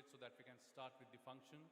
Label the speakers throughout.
Speaker 1: it so that we can start with the function.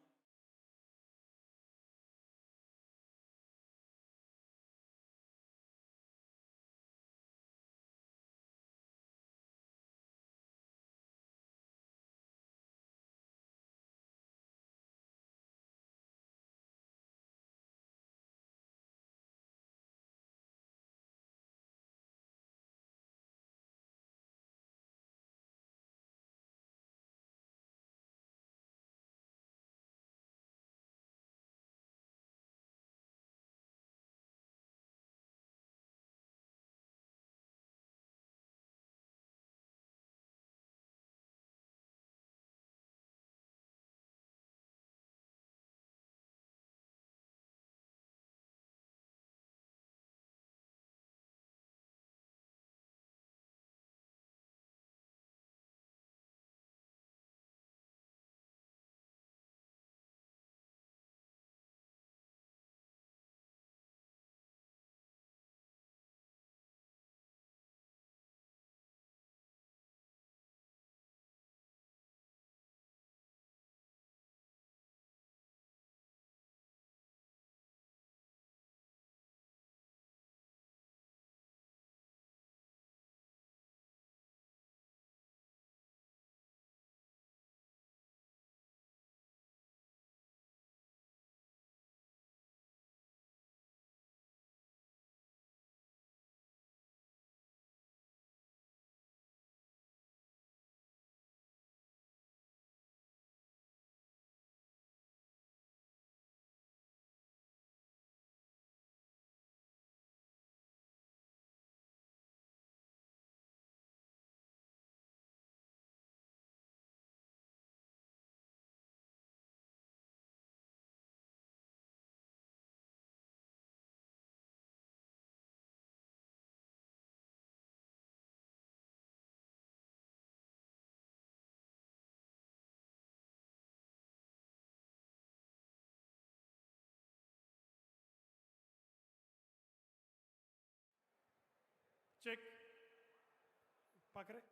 Speaker 2: Check. Pakare.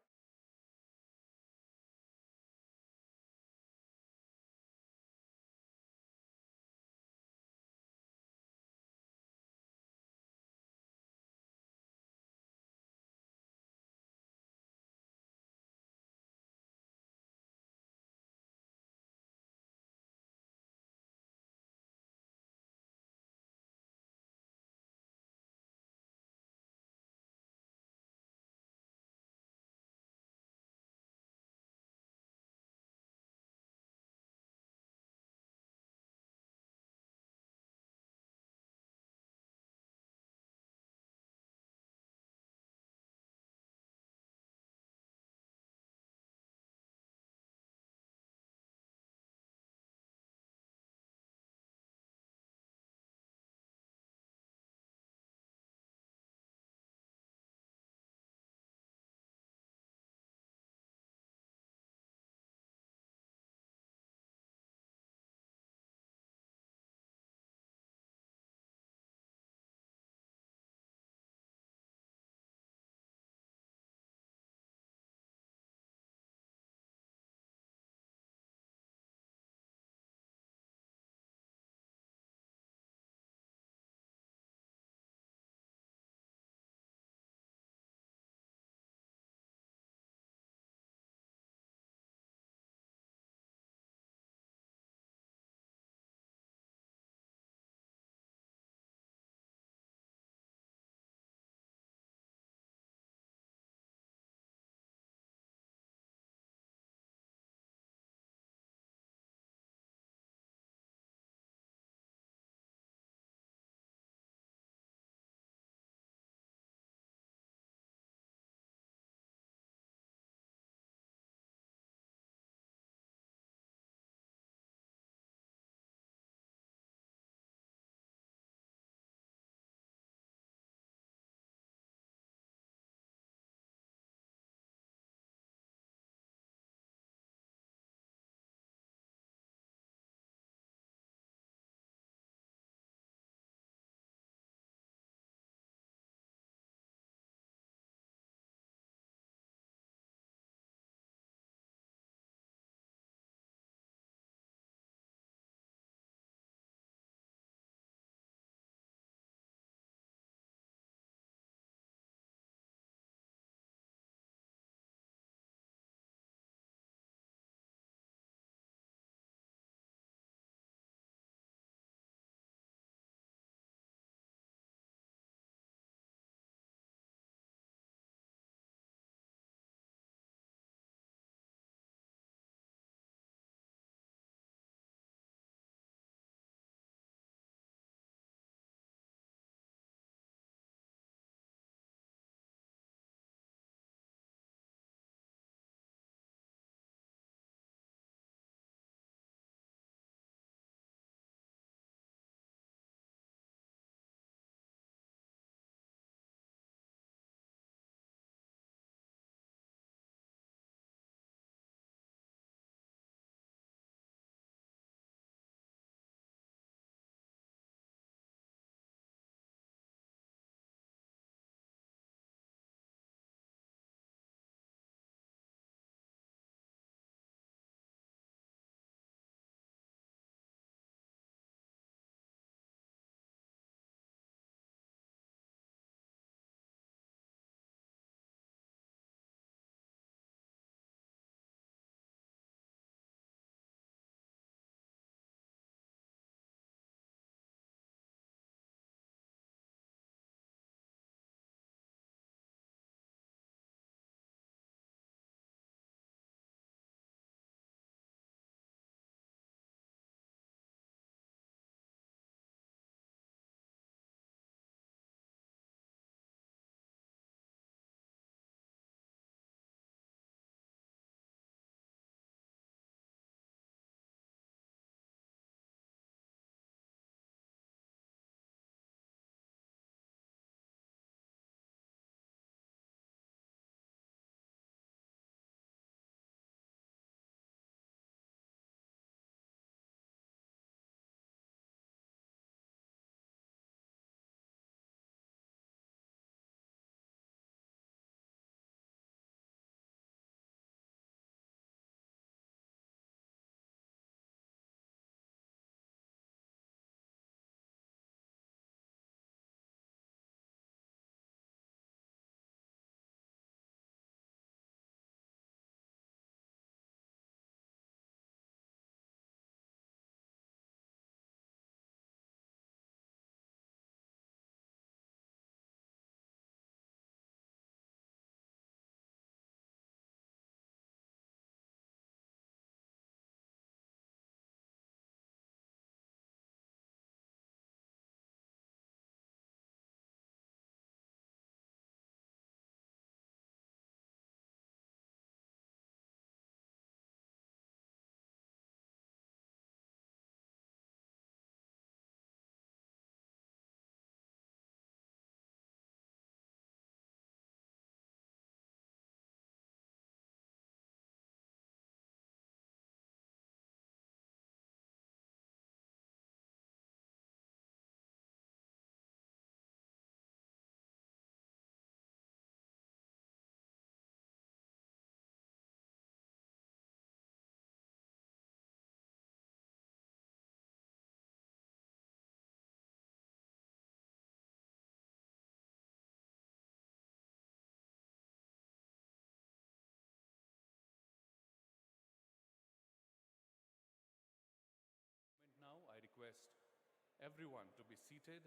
Speaker 1: everyone to be seated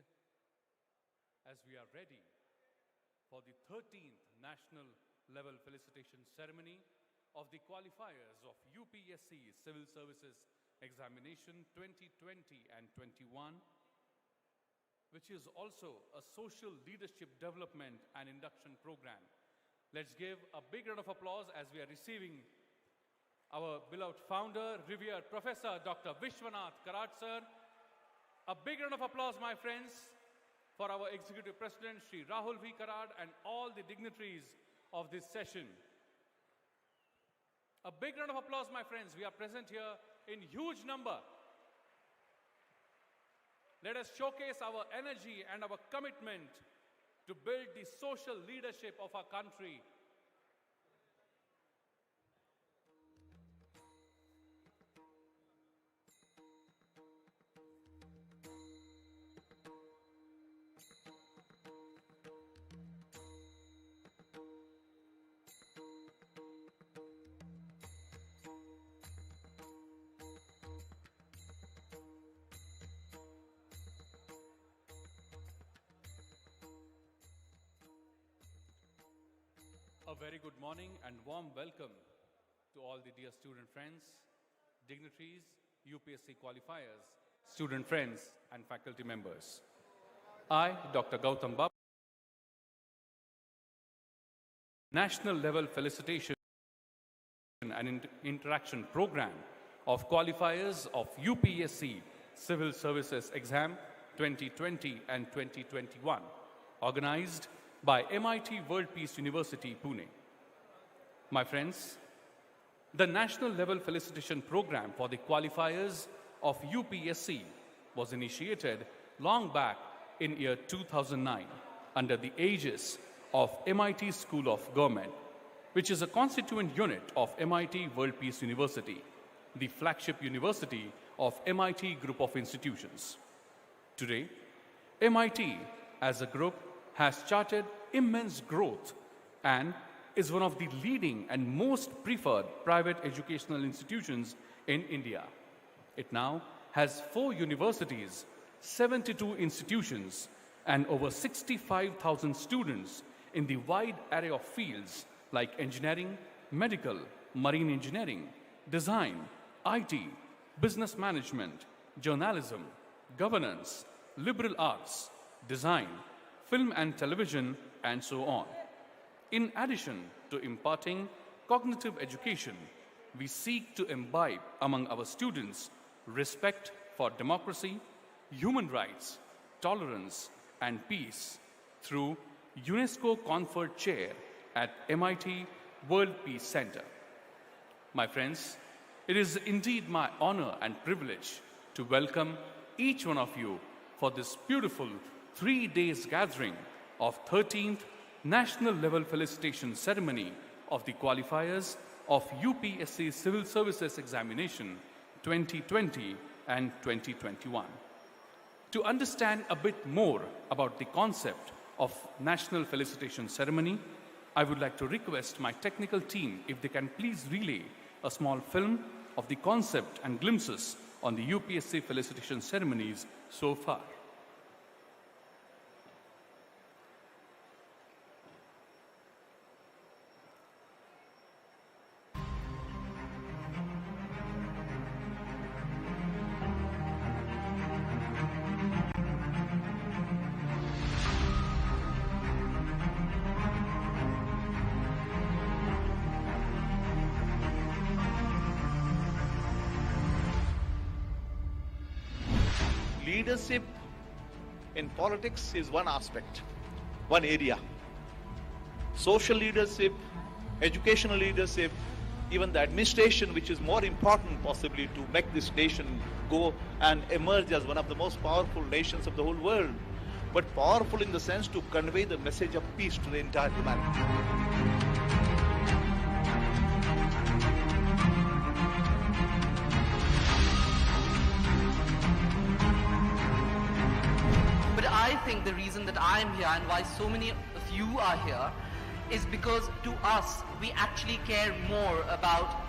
Speaker 1: as we are ready for the 13th National Level Felicitation Ceremony of the Qualifiers of UPSC Civil Services Examination 2020 and 21, which is also a social leadership development and induction program. Let's give a big round of applause as we are receiving our beloved founder, revered Professor Dr. Vishwanath Karad sir. A big round of applause, my friends, for our Executive President, Shri Rahul V. Karad, and all the dignitaries of this session. A big round of applause, my friends. We are present here in huge number. Let us showcase our energy and our commitment to build the social leadership of our country. A very good morning and warm welcome to all the dear student friends, dignitaries, UPSC qualifiers, student friends and faculty members. I, Dr. Gautam Babu, National Level Felicitation and Interaction Program of Qualifiers of UPSC Civil Services Exam 2020 and 2021, organized by MIT World Peace University, Pune. My friends, the National Level Felicitation Program for the Qualifiers of UPSC was initiated long back in year 2009 under the aegis of MIT School of Government, which is a constituent unit of MIT World Peace University, the flagship university of MIT Group of Institutions. Today, MIT as a group has charted immense growth and is one of the leading and most preferred private educational institutions in India. It now has 4 universities, 72 institutions, and over 65,000 students in the wide array of fields like engineering, medical, marine engineering, design, IT, business management, journalism, governance, liberal arts, design, film and television, and so on. In addition to imparting cognitive education, we seek to imbibe among our students respect for democracy, human rights, tolerance, and peace through UNESCO conferred chair at MIT World Peace Center. My friends, it is indeed my honor and privilege to welcome each one of you for this beautiful 3 days gathering of 13th National Level Felicitation Ceremony of the Qualifiers of UPSC Civil Services Examination 2020 and 2021. To understand a bit more about the concept of National Felicitation Ceremony, I would like to request my technical team if they can please relay a small film of the concept and glimpses on the UPSC Felicitation ceremonies so far.
Speaker 2: Leadership in politics is one aspect, one area. Social leadership, educational leadership, even the administration, which is more important possibly to make this nation go and emerge as one of the most powerful nations of the whole world, but powerful in the sense to convey the message of peace to the entire humanity.
Speaker 3: I think the reason that I am here and why so many of you are here is because to us, we actually care more about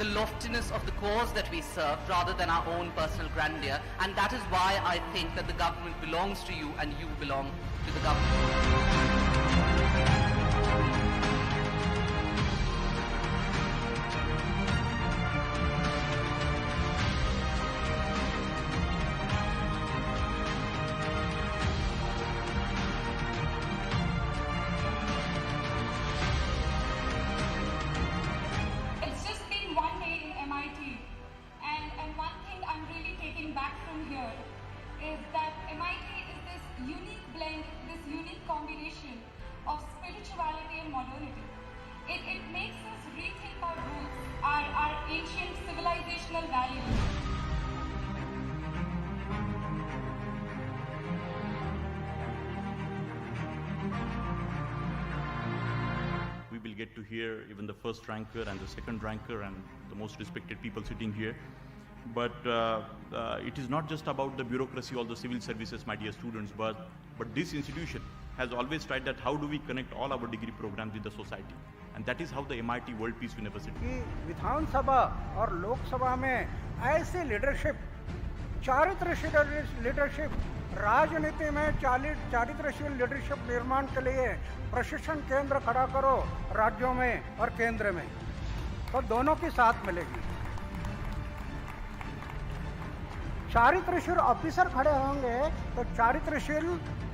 Speaker 3: the loftiness of the cause that we serve rather than our own personal grandeur. And that is why I think that the government belongs to you and you belong to the government.
Speaker 4: It's just been one day in MIT, and one thing I'm really taking back from here is that MIT is this unique blend, this unique combination of spirituality and modernity. It makes us rethink our roots, our ancient civilizational values.
Speaker 5: We will get to hear even the first ranker and the second ranker and the most respected people sitting here. But it is not just about the bureaucracy or the civil services, my dear students, but this institution has always tried that how do we connect all our degree programs with the society. And that is how the MIT World Peace University.
Speaker 6: कि विधानसभा और लोकसभा में ऐसी leadership, चारित्र्यशील leadership, राजनीति में चारित्र्यशील leadership निर्माण के लिए प्रशिक्षण केंद्र खड़ा करो राज्यों में और केंद्र में, तो दोनों की साथ मिलेगी। चारित्र्यशील ऑफिसर खड़े होंगे तो चारित्र्यशील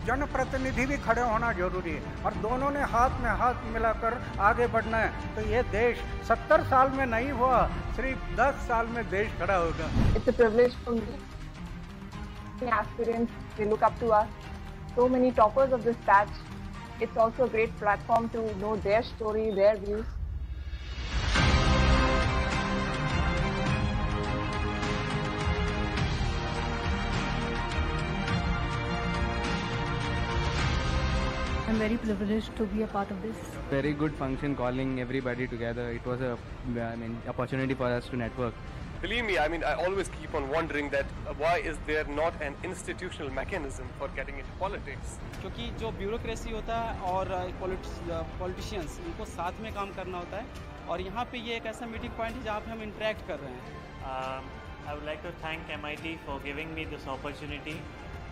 Speaker 6: जनप्रतिनिधि भी खड़े होना जरूरी है, और दोनों ने हाथ में हाथ मिलाकर आगे बढ़ना है। तो ये देश 70 साल में नहीं हुआ, सिर्फ 10 साल में देश खड़ा होगा।
Speaker 7: It's a privilege for me. Aspirants, they look up to us. So many toppers of this batch. It's also a great platform to know their story, their views.
Speaker 8: I'm very privileged to be a part of this.
Speaker 9: Very good function calling everybody together. It was a opportunity for us to network.
Speaker 10: Believe me, I always keep on wondering that why is there not an institutional mechanism for getting into politics?
Speaker 11: क्योंकि जो bureaucracy होता है और politicians, इनको साथ में काम करना होता है, और यहाँ पे ये एक ऐसा मीटिंग पॉइंट है जहाँ पे हम इंटरेक्ट कर रहे हैं।
Speaker 12: I would like to thank MIT for giving me this opportunity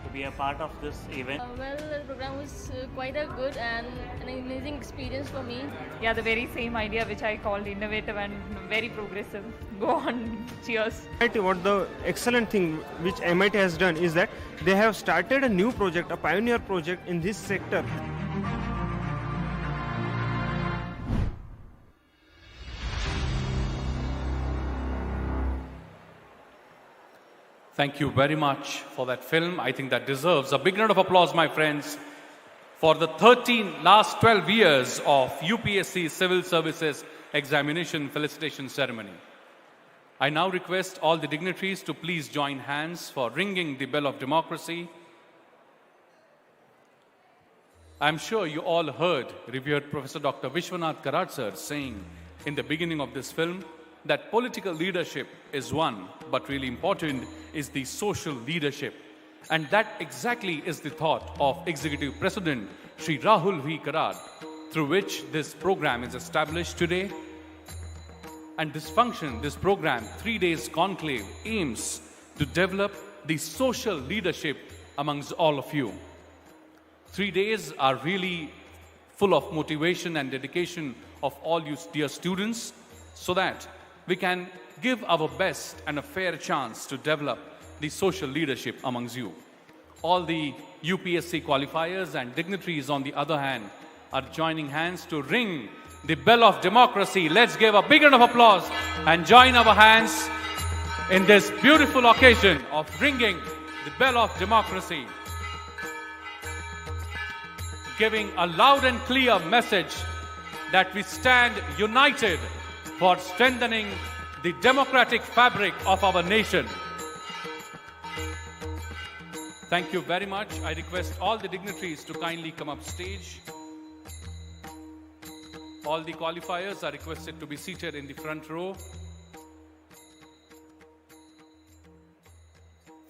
Speaker 12: to be a part of this event.
Speaker 8: Well, the program was quite a good and an amazing experience for me.
Speaker 13: Yeah, the very same idea which I called innovative and very progressive. Go on, cheers.
Speaker 14: What the excellent thing which MIT has done is that they have started a new project, a pioneer project in this sector.
Speaker 1: Thank you very much for that film. I think that deserves a big round of applause, my friends, for the last 12 years of UPSC Civil Services Examination Felicitation Ceremony. I now request all the dignitaries to please join hands for ringing the bell of democracy. I'm sure you all heard revered Professor Dr. Vishwanath Karad sir saying in the beginning of this film that political leadership is one, but really important is the social leadership. And that exactly is the thought of Executive President Shri Rahul V. Karad, through which this program is established today. And this function, this program, 3 days conclave, aims to develop the social leadership amongst all of you. 3 days are really full of motivation and dedication of all you dear students, so that we can give our best and a fair chance to develop the social leadership amongst you. All the UPSC qualifiers and dignitaries, on the other hand, are joining hands to ring the bell of democracy. Let's give a big round of applause and join our hands in this beautiful occasion of ringing the bell of democracy, giving a loud and clear message that we stand united for strengthening the democratic fabric of our nation. Thank you very much. I request all the dignitaries to kindly come up stage. All the qualifiers are requested to be seated in the front row.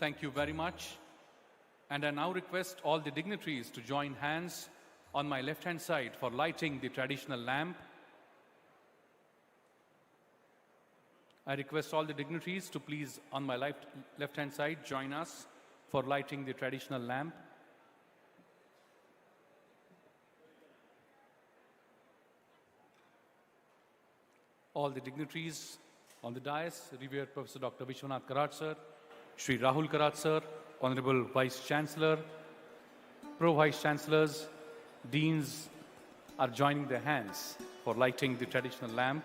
Speaker 1: Thank you very much. And I now request all the dignitaries to join hands on my left-hand side for lighting the traditional lamp. I request all the dignitaries to please, on my left-hand side, join us for lighting the traditional lamp. All the dignitaries on the dais, revered Professor Dr. Vishwanath Karat sir, Shri Rahul Karat sir, Honorable Vice Chancellor, Pro-Vice Chancellors, Deans are joining their hands for lighting the traditional lamp.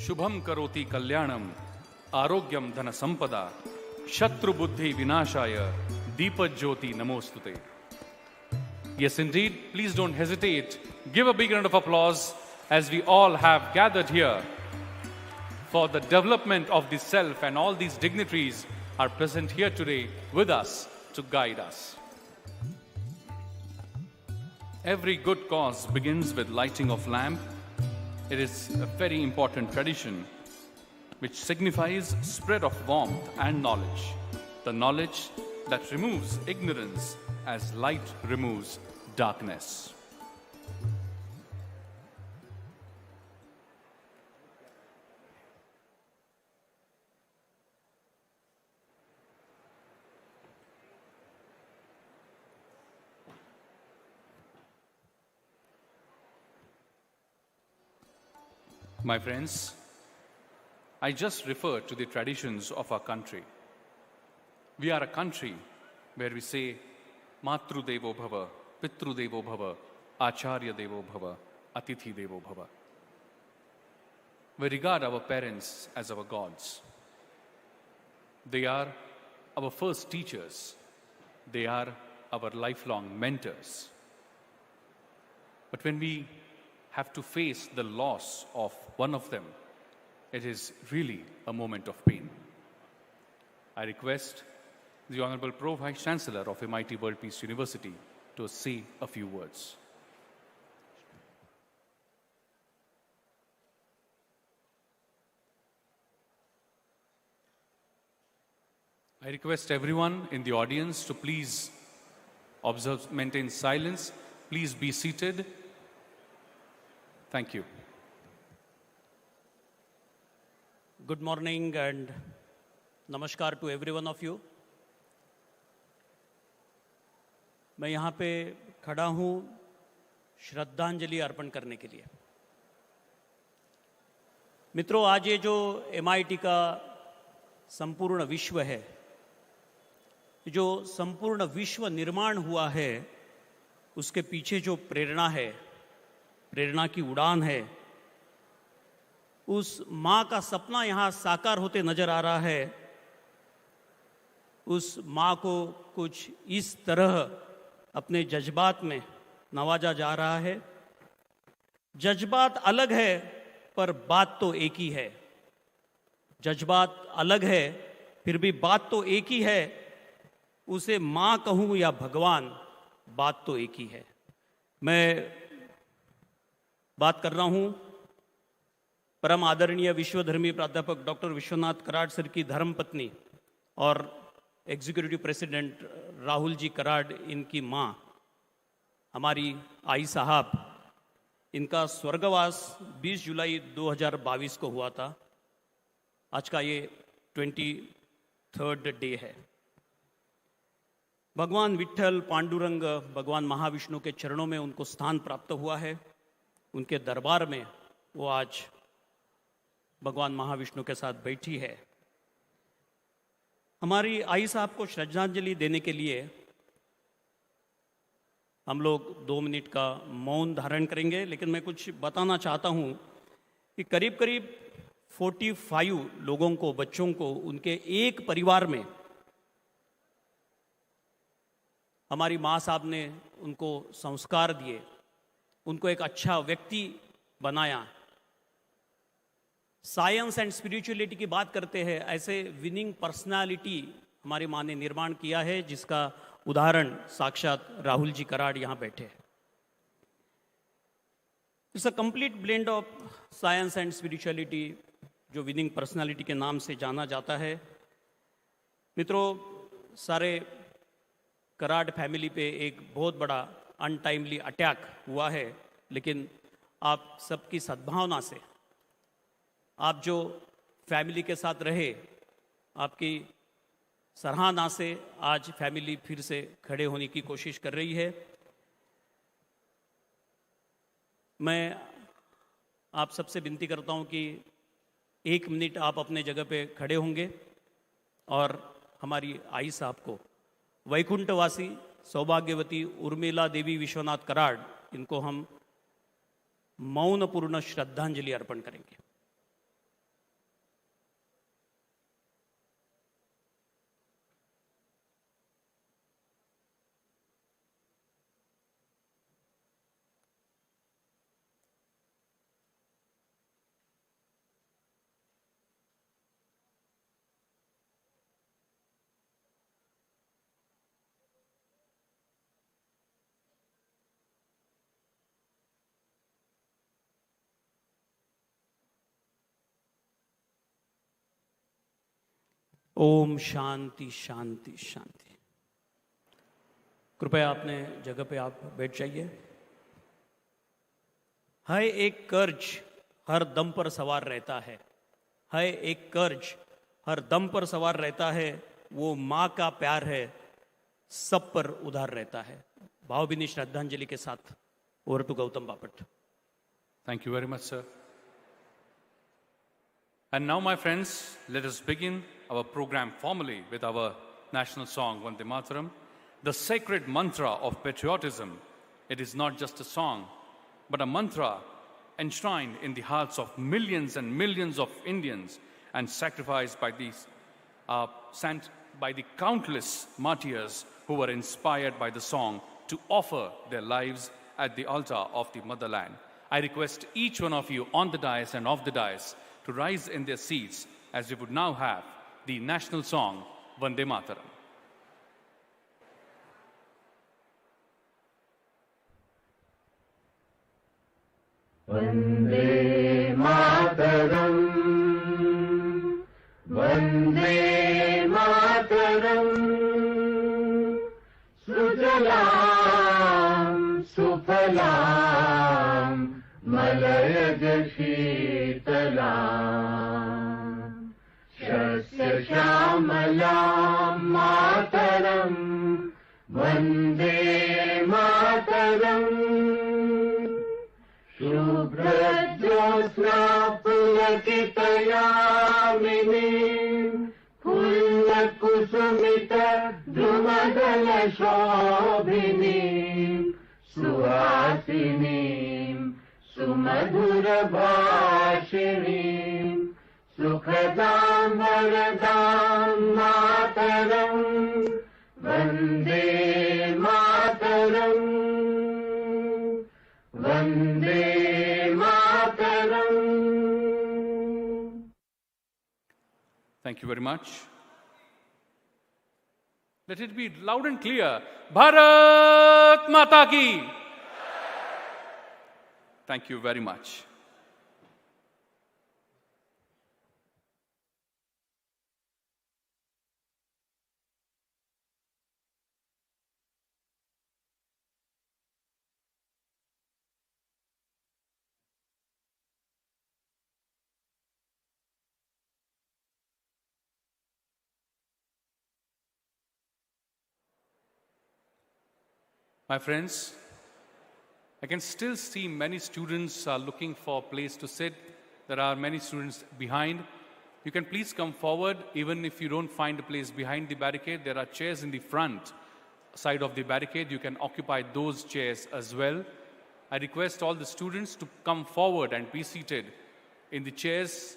Speaker 1: Shubham करोति कल्याणम आरोग्यम धन संपदा शत्रु बुद्धि विनाशाय दीपज्योति नमोस्तुते. Yes, indeed. Please don't hesitate. Give a big round of applause as we all have gathered here for the development of the self, and all these dignitaries are present here today with us to guide us. Every good cause begins with lighting of lamp. It is a very important tradition which signifies spread of warmth and knowledge, the knowledge that removes ignorance as light removes darkness. My friends, I just referred to the traditions of our country. We are a country where we say, Matru Devo Bhava, Pitru Devo Bhava, Acharya Devo Bhava, Atithi Devo Bhava. We regard our parents as our gods. They are our first teachers. They are our lifelong mentors. But when we have to face the loss of one of them, it is really a moment of pain. I request the Honorable Pro-Vice Chancellor of MIT World Peace University to say a few words. I request everyone in the audience to please observe, maintain silence. Please be seated. Thank you.
Speaker 15: Good morning and namaskar to every one of you. मैं यहाँ पे खड़ा हूँ श्रद्धांजलि अर्पण करने के लिए. मित्रों, आज ये जो MIT का संपूर्ण विश्व है, जो संपूर्ण विश्व निर्माण हुआ है, उसके पीछे जो प्रेरणा है, प्रेरणा की उड़ान है, उस माँ का सपना यहाँ साकार होते नजर आ रहा है. उस माँ को कुछ इस तरह अपने जज्बात में नवाजा जा रहा है. जज्बात अलग है पर बात तो एक ही है. जज्बात अलग है फिर भी बात तो एक ही है. उसे माँ कहूँ या भगवान, बात तो एक ही है. मैं बात कर रहा हूँ परम आदरणीय विश्वधर्मी प्राध्यापक डॉक्टर विश्वनाथ कराड सर की धर्मपत्नी और एग्जीक्यूटिव प्रेसिडेंट राहुल जी कराड, इनकी माँ, हमारी आई साहब. इनका स्वर्गवास 20 जुलाई 2022 को हुआ था. आज का ये 23rd डे है. भगवान विट्ठल, पांडुरंग, भगवान महाविष्णु के चरणों में उनको स्थान प्राप्त हुआ है. उनके दरबार में वो आज भगवान महाविष्णु के साथ बैठी है. हमारी आई साहब को श्रद्धांजलि देने के लिए हम लोग 2 मिनट का मौन धारण करेंगे. लेकिन मैं कुछ बताना चाहता हूँ कि करीब करीब 45 लोगों को, बच्चों को, उनके एक परिवार में हमारी माँ साहब ने उनको संस्कार दिए, उनको एक अच्छा व्यक्ति बनाया. साइंस एंड स्पिरिचुअलिटी की बात करते हैं, ऐसे विनिंग पर्सनालिटी हमारी माँ ने निर्माण किया है, जिसका उदाहरण साक्षात राहुल जी कराड़ यहाँ बैठे हैं। It's a complete blend of science and spirituality जो विनिंग पर्सनालिटी के नाम से जाना जाता है। मित्रों, सारे कराड़ फैमिली पे एक बहुत बड़ा अनटाइमली अटैक हुआ है, लेकिन आप सबकी सद्भावना से, आप जो फैमिली के साथ रहे, आपकी सराहना से आज फैमिली फिर से खड़े होने की कोशिश कर रही है। मैं आप सबसे विनती करता हूं कि 1 मिनट आप अपने जगह पे खड़े होंगे और हमारी आई साहब को, वैकुंठवासी सौभाग्यवती उर्मिला देवी विश्वनाथ कराड़, इनको हम मौनपूर्ण श्रद्धांजलि अर्पण करेंगे। ओम शांति शांति शांति। कृपया अपने जगह पे आप बैठ जाइए। है एक कर्ज हर दम पर सवार रहता है, है एक कर्ज हर दम पर सवार रहता है, वो माँ का प्यार है, सब पर उधार रहता है। भावभीनी श्रद्धांजलि के साथ over to Gautam Bapat.
Speaker 1: Thank you very much, sir. And now, my friends, let us begin our program formally with our national song, Vande Mataram, the sacred mantra of patriotism. It is not just a song, but a mantra enshrined in the hearts of millions and millions of Indians and sacrificed by the countless martyrs who were inspired by the song to offer their lives at the altar of the motherland. I request each one of you on the dais and off the dais to rise in their seats as we would now have the national song, Vande Mataram.
Speaker 16: Vande Mataram, Vande Mataram, Sujalam, Sufalam, Malayaj Sheetalam, Shasya Shamalam Mataram, Vande Mataram, Shubhrajyosna Pulakitayaminim, Pullakusumita Drumadala Shobhinim, Suhasinim, Sumadhura Bhashinim, Sukhadam Varadam Mataram, Vande Mataram, Vande Mataram.
Speaker 1: Thank you very much. Let it be loud and clear. Bharat Mata Ki. Thank you very much. My friends, I can still see many students are looking for a place to sit. There are many students behind. You can please come forward. Even if you don't find a place behind the barricade, there are chairs in the front side of the barricade. You can occupy those chairs as well. I request all the students to come forward and be seated in the chairs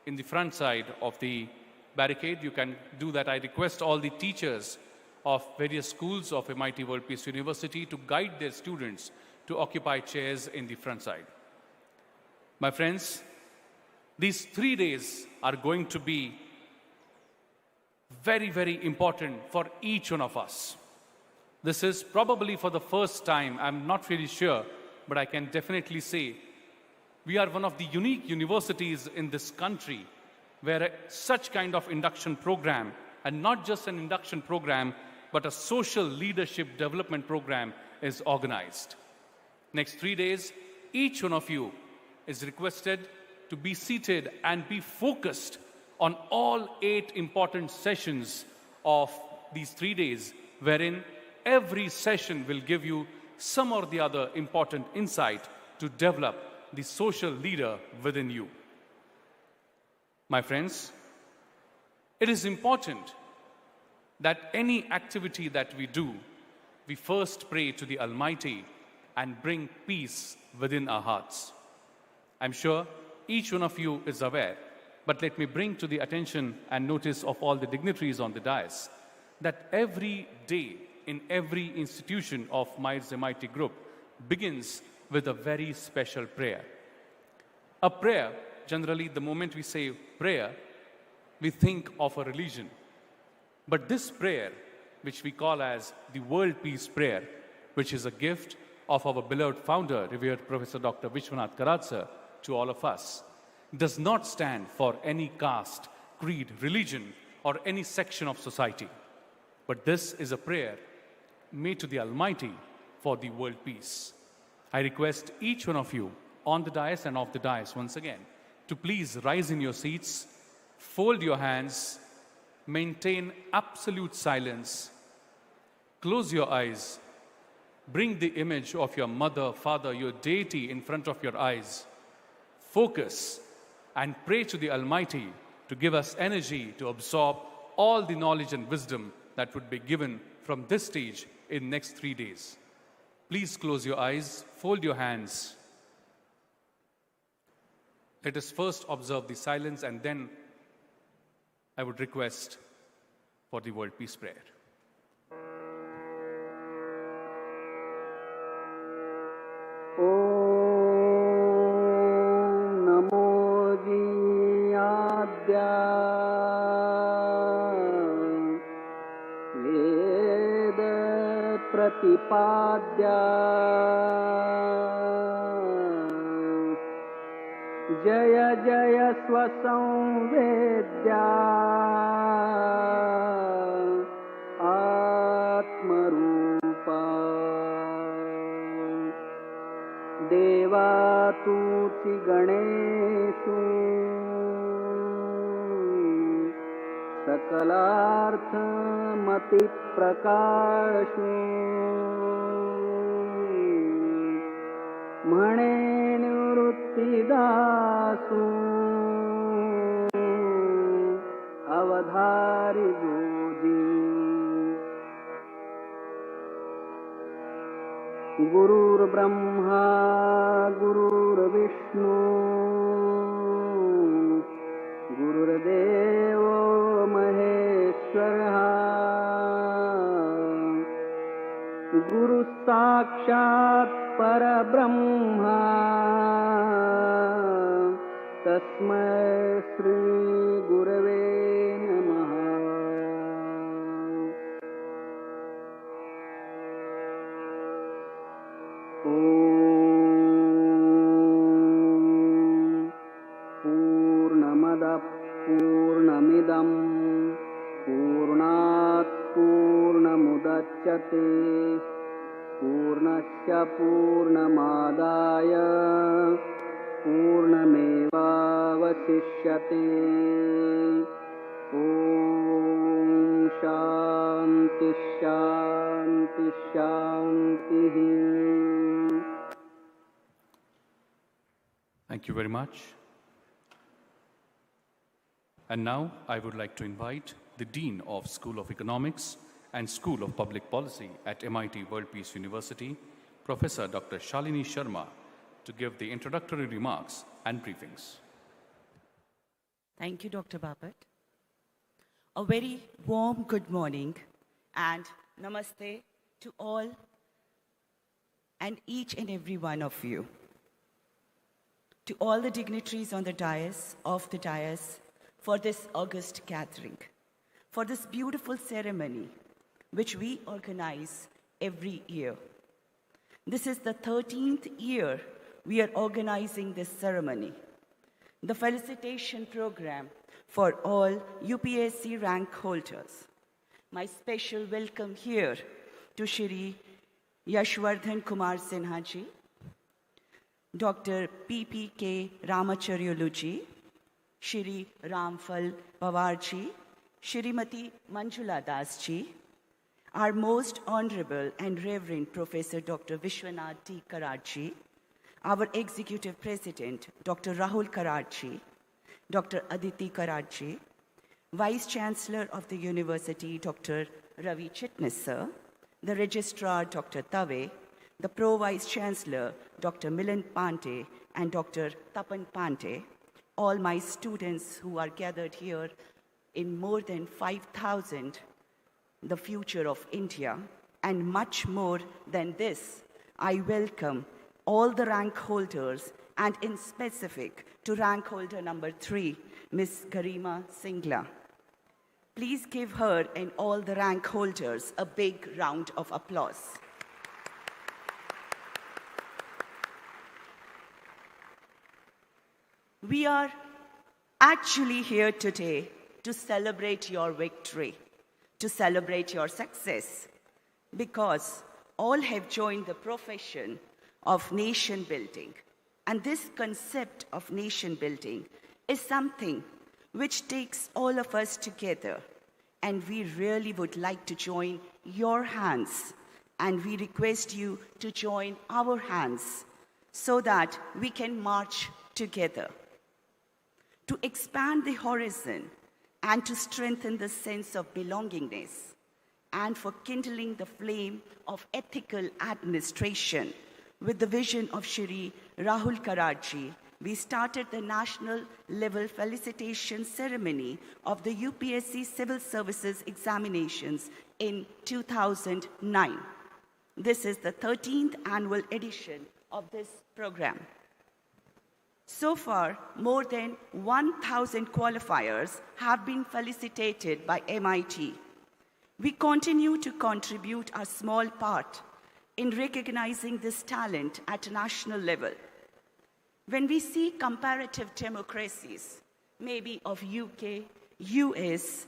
Speaker 1: in the front side of the barricade. You can do that. I request all the teachers of various schools of MIT World Peace University to guide their students to occupy chairs in the front side. My friends, These 3 days are going to be very, very important for each one of us. This is probably for the first time, I'm not really sure, but I can definitely say we are one of the unique universities in this country where such kind of induction program, and not just an induction program, but a social leadership development program is organized. Next 3 days, each one of you is requested to be seated and be focused on all 8 important sessions of these 3 days, wherein every session will give you some or the other important insight to develop the social leader within you. My friends, it is important that any activity that we do, we first pray to the Almighty and bring peace within our hearts. I'm sure each one of you is aware, but let me bring to the attention and notice of all the dignitaries on the dais that every day in every institution of MITE's MIT group begins with a very special prayer. A prayer, generally the moment we say prayer, we think of a religion. But this prayer, which we call as the World Peace Prayer, which is a gift of our beloved founder, revered Professor Dr. Vishwanath Karatsa, to all of us, does not stand for any caste, creed, religion, or any section of society. But this is a prayer made to the Almighty for the world peace. I request each one of you on the dais and off the dais once again to please rise in your seats, fold your hands, maintain absolute silence, close your eyes, bring the image of your mother, father, your deity in front of your eyes, focus and pray to the Almighty to give us energy to absorb all the knowledge and wisdom that would be given from this stage in next 3 days. Please close your eyes, fold your hands. Let us first observe the silence and then I would request for the World Peace Prayer.
Speaker 16: प्रतिपाद्या जय जय स्वसंवेद्या आत्मरूपा देवातुति गणेषु सकलार्थमति प्रकाशु म्हणे निवृत्तिदासु अवधारि गोदी गुरुर्ब्रह्मा गुरुर्विष्णु गुरुर्देवो महेश्वरः गुरु साक्षात् परब्रह्मा तस्मै श्री गुरवे नमः। पूर्णमदः पूर्णमिदं पूर्णात् पूर्णमुदच्यते पूर्णस्य पूर्णमादाय पूर्णमेवावशिष्यते। ॐ शान्ति शान्ति शान्तिः।
Speaker 1: Thank you very much. And now I would like to invite the Dean of School of Economics and School of Public Policy at MIT World Peace University, Professor Dr. Shalini Sharma, to give the introductory remarks and briefings.
Speaker 17: Thank you, Dr. Bapat. A very warm good morning and namaste to all and each and every one of you. to all the dignitaries on the dais, off the dais, for this august gathering, for this beautiful ceremony which we organize every year. This is the 13th year we are organizing this ceremony. The Felicitation program for all UPSC rank holders. My special welcome here to Shri Yashvardhan Kumar Sinha ji, Dr. PPK Ramacharyulu ji, Shri Ramphal Pawar ji, Shrimati Manjula Das ji, our most honorable and reverend Professor Dr. Vishwanath T. Karachi, our executive president Dr. Rahul Karachi, Dr. Aditi Karachi, Vice Chancellor of the University Dr. Ravi Chitnis sir, the Registrar Dr. Tave, the Pro-Vice Chancellor Dr. Milind Pandey and Dr. Tapan Pandey, all my students who are gathered here in more than 5,000, the future of India, and much more than this, I welcome all the rank holders and in specific to rank holder number 3, Ms. Garima Singla. Please give her and all the rank holders a big round of applause. We are actually here today to celebrate your victory, to celebrate your success, because all have joined the profession of nation building. And this concept of nation building is something which takes all of us together. And we really would like to join your hands, and we request you to join our hands so that we can march together. To expand the horizon and to strengthen the sense of belongingness, and for kindling the flame of ethical administration with the vision of Shri Rahul Karachi, we started the national level felicitation ceremony of the UPSC Civil Services examinations in 2009. This is the 13th annual edition of this program. So far, more than 1,000 qualifiers have been felicitated by MIT. We continue to contribute our small part in recognizing this talent at a national level. When we see comparative democracies, maybe of UK, US,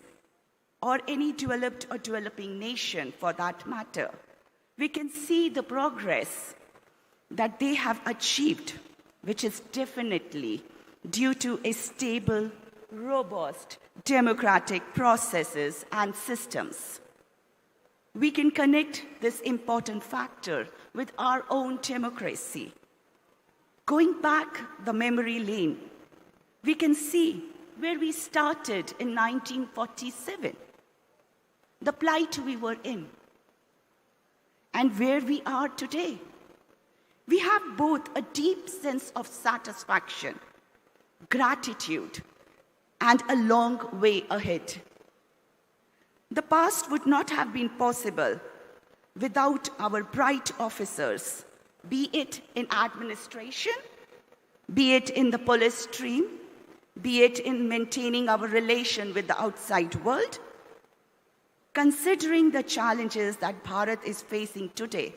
Speaker 17: or any developed or developing nation for that matter, we can see the progress that they have achieved, which is definitely due to a stable, robust, democratic processes and systems. We can connect this important factor with our own democracy. Going back the memory lane, we can see where we started in 1947, the plight we were in, and where we are today. We have both a deep sense of satisfaction, gratitude, and a long way ahead. The past would not have been possible without our bright officers, be it in administration, be it in the police stream, be it in maintaining our relation with the outside world. Considering the challenges that Bharat is facing today,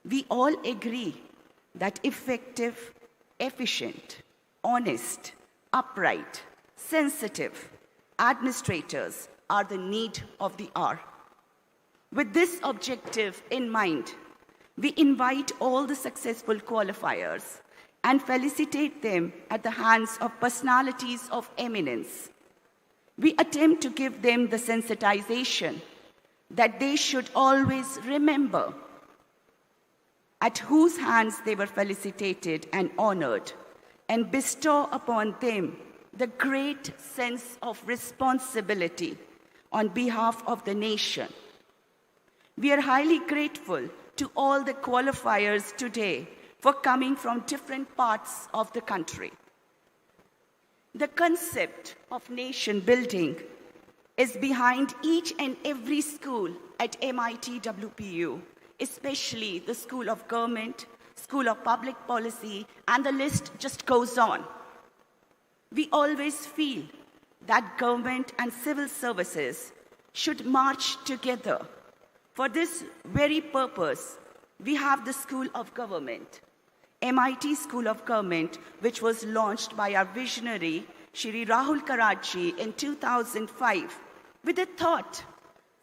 Speaker 17: we all agree that effective, efficient, honest, upright, sensitive administrators are the need of the hour. With this objective in mind, we invite all the successful qualifiers and felicitate them at the hands of personalities of eminence. We attempt to give them the sensitization that they should always remember at whose hands they were felicitated and honored, and bestow upon them the great sense of responsibility on behalf of the nation. We are highly grateful to all the qualifiers today for coming from different parts of the country. The concept of nation building is behind each and every school at MIT WPU, especially the School of Government, School of Public Policy, and the list just goes on. We always feel that government and civil services should march together. For this very purpose, we have the School of Government, MIT School of Government, which was launched by our visionary, Shri Rahul Karachi, in 2005, with a thought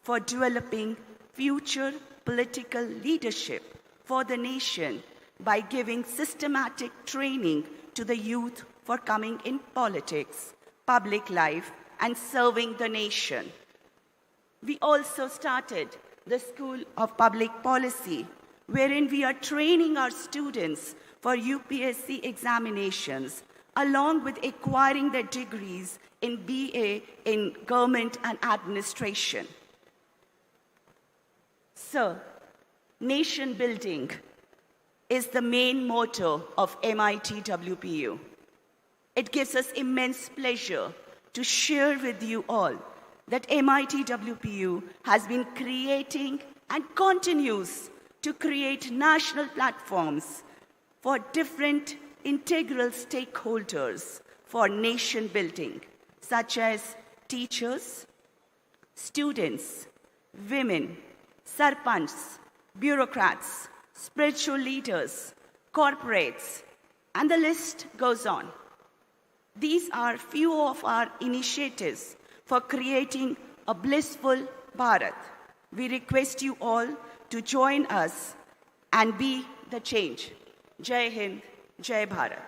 Speaker 17: for developing future political leadership for the nation by giving systematic training to the youth for coming in politics, public life, and serving the nation. We also started the School of Public Policy, wherein we are training our students for UPSC examinations, along with acquiring their degrees in BA in Government and Administration. Sir, nation building is the main motto of MIT WPU. It gives us immense pleasure to share with you all that MIT WPU has been creating and continues to create national platforms for different integral stakeholders for nation building, such as teachers, students, women, sarpanchs, bureaucrats, spiritual leaders, corporates, and the list goes on. These are few of our initiatives for creating a blissful Bharat. We request you all to join us and be the change. Jai Hind, Jai Bharat.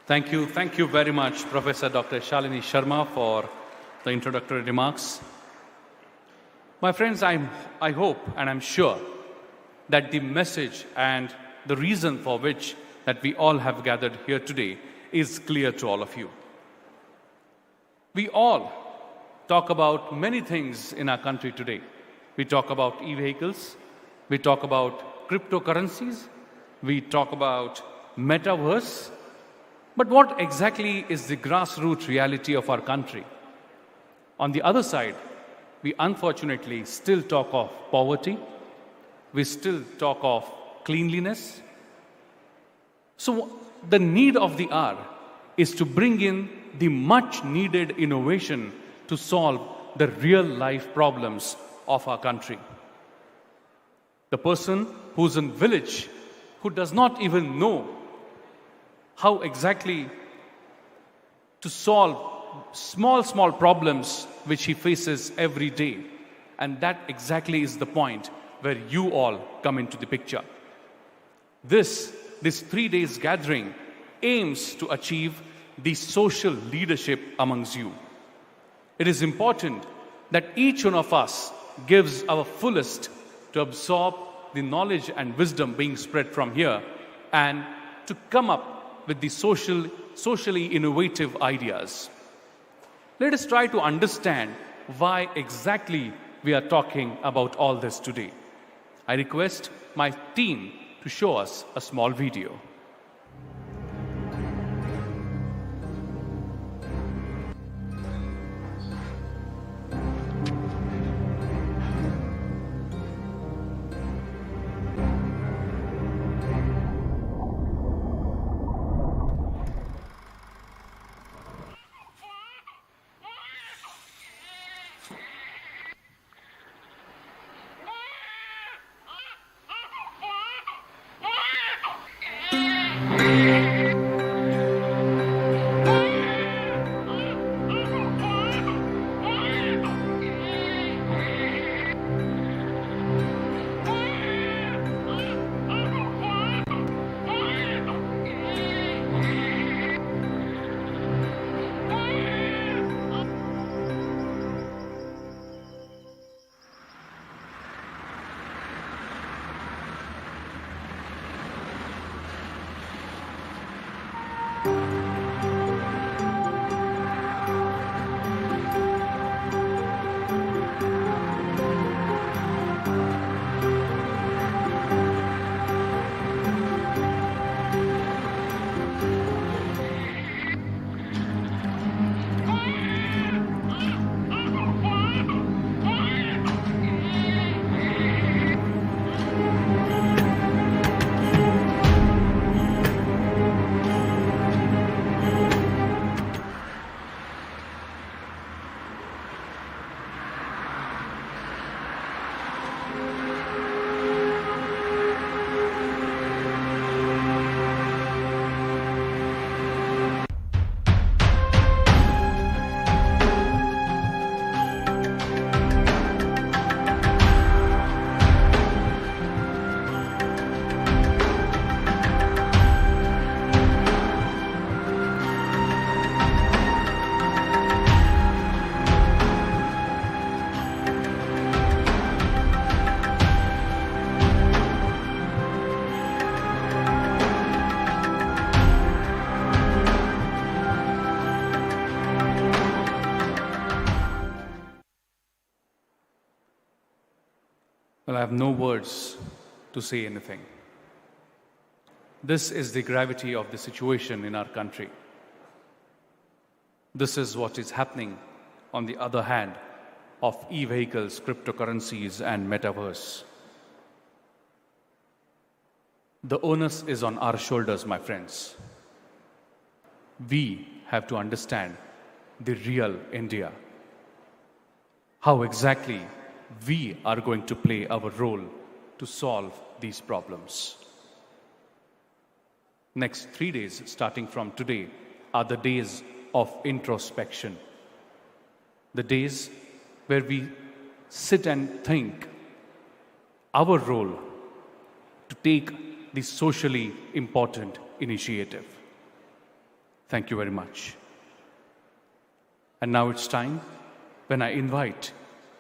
Speaker 1: Thank you very much, Professor Dr. Shalini Sharma, for the introductory remarks. My friends, I hope and I'm sure that the message and the reason for which that we all have gathered here today is clear to all of you. We all talk about many things in our country today. We talk about e-vehicles, we talk about cryptocurrencies, we talk about metaverse, but what exactly is the grassroots reality of our country? On the other side, we unfortunately still talk of poverty, we still talk of cleanliness. So the need of the hour is to bring in the much needed innovation to solve the real life problems of our country. The person who's in village, who does not even know how exactly to solve small problems which he faces every day. And that exactly is the point where you all come into the picture. This 3 days gathering aims to achieve the social leadership amongst you. It is important that each one of us gives our fullest to absorb the knowledge and wisdom being spread from here and to come up with the socially innovative ideas. Let us try to understand why exactly we are talking about all this today. I request my team to show us a small video. Well, I have no words to say anything. This is the gravity of the situation in our country. This is what is happening on the other hand of e-vehicles, cryptocurrencies, and metaverse. The onus is on our shoulders, my friends. We have to understand the real India. How exactly we are going to play our role to solve these problems. Next 3 days, starting from today, are the days of introspection. The days where we sit and think our role to take the socially important initiative. Thank you very much. And now it's time when I invite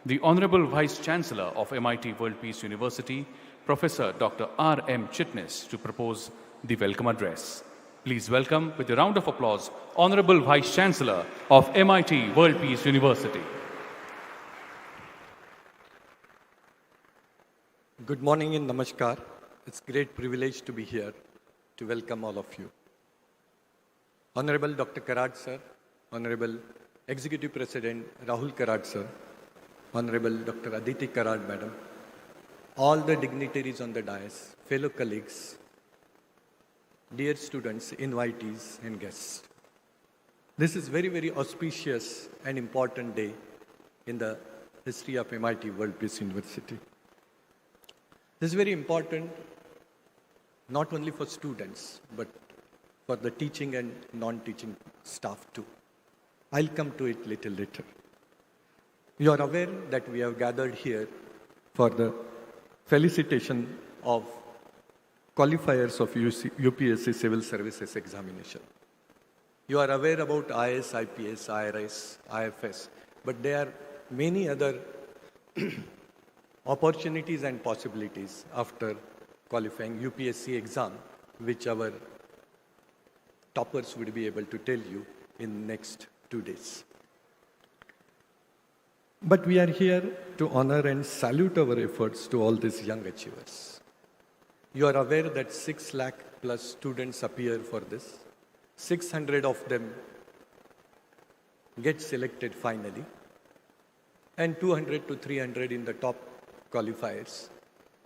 Speaker 1: the Honorable Vice Chancellor of MIT World Peace University, Professor Dr. R.M. Chitnis, to propose the welcome address. Please welcome with a round of applause, Honorable Vice Chancellor of MIT World Peace University.
Speaker 18: Good morning and namaskar. It's a great privilege to be here to welcome all of you. Honorable Dr. Karad sir, Honorable Executive President Rahul Karad sir, Honorable Dr. Aditi Karad madam, all the dignitaries on the dais, fellow colleagues, dear students, invitees and guests. This is very, very auspicious and important day in the history of MIT World Peace University. This is very important not only for students, but for the teaching and non-teaching staff too. I'll come to it little later. You are aware that we have gathered here for the felicitation of qualifiers of UPSC Civil Services Examination. You are aware about IAS, IPS, IRS, IFS, but there are many other opportunities and possibilities after qualifying UPSC exam, which our toppers would be able to tell you in the next 2 days. But we are here to honor and salute our efforts to all these young achievers. You are aware that 6 lakh plus students appear for this. 600 of them get selected finally, and 200 to 300 in the top qualifiers.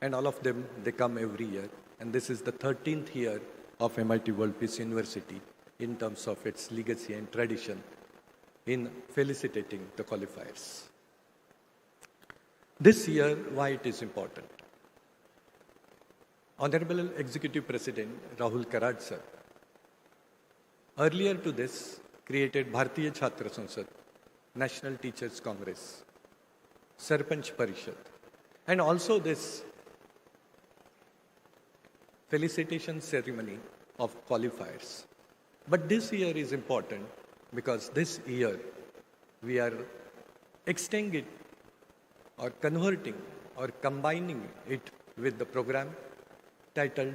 Speaker 18: And all of them, they come every year. And this is the 13th year of MIT World Peace University in terms of its legacy and tradition in felicitating the qualifiers. This year, why it is important? Honorable Executive President Rahul Karad sir, earlier to this, created Bharatiya Chhatra Sansad, National Teachers Congress, Sarpanch Parishad, and also this felicitation ceremony of qualifiers. But this year is important because this year we are extending it or converting or combining it with the program titled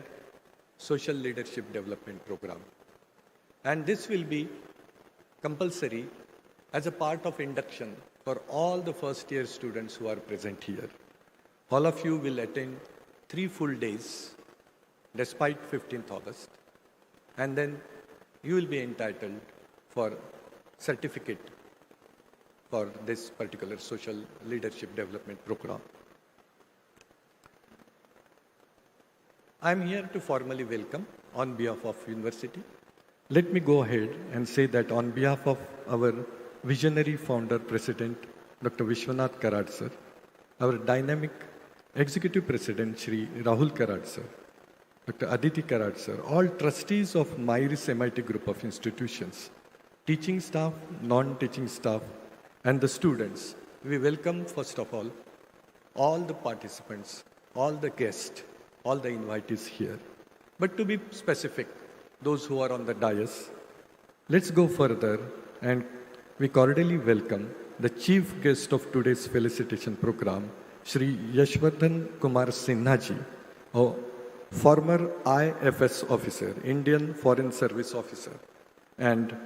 Speaker 18: Social Leadership Development Program. And this will be compulsory as a part of induction for all the first year students who are present here. All of you will attend 3 full days despite 15th August, and then you will be entitled for certificate for this particular social leadership development program. I am here to formally welcome on behalf of university. Let me go ahead and say that on behalf of our visionary founder president, Dr. Vishwanath Karad sir, our dynamic executive president, Shri Rahul Karad sir, Dr. Aditi Karad sir, all trustees of MIRIS MIT group of institutions, teaching staff, non-teaching staff, and the students, we welcome first of all the participants, all the guests, all the invitees here. But to be specific, those who are on the dais, let's go further and we cordially welcome the chief guest of today's felicitation program, Shri Yashvardhan Kumar Sinha ji, a former IFS officer, Indian Foreign Service officer, and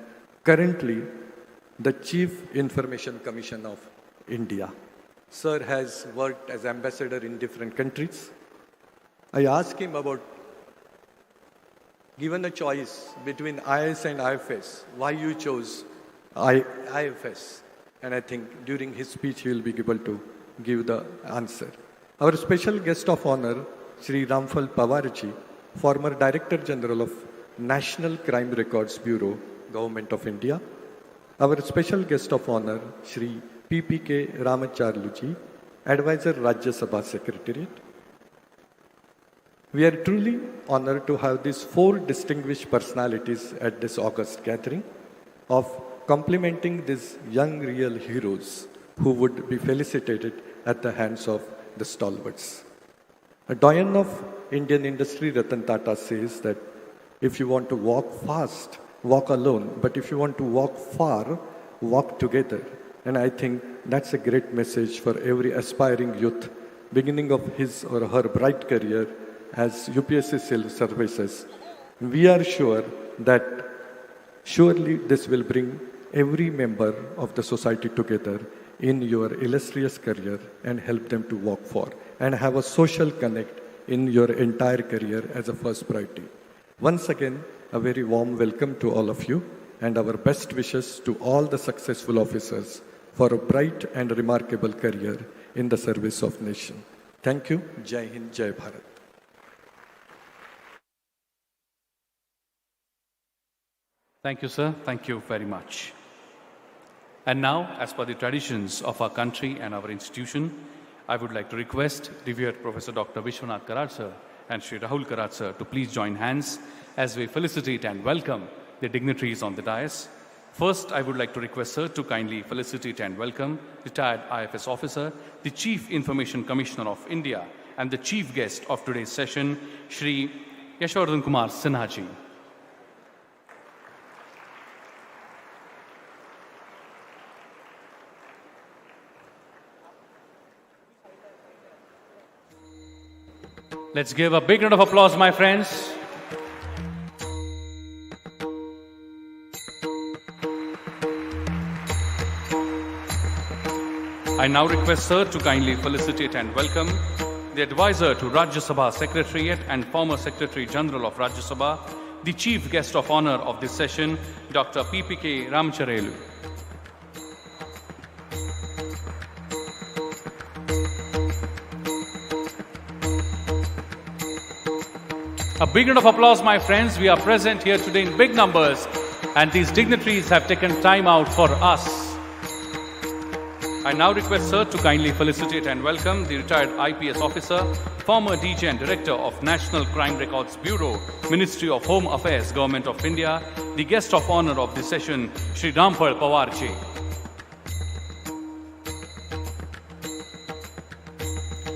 Speaker 18: currently the Chief Information Commission of India. Sir has worked as ambassador in different countries. I asked him about, given a choice between IIS and IFS, why you chose IFS. And I think during his speech, he will be able to give the answer. Our special guest of honor, Shri Ramphal Pawarji, former Director General of National Crime Records Bureau, Government of India. Our special guest of honor, Shri PPK Ramacharyulu, Advisor Rajya Sabha Secretariat. We are truly honored to have these four distinguished personalities at this august gathering of complimenting these young real heroes who would be felicitated at the hands of the stalwarts. A doyen of Indian industry, Ratan Tata, says that if you want to walk fast, walk alone, but if you want to walk far, walk together. And I think that's a great message for every aspiring youth, beginning of his or her bright career as UPSC civil services. We are sure that surely this will bring every member of the society together in your illustrious career and help them to walk far and have a social connect in your entire career as a first priority. Once again, a very warm welcome to all of you and our best wishes to all the successful officers for a bright and remarkable career in the service of nation. Thank you. Jai Hind, Jai Bharat.
Speaker 1: Thank you, sir. Thank you very much. And now, as per the traditions of our country and our institution, I would like to request revered Professor Dr. Vishwanath Karad, sir, and Shri Rahul Karad, sir, to please join hands as we felicitate and welcome the dignitaries on the dais. First, I would like to request sir to kindly felicitate and welcome retired IFS officer, the Chief Information Commissioner of India, and the chief guest of today's session, Shri Yashvardhan Kumar Sinha ji. Let's give a big round of applause, my friends. I now request sir to kindly felicitate and welcome the advisor to Rajya Sabha Secretariat and former Secretary General of Rajya Sabha, the chief guest of honor of this session, Dr. PPK Ramacharyulu. A big round of applause, my friends. We are present here today in big numbers, and these dignitaries have taken time out for us. I now request sir to kindly felicitate and welcome the retired IPS officer, former DG and Director of National Crime Records Bureau, Ministry of Home Affairs, Government of India, the guest of honor of this session, Shri Ramphal Pawar ji.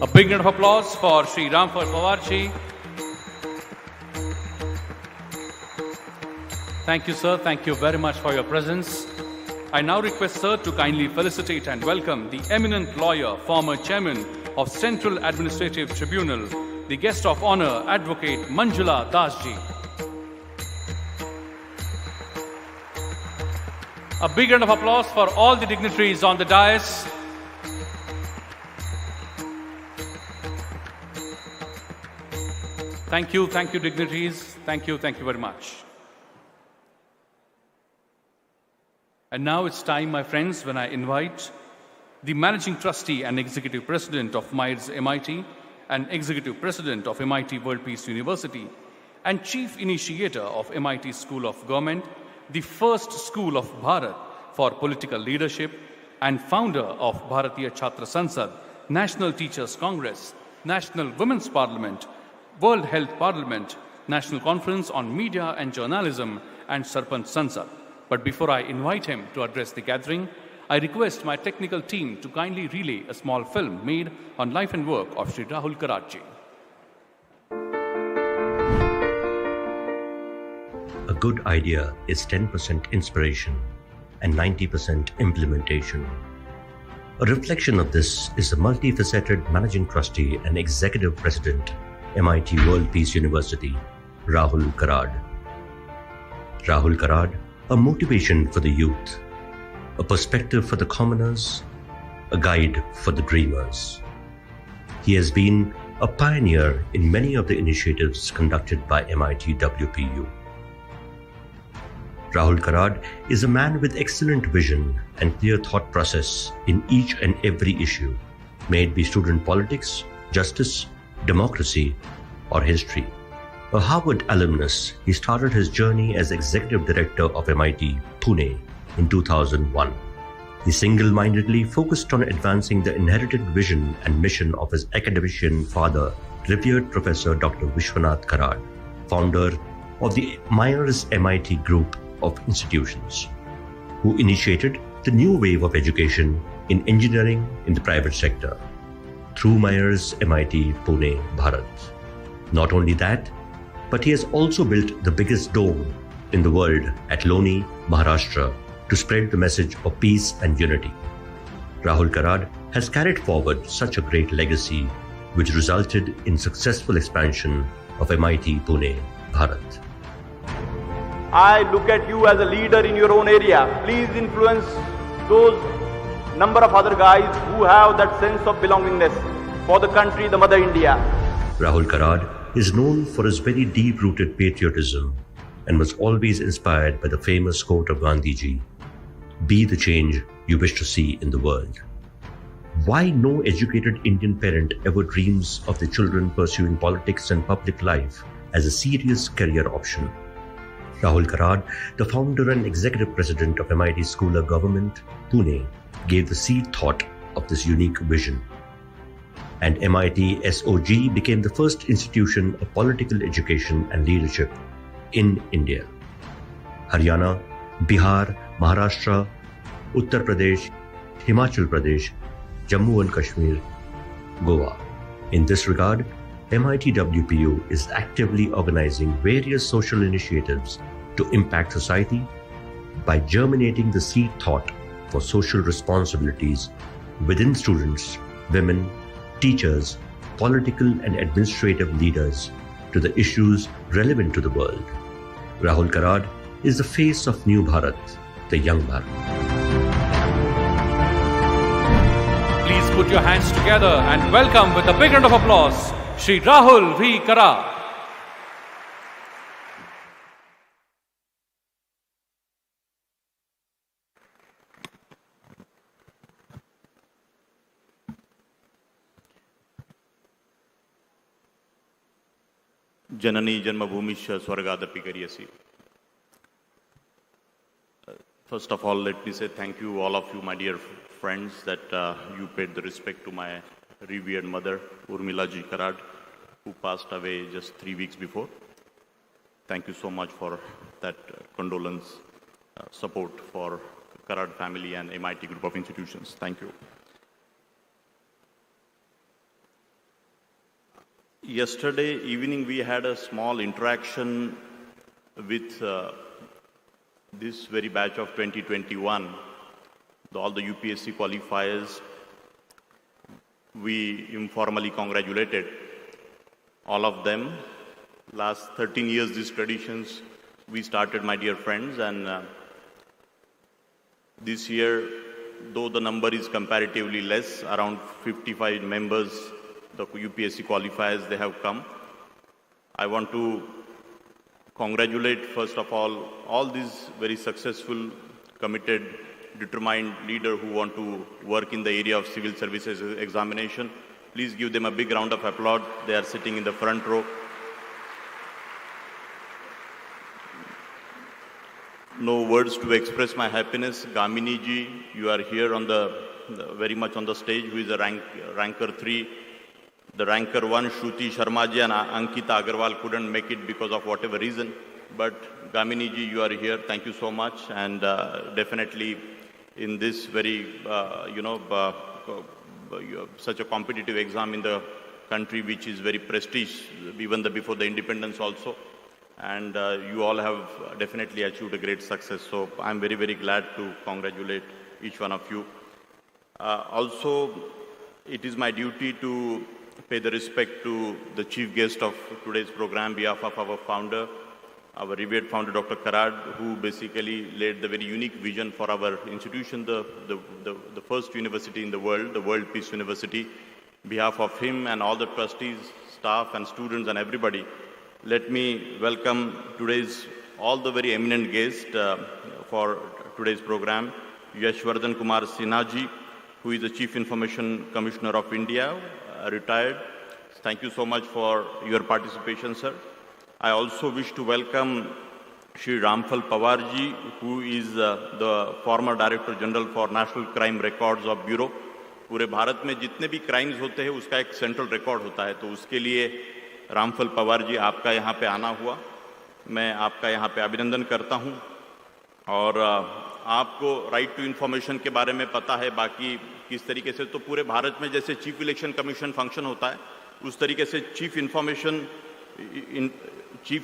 Speaker 1: A big round of applause for Shri Ramphal Pawar ji. Thank you, sir. Thank you very much for your presence. I now request sir to kindly felicitate and welcome the eminent lawyer, former chairman of Central Administrative Tribunal, the guest of honor, Advocate Manjula Das ji. A big round of applause for all the dignitaries on the dais. Thank you, dignitaries. Thank you very much. And now it's time, my friends, when I invite the Managing Trustee and Executive President of MIDS MIT and Executive President of MIT World Peace University and Chief Initiator of MIT School of Government, the first school of Bharat for political leadership and founder of Bharatiya Chhatra Sansad, National Teachers Congress, National Women's Parliament, World Health Parliament, National Conference on Media and Journalism, and Sarpanch Sansad. But before I invite him to address the gathering, I request my technical team to kindly relay a small film made on life and work of Shri Rahul Karad ji.
Speaker 19: A good idea is 10% inspiration and 90% implementation. A reflection of this is the multifaceted Managing Trustee and Executive President, MIT World Peace University, Rahul Karad. Rahul Karad, a motivation for the youth, a perspective for the commoners, a guide for the dreamers. He has been a pioneer in many of the initiatives conducted by MIT WPU. Rahul Karad is a man with excellent vision and clear thought process in each and every issue, may it be student politics, justice, democracy, or history. A Harvard alumnus, he started his journey as Executive Director of MIT Pune in 2001. He single-mindedly focused on advancing the inherited vision and mission of his academician father, revered Professor Dr. Vishwanath Karad, founder of the Myers MIT Group of institutions, who initiated the new wave of education in engineering in the private sector through Myers MIT Pune, Bharat. Not only that, but he has also built the biggest dome in the world at Loni, Maharashtra, to spread the message of peace and unity. Rahul Karad has carried forward such a great legacy, which resulted in successful expansion of MIT Pune, Bharat.
Speaker 20: I look at you as a leader in your own area. Please influence those number of other guys who have that sense of belongingness for the country, the Mother India.
Speaker 19: Rahul Karad is known for his very deep-rooted patriotism and was always inspired by the famous quote of Gandhiji, "Be the change you wish to see in the world." Why no educated Indian parent ever dreams of their children pursuing politics and public life as a serious career option? Rahul Karad, the founder and executive president of MIT School of Government, Pune, gave the seed thought of this unique vision. And MIT SOG became the first institution of political education and leadership in India. Haryana, Bihar, Maharashtra, Uttar Pradesh, Himachal Pradesh, Jammu and Kashmir, Goa. In this regard, MIT WPU is actively organizing various social initiatives to impact society by germinating the seed thought for social responsibilities within students, women, teachers, political and administrative leaders to the issues relevant to the world. Rahul Karad is the face of New Bharat, the Young Bharat.
Speaker 1: Please put your hands together and welcome with a big round of applause, Shri Rahul V. Karad.
Speaker 5: Janani Janmabhumisha Swargadapi Kariyasi. First of all, let me say thank you, all of you, my dear friends, that you paid the respect to my revered mother, Urmila Ji Karad, who passed away just 3 weeks before. Thank you so much for that condolence, support for Karad family and MIT Group of Institutions. Thank you. Yesterday evening, we had a small interaction with this very batch of 2021, all the UPSC qualifiers. We informally congratulated all of them. Last 13 years, these traditions we started, my dear friends, and this year, though the number is comparatively less, around 55 members, the UPSC qualifiers, they have come. I want to congratulate, first of all these very successful, committed, determined leaders who want to work in the area of civil services examination. Please give them a big round of applause. They are sitting in the front row. No words to express my happiness. Gamini ji, you are here on very much on the stage, who is a ranker 3. The ranker 1, Shruti Sharma ji and Ankita Agarwal couldn't make it because of whatever reason. But Gamini ji, you are here. Thank you so much. And definitely in this very, such a competitive exam in the country, which is very prestige, even before the independence also. And you all have definitely achieved a great success. So I'm very, very glad to congratulate each one of you. Also, it is my duty to pay the respect to the chief guest of today's program, on behalf of our founder, our revered founder, Dr. Karad, who basically laid the very unique vision for our institution, the first university in the World Peace University. On behalf of him and all the trustees, staff and students and everybody, let me welcome all the very eminent guests for today's program. Yashvardhan Kumar Sinha ji, who is the Chief Information Commissioner of India, retired. Thank you so much for your participation, sir. I also wish to welcome Shri Ramphal Pawar ji, who is the former Director General for National Crime Records of Bureau. पूरे भारत में जितने भी crimes होते हैं उसका एक central record होता है, तो उसके लिए रामफल पवार जी आपका यहाँ पे आना हुआ, मैं आपका यहाँ पे अभिनंदन करता हूँ। और आपको राइट टू इन्फॉर्मेशन के बारे में पता है, बाकी किस तरीके से तो पूरे भारत में जैसे चीफ इलेक्शन कमीशन फंक्शन होता है उस तरीके से chief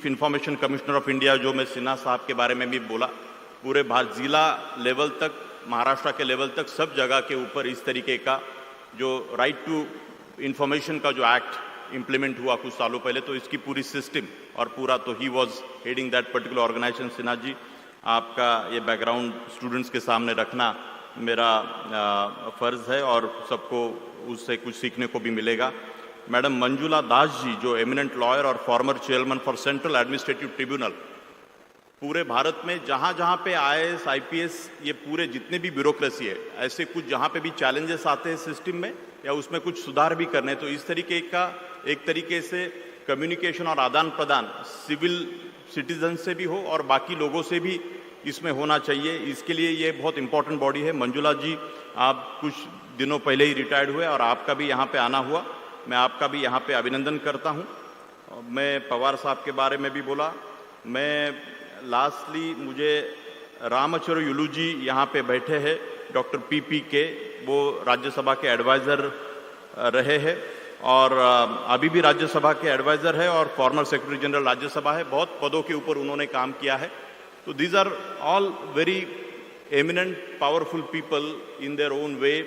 Speaker 5: information commissioner of India, जो मैं सिन्हा साहब के बारे में भी बोला, पूरे जिला लेवल तक, महाराष्ट्र के लेवल तक सब जगह के ऊपर इस तरीके का जो राइट टू इन्फॉर्मेशन का जो एक्ट इम्प्लीमेंट हुआ कुछ सालों पहले, तो इसकी पूरी सिस्टम और पूरा, तो he was heading that particular organisation. Sinha ji, आपका ये बैकग्राउंड स्टूडेंट्स के सामने रखना मेरा फ़र्ज़ है और सबको उससे कुछ सीखने को भी मिलेगा। मैडम मंजुला दास जी, जो एमिनेंट लॉयर और former chairman for central administrative tribunal, पूरे भारत में जहाँ जहाँ पे IAS, IPS, ये पूरे जितने भी ब्यूरोक्रेसी है, ऐसे कुछ जहाँ पे भी चैलेंजेस आते हैं सिस्टम में या उसमें कुछ सुधार भी करने, तो इस तरीके का एक तरीके से कम्युनिकेशन और आदान प्रदान सिविल सिटीजन से भी हो और बाकी लोगों से भी इसमें होना चाहिए। इसके लिए ये बहुत इंपॉर्टेंट बॉडी है। मंजुला जी, आप कुछ दिनों पहले ही रिटायर्ड हुए और आपका भी यहाँ पे आना हुआ, मैं आपका भी यहाँ पे अभिनंदन करता हूँ। मैं पवार साहब के बारे में भी बोला। मैं लास्टली मुझे रामाचरयुलू जी यहाँ पे बैठे हैं, डॉक्टर PP के, वो राज्यसभा के एडवाइज़र रहे हैं और अभी भी राज्यसभा के एडवाइज़र है और फॉर्मर सेक्रेटरी जनरल राज्यसभा है, बहुत पदों के ऊपर उन्होंने काम किया है। तो these are all very eminent powerful people in their own way.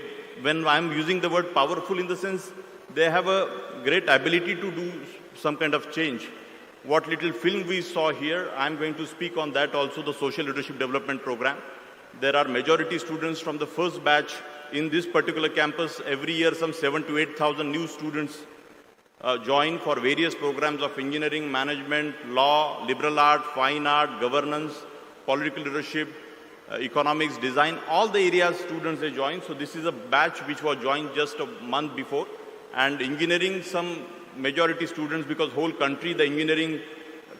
Speaker 5: When I am using the word powerful, in the sense they have a great ability to do some kind of change. What little film we saw here, I am going to speak on that also, the social leadership development program. There are majority students from the first batch in this particular campus. Every year some 7,000 to 8,000 new students join for various programs of engineering, management, law, liberal art, fine art, governance, political leadership, economics, design, all the areas students they join. So this is a batch which was joined just a month before. And engineering, some majority students, because whole country the engineering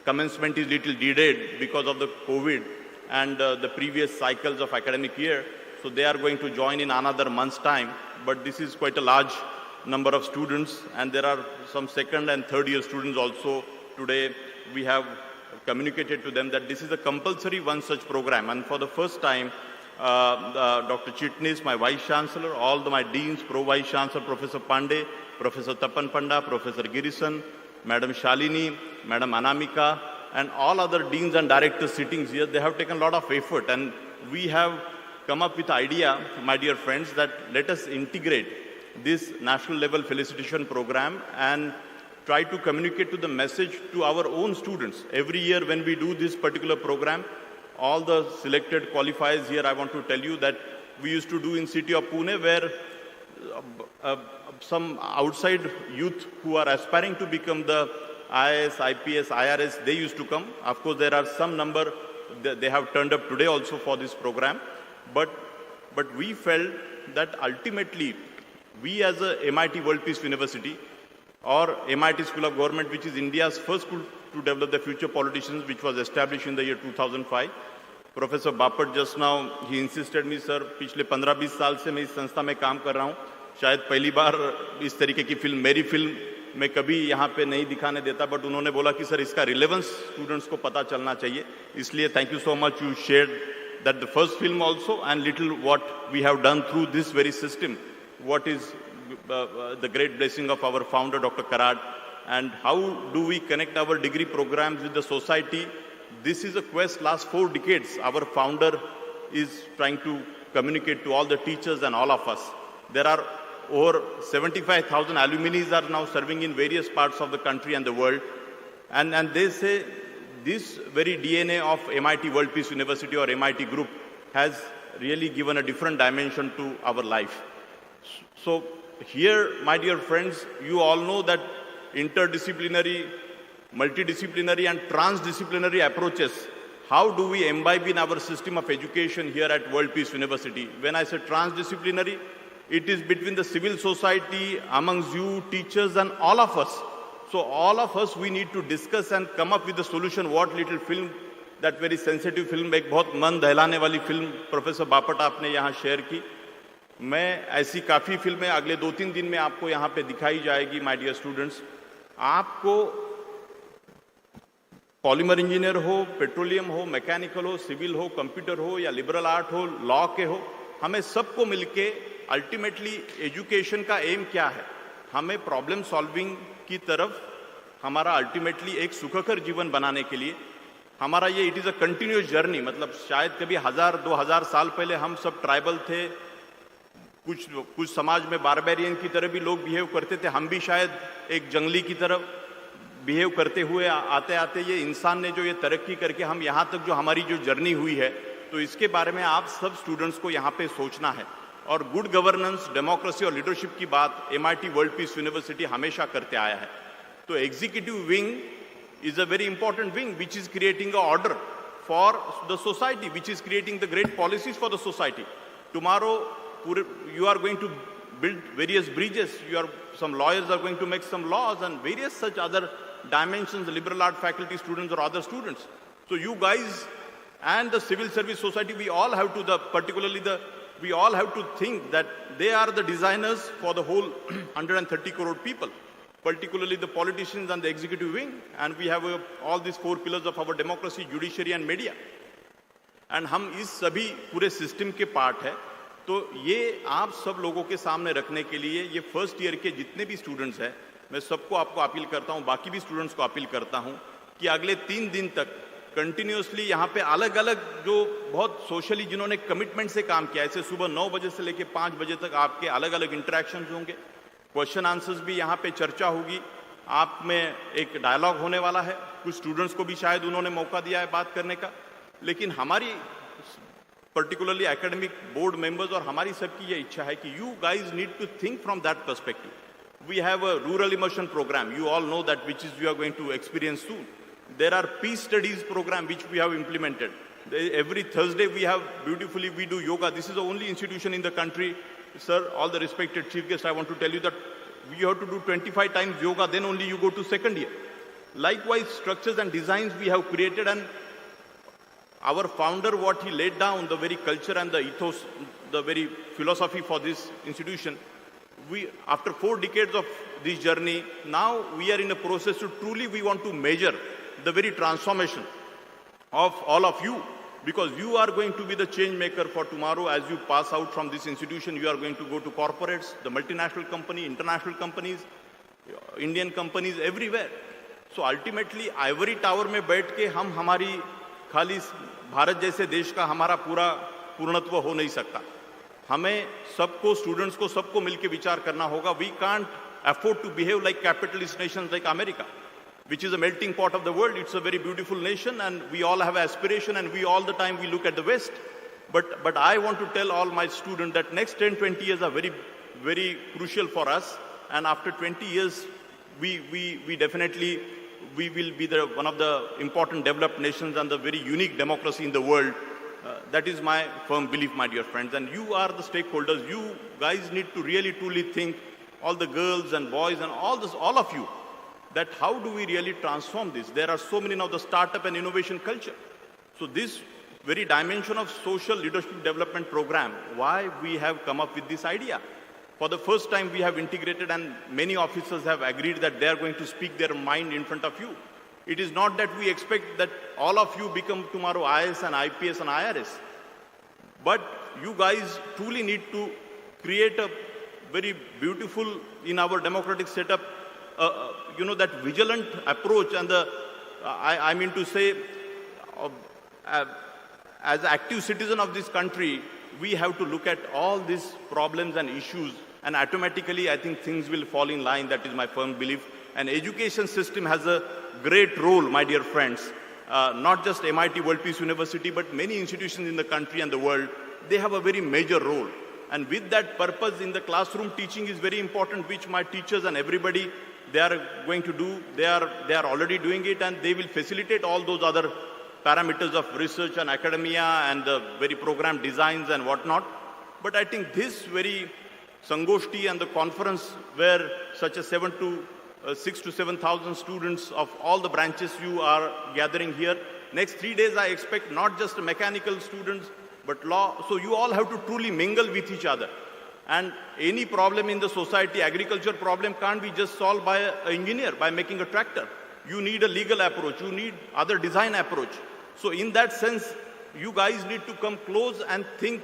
Speaker 5: commencement is little delayed because of the COVID and the previous cycles of academic year. So they are going to join in another month's time. But this is quite a large number of students, and there are some second and third year students also. Today we have communicated to them that this is a compulsory one such program, and for the first time Dr. Chitnis, my Vice Chancellor, all my Deans, Pro-Vice Chancellor, Professor Pandey, Professor Tapan Panda, Professor Girisan, Madam Shalini, Madam Anamika, and all other Deans and Directors sitting here, they have taken a lot of effort, and we have come up with the idea, my dear friends, that let us integrate this national level felicitation program and try to communicate to the message to our own students. Every year when we do this particular program, all the selected qualifiers here, I want to tell you that we used to do in city of Pune, where some outside youth who are aspiring to become the IAS, IPS, IRS, they used to come. Of course, there are some number, they have turned up today also for this program. But we felt that ultimately, we as a MIT World Peace University or MIT School of Government, which is India's first school to develop the future politicians, which was established in the year 2005. Professor Bapat just now, he insisted me, sir, पिछले 15-20 साल से मैं इस संस्था में काम कर रहा हूँ. शायद पहली बार इस तरीके की फिल्म, मेरी फिल्म मैं कभी यहाँ पे नहीं दिखाने देता, बट उन्होंने बोला कि सर इसका रिलेवेंस स्टूडेंट्स को पता चलना चाहिए. इसलिए thank you so much, you shared that the first film also and little what we have done through this very system, what is the great blessing of our founder, Dr. Karad, and how do we connect our degree programs with the society. This is a quest last 4 decades. Our founder is trying to communicate to all the teachers and all of us. There are over 75,000 alumni are now serving in various parts of the country and the world. And they say this very DNA of MIT World Peace University or MIT Group has really given a different dimension to our life. So here, my dear friends, you all know that interdisciplinary, multidisciplinary and transdisciplinary approaches, how do we imbibe in our system of education here at World Peace University? When I say transdisciplinary, it is between the civil society, amongst you, teachers and all of us. So all of us, we need to discuss and come up with a solution. What little film, that very sensitive film, एक बहुत मन दहलाने वाली film, professor Bapat आपने यहाँ share की. मैं ऐसी काफ़ी फिल्में अगले 2-3 दिन में आपको यहाँ पे दिखाई जाएगी, माय डियर स्टूडेंट्स. आपको पॉलीमर इंजीनियर हो, पेट्रोलियम हो, मैकेनिकल हो, सिविल हो, कंप्यूटर हो या लिबरल आर्ट हो, लॉ के हो, हमें सबको मिलके अल्टीमेटली एजुकेशन का एम क्या है? हमें प्रॉब्लम सॉल्विंग की तरफ हमारा अल्टीमेटली एक सुखकर जीवन बनाने के लिए हमारा ये it is a continuous journey. मतलब शायद कभी 1000-2000 साल पहले हम सब ट्राइबल थे, कुछ समाज में बारबेरियन की तरह भी लोग बिहेव करते थे, हम भी शायद एक जंगली की तरह बिहेव करते हुए आते आते ये इंसान ने जो ये तरक्की करके हम यहाँ तक जो हमारी जो जर्नी हुई है, तो इसके बारे में आप सब स्टूडेंट्स को यहाँ पे सोचना है. और गुड गवर्नेंस, डेमोक्रेसी और लीडरशिप की बात MIT वर्ल्ड पीस यूनिवर्सिटी हमेशा करते आया है. तो executive wing is a very important wing which is creating an order for the society, which is creating the great policies for the society. Tomorrow, you are going to build various bridges, some lawyers are going to make some laws and various such other dimensions, the liberal art faculty students or other students. So you guys and the civil service society, we all have to, we all have to think that they are the designers for the whole 130 crore people, particularly the politicians and the executive wing. And we have all these 4 pillars of our democracy, judiciary and media. And हम इस सभी पूरे system के part है. तो ये आप सब लोगों के सामने रखने के लिए ये फर्स्ट ईयर के जितने भी स्टूडेंट्स हैं, मैं सबको आपको अपील करता हूँ, बाकी भी स्टूडेंट्स को अपील करता हूँ कि अगले 3 दिन तक कंटिन्यूसली यहाँ पे अलग अलग जो बहुत सोशली जिन्होंने कमिटमेंट से काम किया, ऐसे सुबह 9 बजे से लेकर 5 बजे तक आपके अलग अलग इंटरेक्शंस होंगे, क्वेश्चन आंसर्स भी यहाँ पे चर्चा होगी, आप में एक डायलॉग होने वाला है. कुछ स्टूडेंट्स को भी शायद उन्होंने मौका दिया है बात करने का, लेकिन हमारी पर्टिकुलरली एकेडमिक बोर्ड मेंबर्स और हमारी सबकी ये इच्छा है कि you guys need to think from that perspective. We have a rural immersion programme, you all know that which is we are going to experience soon. There are peace studies program which we have implemented. Every Thursday we have beautifully, we do yoga. This is the only institution in the country. Sir, all the respected chief guests, I want to tell you that we have to do 25 times yoga, then only you go to second year. Likewise, structures and designs we have created, and our founder, what he laid down, the very culture and the ethos, the very philosophy for this institution, we, after 4 decades of this journey, now we are in a process to truly we want to measure the very transformation of all of you, because you are going to be the change maker for tomorrow. As you pass out from this institution, you are going to go to corporates, the multinational company, international companies, Indian companies, everywhere. So ultimately, ivory tower में बैठ के हम हमारी खाली भारत जैसे देश का हमारा पूरा पूर्णत्व हो नहीं सकता. हमें सबको, स्टूडेंट्स को सबको मिलके विचार करना होगा. We can't afford to behave like capitalist nations like America, which is a melting pot of the world. It's a very beautiful nation and we all have aspiration and we all the time we look at the West. But I want to tell all my students that next 10-20 years are very, very crucial for us. And after 20 years, we definitely, we will be one of the important developed nations and the very unique democracy in the world. That is my firm belief, my dear friends. And you are the stakeholders. You guys need to really truly think, all the girls and boys and all of you, that how do we really transform this? There are so many now, the startup and innovation culture. So this very dimension of social leadership development program, why we have come up with this idea. For the first time we have integrated, and many officers have agreed that they are going to speak their mind in front of you. It is not that we expect that all of you become tomorrow IAS and IPS and IRS. But you guys truly need to create a very beautiful, in our democratic setup, that vigilant approach and I mean to say, as active citizen of this country, we have to look at all these problems and issues, and automatically I think things will fall in line. That is my firm belief. And education system has a great role, my dear friends. not just MIT World Peace University, but many institutions in the country and the world, they have a very major role. And with that purpose in the classroom, teaching is very important, which my teachers and everybody, they are going to do. They are already doing it, and they will facilitate all those other parameters of research and academia and the very program designs and whatnot. But I think this very Sangoshti and the conference where such a 6 to 7,000 students of all the branches you are gathering here. Next 3 days I expect not just mechanical students, but law. So you all have to truly mingle with each other. And any problem in the society, agriculture problem can't be just solved by an engineer, by making a tractor. You need a legal approach, you need other design approach. So in that sense, you guys need to come close and think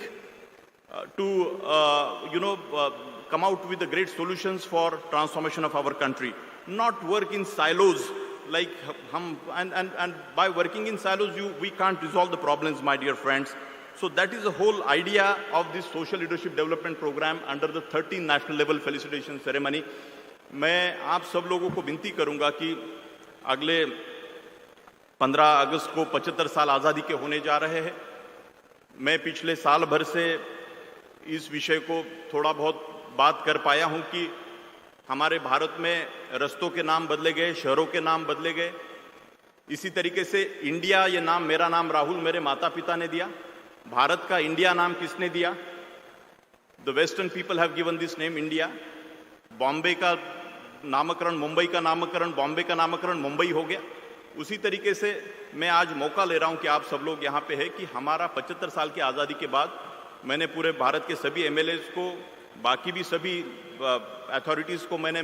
Speaker 5: come out with the great solutions for transformation of our country. Not work in silos like and by working in silos, we can't resolve the problems, my dear friends. So that is the whole idea of this social leadership development program under the 13th national level felicitation ceremony. मैं आप सब लोगों को विनती करूंगा कि अगले 15 अगस्त को 75 साल आज़ादी के होने जा रहे हैं। मैं पिछले साल भर से इस विषय को थोड़ा बहुत बात कर पाया हूं कि हमारे भारत में रस्तों के नाम बदले गए, शहरों के नाम बदले गए। इसी तरीके से इंडिया, ये नाम, मेरा नाम राहुल मेरे माता पिता ने दिया। भारत का इंडिया नाम किसने दिया? The western people have given this name India. Bombay का नामकरण, मुंबई का नामकरण, बॉम्बे का नामकरण मुंबई हो गया। उसी तरीके से मैं आज मौका ले रहा हूं कि आप सब लोग यहाँ पे है कि हमारा 75 साल की आज़ादी के बाद मैंने पूरे भारत के सभी एमएलएस को, बाकी भी सभी अथॉरिटीज़ को मैंने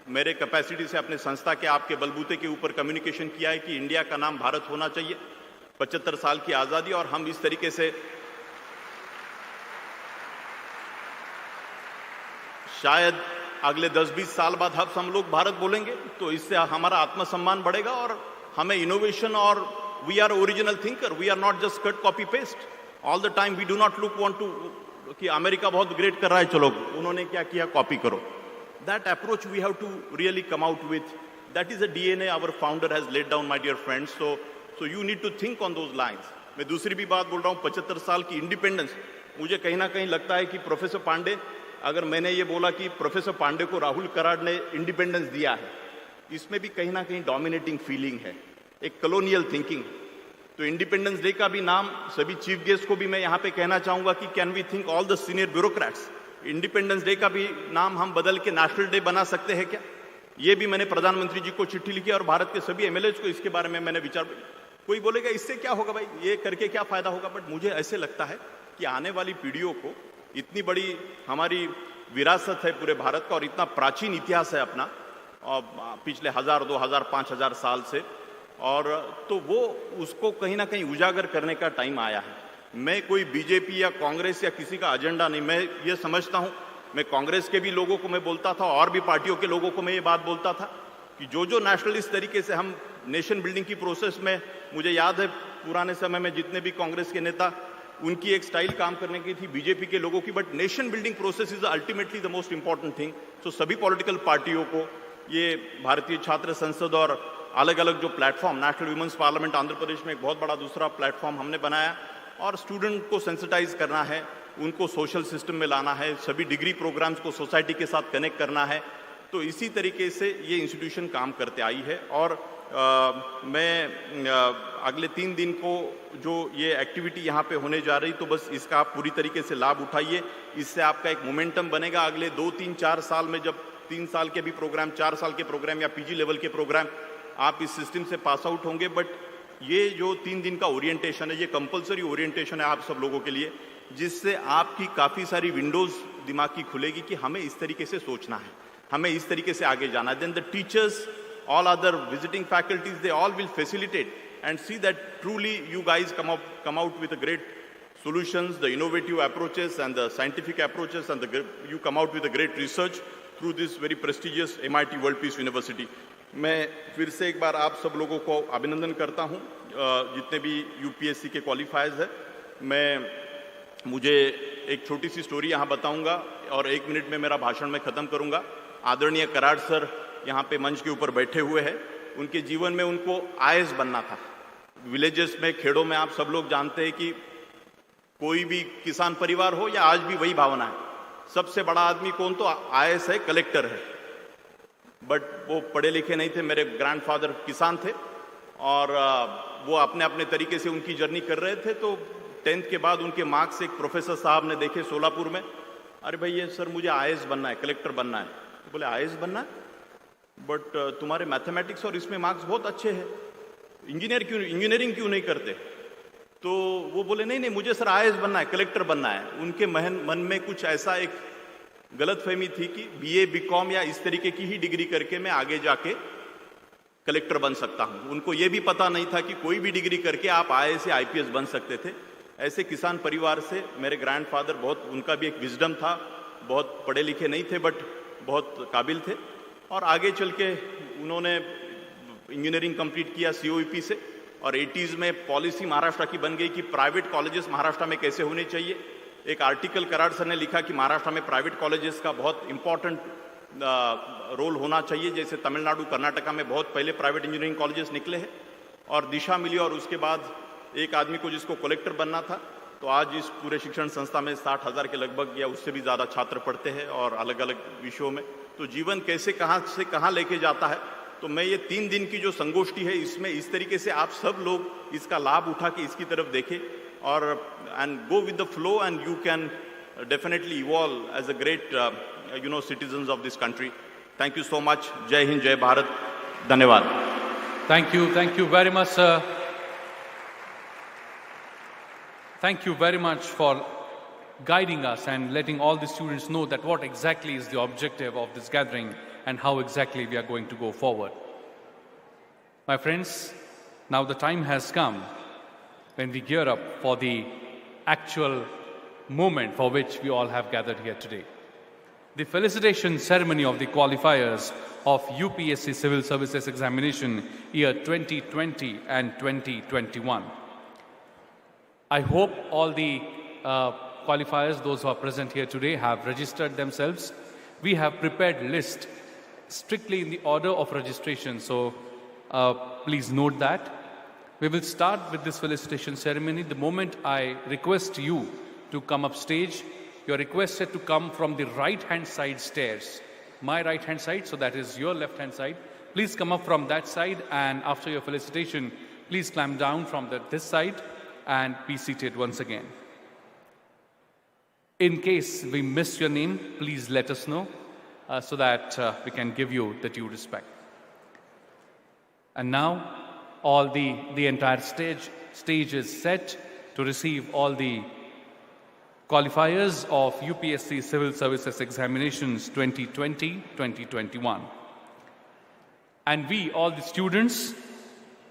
Speaker 5: मेरे कैपेसिटी से अपने संस्था के आपके बलबूते के ऊपर कम्युनिकेशन किया है कि इंडिया का नाम भारत होना चाहिए। 75 साल की आज़ादी, और हम इस तरीके से शायद अगले 10-20 साल बाद हम लोग भारत बोलेंगे तो इससे हमारा आत्मसम्मान बढ़ेगा और हमें इनोवेशन, और we are original thinker, we are not just cut copy paste all the time. We do not want to कि अमेरिका बहुत ग्रेट कर रहा है, चलो उन्होंने क्या किया कॉपी करो। That approach we have to really come out with. That is a DNA our founder has laid down, my dear friends. So you need to think on those lines. मैं दूसरी भी बात बोल रहा हूँ, 75 साल की इंडिपेंडेंस, मुझे कहीं ना कहीं लगता है कि प्रोफेसर पांडे, अगर मैंने ये बोला कि प्रोफेसर पांडे को राहुल कराड़ ने इंडिपेंडेंस दिया है, इसमें भी कहीं ना कहीं डोमिनेटिंग फीलिंग है, एक कॉलोनियल थिंकिंग। तो इंडिपेंडेंस डे का भी नाम सभी चीफ गेस्ट को भी मैं यहाँ पे कहना चाहूंगा कि can we think all the senior bureaucrats, independence day का भी नाम हम बदल के नेशनल डे बना सकते हैं क्या? ये भी मैंने प्रधानमंत्री जी को चिट्ठी लिखी और भारत के सभी एमएलएज को इसके बारे में मैंने विचार। कोई बोलेगा इससे क्या होगा भाई, ये करके क्या फायदा होगा, बट मुझे ऐसे लगता है कि आने वाली पीढ़ियों को, इतनी बड़ी हमारी विरासत है पूरे भारत का और इतना प्राचीन इतिहास है अपना, और पिछले 1000, 2000, 5000 साल से, और तो वो उसको कहीं ना कहीं उजागर करने का टाइम आया है। मैं कोई बीजेपी या कांग्रेस या किसी का एजेंडा नहीं, मैं ये समझता हूँ, मैं कांग्रेस के भी लोगों को मैं बोलता था और भी पार्टियों के लोगों को मैं ये बात बोलता था कि जो नेशनलिस्ट तरीके से हम नेशन बिल्डिंग की प्रोसेस में, मुझे याद है पुराने समय में जितने भी कांग्रेस के नेता, उनकी एक स्टाइल काम करने की थी, बीजेपी के लोगों की, but nation building process is ultimately the most important thing. So सभी पॉलिटिकल पार्टियों को, ये भारतीय छात्र संसद और अलग अलग जो platform, national women's parliament Andhra Pradesh में एक बहुत बड़ा दूसरा प्लेटफॉर्म हमने बनाया, और स्टूडेंट को सेंसिटाइज करना है, उनको सोशल सिस्टम में लाना है, सभी डिग्री प्रोग्राम्स को सोसाइटी के साथ कनेक्ट करना है। तो इसी तरीके से ये इंस्टीट्यूशन काम करते आई है, और मैं अगले 3 दिन को जो ये एक्टिविटी यहाँ पे होने जा रही, तो बस इसका आप पूरी तरीके से लाभ उठाइए। इससे आपका एक मोमेंटम बनेगा अगले 2, 3, 4 साल में, जब 3 साल के भी प्रोग्राम, 4 साल के प्रोग्राम या पीजी लेवल के प्रोग्राम आप इस सिस्टम से पास आउट होंगे। बट ये जो 3 दिन का ओरिएंटेशन है, ये कंपलसरी ओरिएंटेशन है आप सब लोगों के लिए, जिससे आपकी काफ़ी सारी विंडोज़ दिमाग की खुलेगी कि हमें इस तरीके से सोचना है, हमें इस तरीके से आगे जाना है। Then the teachers, all other visiting faculties, they all will facilitate and see that truly you guys come out with the great solutions, the innovative approaches and the scientific approaches, and you come out with a great research through this very prestigious MIT World Peace University. मैं फिर से एक बार आप सब लोगों को अभिनंदन करता हूँ, जितने भी UPSC के क्वालिफायर्स हैं। मुझे एक छोटी सी स्टोरी यहाँ बताऊँगा और 1 मिनट में मेरा भाषण मैं ख़त्म करूँगा। आदरणीय कराड़ सर यहाँ पे मंच के ऊपर बैठे हुए हैं। उनके जीवन में उनको IAS बनना था, विलेजेस में, खेड़ों में आप सब लोग जानते हैं कि कोई भी किसान परिवार हो या आज भी वही भावना है, सबसे बड़ा आदमी कौन, तो आईएएस है, कलेक्टर है। बट वो पढ़े लिखे नहीं थे, मेरे ग्रैंडफादर किसान थे और वो अपने अपने तरीके से उनकी जर्नी कर रहे थे। तो 10th के बाद उनके मार्क्स एक प्रोफेसर साहब ने देखे सोलापुर में, अरे भाई ये सर मुझे आईएएस बनना है, कलेक्टर बनना है। तो बोले आईएएस बनना है, बट तुम्हारे मैथमेटिक्स और इसमें मार्क्स बहुत अच्छे हैं, इंजीनियरिंग क्यों नहीं करते? तो वो बोले नहीं नहीं मुझे सर आईएएस बनना है, कलेक्टर बनना है। उनके मन में कुछ ऐसा एक गलतफहमी थी कि बीए बीकॉम या इस तरीके की ही डिग्री करके मैं आगे जाके कलेक्टर बन सकता हूं। उनको ये भी पता नहीं था कि कोई भी डिग्री करके आप आईएएस या आईपीएस बन सकते थे। ऐसे किसान परिवार से मेरे ग्रैंडफादर, बहुत उनका भी एक विजडम था, बहुत पढ़े लिखे नहीं थे बट बहुत काबिल थे और आगे चल के उन्होंने इंजीनियरिंग कंप्लीट किया सीओईपी से और 80s में पॉलिसी महाराष्ट्र की बन गई कि प्राइवेट कॉलेजेस महाराष्ट्र में कैसे होने चाहिए। एक आर्टिकल कराड़ सर ने लिखा कि महाराष्ट्र में प्राइवेट कॉलेजेस का बहुत इंपॉर्टेंट रोल होना चाहिए, जैसे तमिलनाडु कर्नाटका में बहुत पहले प्राइवेट इंजीनियरिंग कॉलेजेस निकले हैं और दिशा मिली। और उसके बाद एक आदमी को जिसको कलेक्टर बनना था, तो आज इस पूरे शिक्षण संस्था में 60,000 के लगभग या उससे भी ज़्यादा छात्र पढ़ते हैं और अलग अलग विषयों में। तो जीवन कैसे कहाँ से कहाँ लेके जाता है। तो मैं ये 3 दिन की जो संगोष्ठी है इसमें इस तरीके से आप सब लोग इसका लाभ उठा के इसकी तरफ देखें और and go with the flow and you can definitely evolve as a great citizens of this country. Thank you so much. Jai Hind, Jai Bharat. धन्यवाद।
Speaker 1: Thank you very much sir. Thank you very much for guiding us and letting all the students know that what exactly is the objective of this gathering and how exactly we are going to go forward. My friends, now the time has come when we gear up for the actual moment for which we all have gathered here today. The felicitation ceremony of the qualifiers of UPSC Civil Services Examination year 2020 and 2021. I hope all the qualifiers, those who are present here today, have registered themselves. We have prepared list strictly in the order of registration, so please note that. We will start with this felicitation ceremony. The moment I request you to come up stage, you are requested to come from the right-hand side stairs. My right-hand side, so that is your left-hand side. Please come up from that side, and after your felicitation, please climb down from this side and be seated once again. In case we missed your name, please let us know so that we can give you the due respect. And now, all the entire stage is set to receive all the qualifiers of UPSC Civil Services Examinations 2020-2021. And we, all the students,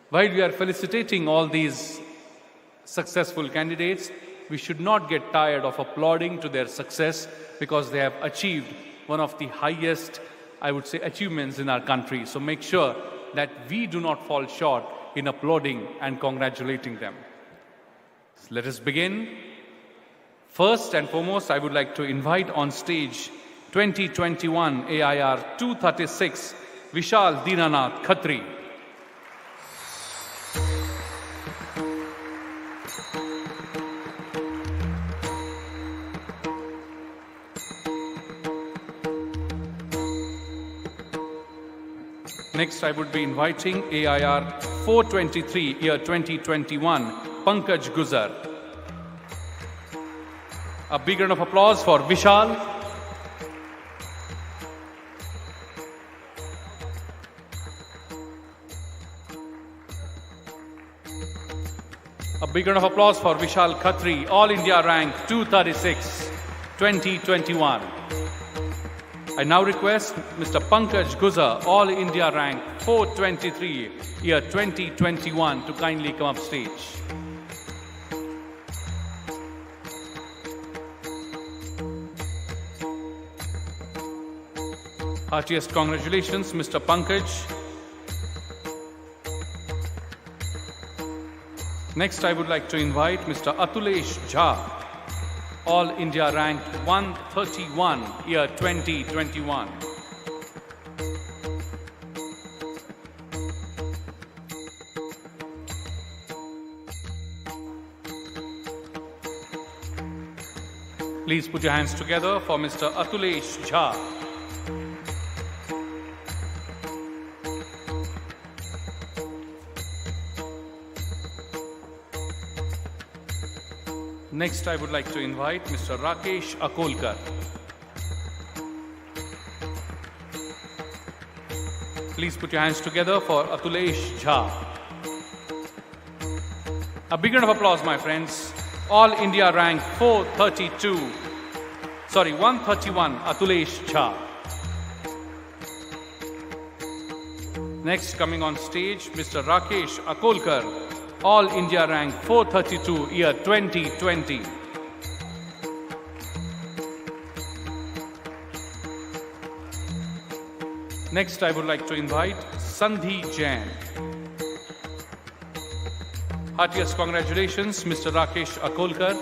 Speaker 1: while we are felicitating all these successful candidates, we should not get tired of applauding to their success because they have achieved one of the highest, I would say, achievements in our country. So make sure that we do not fall short in applauding and congratulating them. So let us begin. First and foremost, I would like to invite on stage 2021 AIR 236 Vishal Dinanath Khatri. Next, I would be inviting AIR 423 year 2021 Pankaj Guzar. A big round of applause for Vishal. A big round of applause for Vishal Khatri, All India rank 236, 2021. I now request Mr. Pankaj Guzar, All India rank 423, year 2021, to kindly come up stage. Heartiest congratulations, Mr. Pankaj. Next, I would like to invite Mr. Atulesh Jha, All India ranked 131, year 2021. Please put your hands together for Mr. Atulesh Jha. Next, I would like to invite Mr. Rakesh Akolkar. Please put your hands together for Atulesh Jha. A big round of applause, my friends. All India rank 131, Atulesh Jha. Next, coming on stage, Mr. Rakesh Akolkar, All India rank 432, year 2020. Next, I would like to invite Sandhi Jain. Heartiest congratulations, Mr. Rakesh Akolkar.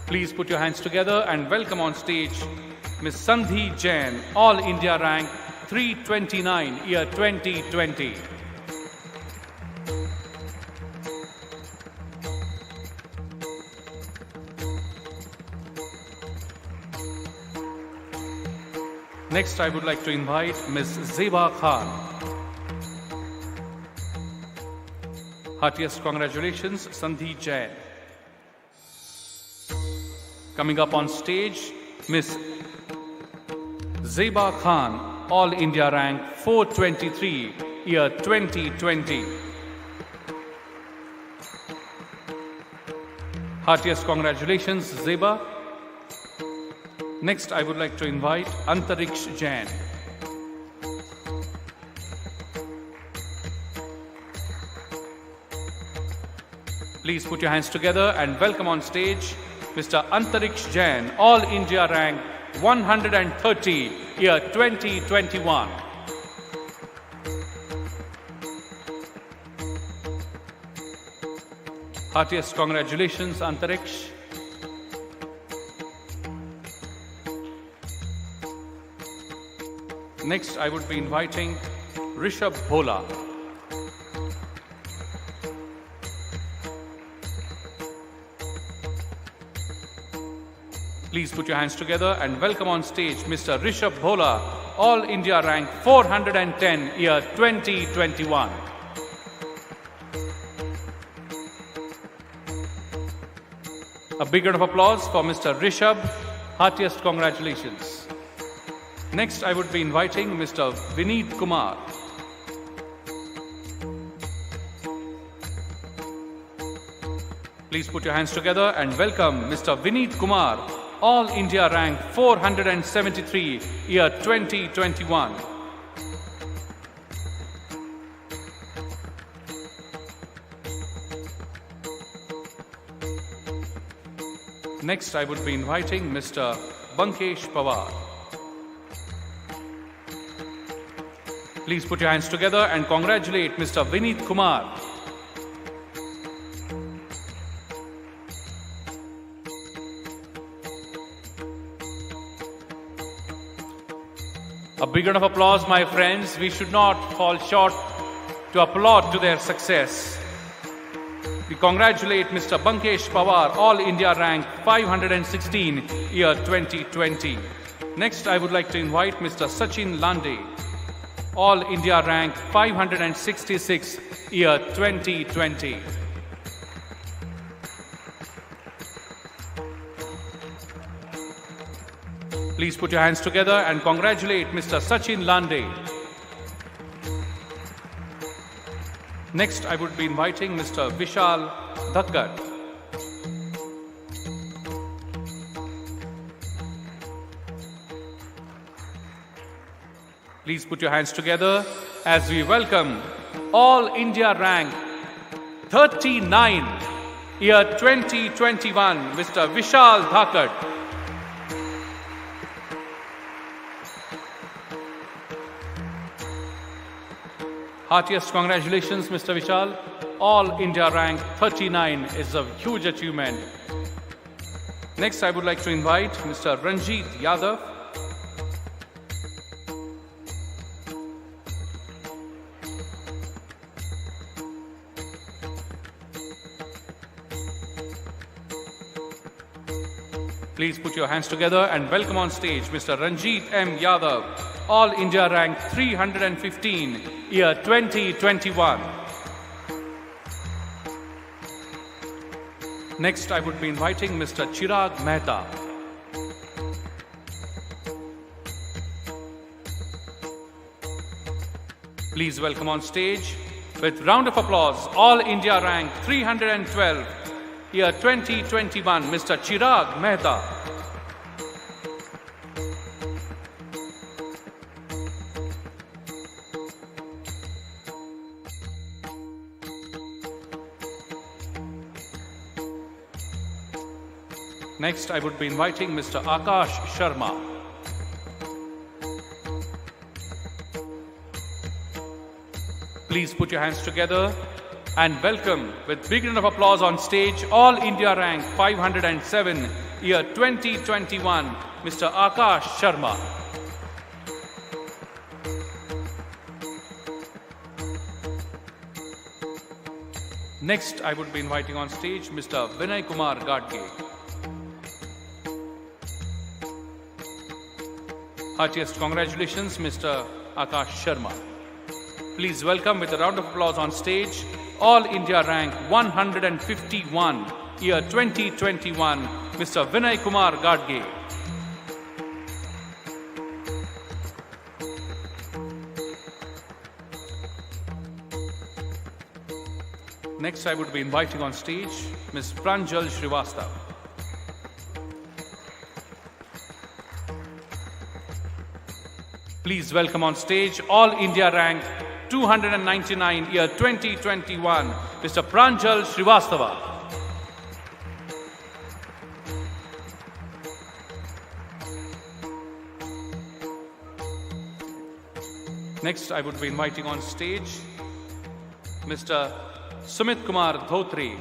Speaker 1: Please put your hands together and welcome on stage Ms. Sandhi Jain, All India rank 329, year 2020. Next, I would like to invite Ms. Zeba Khan. Heartiest congratulations, Sandhi Jain. Coming up on stage, Ms. Zeba Khan, All India rank 423, year 2020. Heartiest congratulations, Zeba. Next, I would like to invite Antariksh Jain. Please put your hands together and welcome on stage Mr. Antariksh Jain, All India rank 130, year 2021. Heartiest congratulations, Antariksh. Next, I would be inviting Rishabh Bhola. Please put your hands together and welcome on stage Mr. Rishabh Bhola, All India rank 410, year 2021. A big round of applause for Mr. Rishabh. Heartiest congratulations. Next, I would be inviting Mr. Vineet Kumar. Please put your hands together and welcome Mr. Vineet Kumar, All India rank 473, year 2021. Next, I would be inviting Mr. Bankesh Pawar. Please put your hands together and congratulate Mr. Vineet Kumar. A big round of applause, my friends. We should not fall short to applaud to their success. We congratulate Mr. Bankesh Pawar, All India rank 516, year 2020. Next, I would like to invite Mr. Sachin Lande, All India rank 566, year 2020. Please put your hands together and congratulate Mr. Sachin Lande. Next, I would be inviting Mr. Vishal Dhakkar. Please put your hands together as we welcome All India rank 39, year 2021, Mr. Vishal Dhakkar. Heartiest congratulations, Mr. Vishal. All India rank 39 is a huge achievement. Next, I would like to invite Mr. Ranjit Yadav. Please put your hands together and welcome on stage Mr. Ranjit M. Yadav, All India Rank 315, Year 2021. Next, I would be inviting Mr. Chirag Mehta. Please welcome on stage, with round of applause, All India Rank 312, Year 2021, Mr. Chirag Mehta. Next, I would be inviting Mr. Akash Sharma. Please put your hands together and welcome, with big round of applause on stage, All India Rank 507, Year 2021, Mr. Akash Sharma. Next, I would be inviting on stage Mr. Vinay Kumar Gadge. Heartiest congratulations, Mr. Akash Sharma. Please welcome with a round of applause on stage, All India Rank 151, Year 2021, Mr. Vinay Kumar Gadge. Next, I would be inviting on stage Ms. Pranjal Srivastava. Please welcome on stage, All India Rank 299, Year 2021, Mr. Pranjal Srivastava. Next, I would be inviting on stage Mr. Sumit Kumar Dhotri.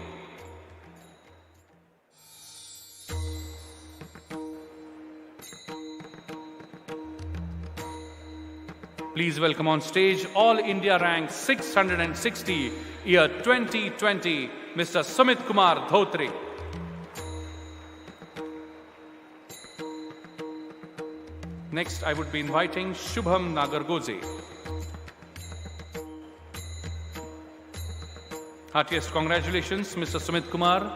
Speaker 1: Please welcome on stage, All India Rank 660, Year 2020, Mr. Sumit Kumar Dhotri. Next, I would be inviting Shubham Nagargoze. Heartiest congratulations, Mr. Sumit Kumar.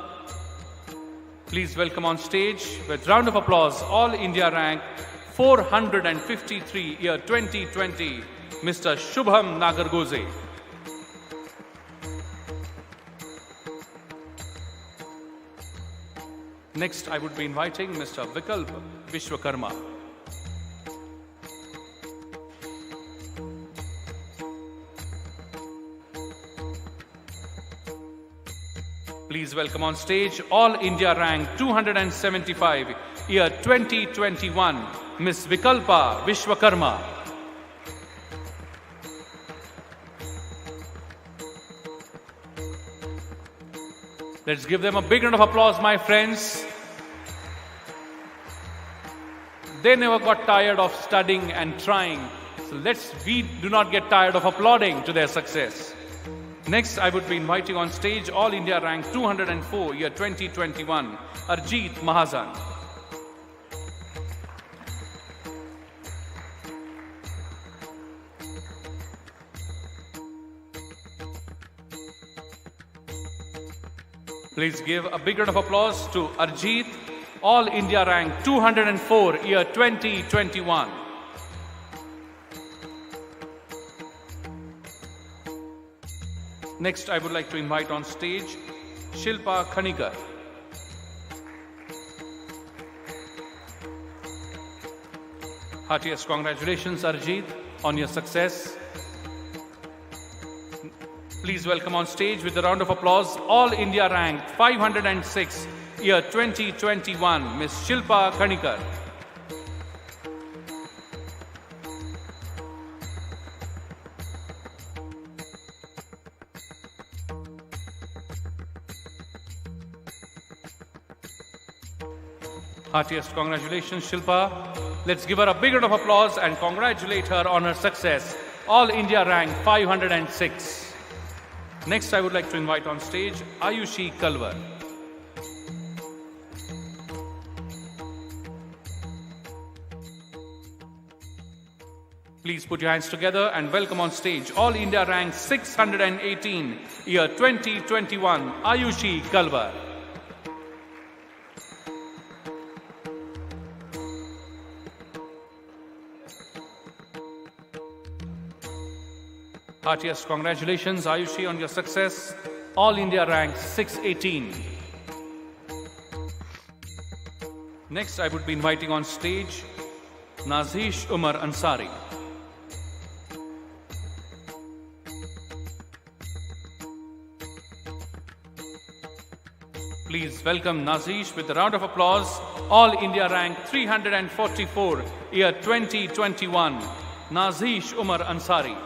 Speaker 1: Please welcome on stage, with round of applause, All India Rank 453, Year 2020, Mr. Shubham Nagargoze. Next, I would be inviting Mr. Vikalp Vishwakarma. Please welcome on stage, All India Rank 275, Year 2021, Ms. Vikalpa Vishwakarma. Let's give them a big round of applause, my friends. They never got tired of studying and trying, so we do not get tired of applauding to their success. Next, I would be inviting on stage, All India Rank 204, Year 2021, Arjit Mahazan. Please give a big round of applause to Arjit, All India Rank 204, Year 2021. Next, I would like to invite on stage Shilpa Khanikar. Heartiest congratulations, Arjit, on your success. Please welcome on stage with a round of applause, All India Rank 506, Year 2021, Ms. Shilpa Khanikar. Heartiest congratulations, Shilpa. Let's give her a big round of applause and congratulate her on her success. All India Rank 506. Next, I would like to invite on stage Ayushi Kalwar. Please put your hands together and welcome on stage All India rank 618, year 2021, Ayushi Kalwar. Heartiest congratulations, Ayushi, on your success. All India rank 618. Next, I would be inviting on stage Nazish Umar Ansari. Please welcome Nazish with a round of applause. All India rank 344, year 2021, Nazish Umar Ansari.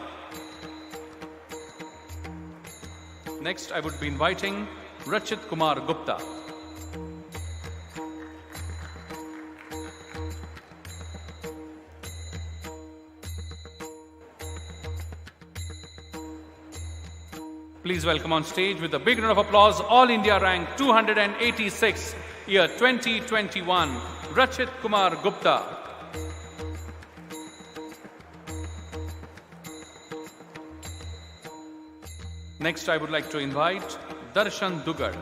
Speaker 1: Next, I would be inviting Rachit Kumar Gupta. Please welcome on stage with a big round of applause, All India rank 286, year 2021, Rachit Kumar Gupta. Next, I would like to invite Darshan Dugad.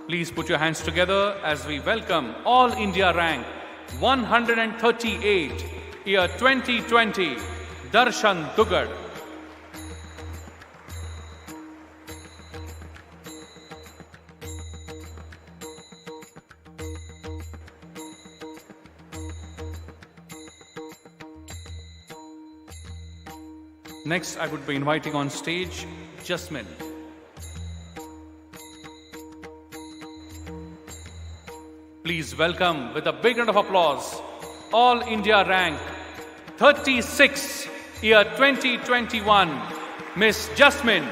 Speaker 1: Please put your hands together as we welcome All India rank 138, year 2020, Darshan Dugad. Next, I would be inviting on stage Jasmine. Please welcome with a big round of applause, All India rank 36, year 2021, Miss Jasmine.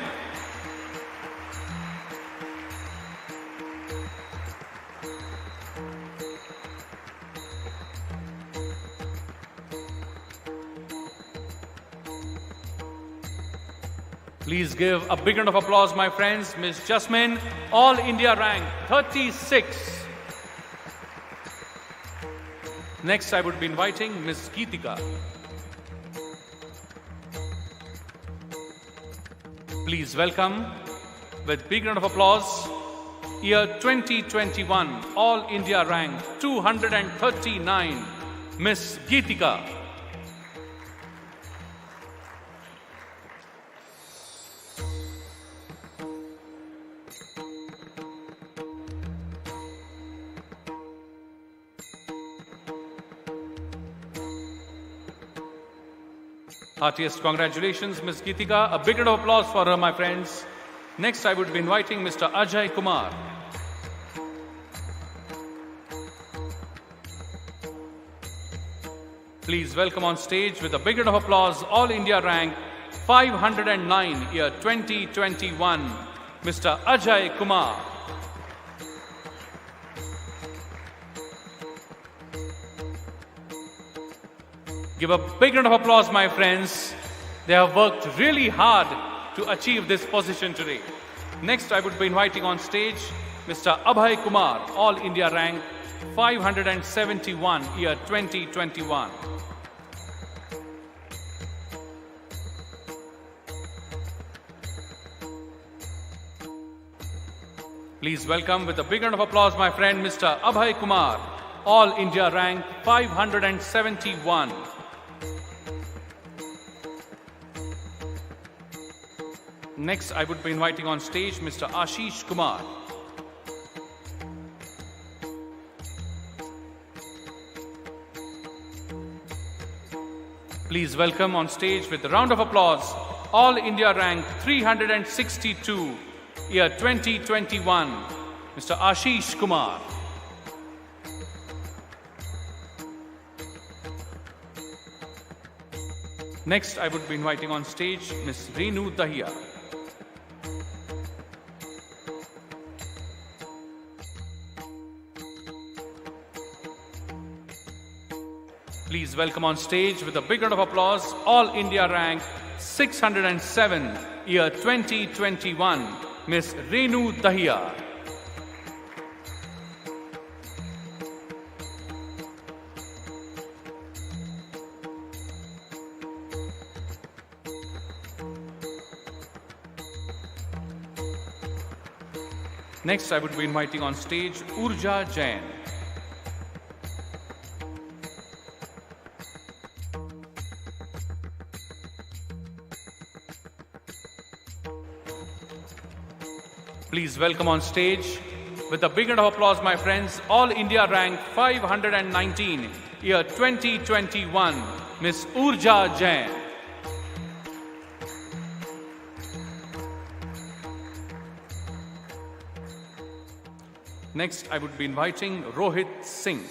Speaker 1: Please give a big round of applause, my friends, Miss Jasmine, All India rank 36. Next, I would be inviting Miss Geetika. Please welcome, with big round of applause, year 2021, All India rank 239, Miss Geetika. Heartiest congratulations, Ms. Geetika. A big round of applause for her, my friends. Next, I would be inviting Mr. Ajay Kumar. Please welcome on stage with a big round of applause, All India rank 509, year 2021, Mr. Ajay Kumar. Give a big round of applause, my friends. They have worked really hard to achieve this position today. Next, I would be inviting on stage Mr. Abhay Kumar, All India rank 571, year 2021. Please welcome with a big round of applause, my friend, Mr. Abhay Kumar, All India rank 571. Next, I would be inviting on stage Mr. Ashish Kumar. Please welcome on stage with a round of applause, All India rank 362, year 2021, Mr. Ashish Kumar. Next, I would be inviting on stage Ms. Renu Dahiya. Please welcome on stage with a big round of applause, All India rank 607, year 2021, Ms. Renu Dahiya. Next, I would be inviting on stage Urja Jain. Please welcome on stage, with a big round of applause, my friends, All India rank 519, year 2021, Miss Urja Jain. Next, I would be inviting Rohit Singh.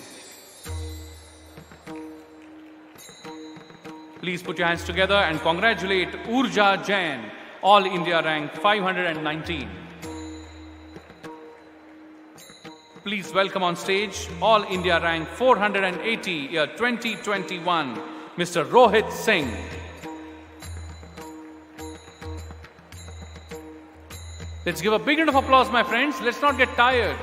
Speaker 1: Please put your hands together and congratulate Urja Jain, All India rank 519. Please welcome on stage, All India rank 480, year 2021, Mr. Rohit Singh. Let's give a big round of applause, my friends. Let's not get tired.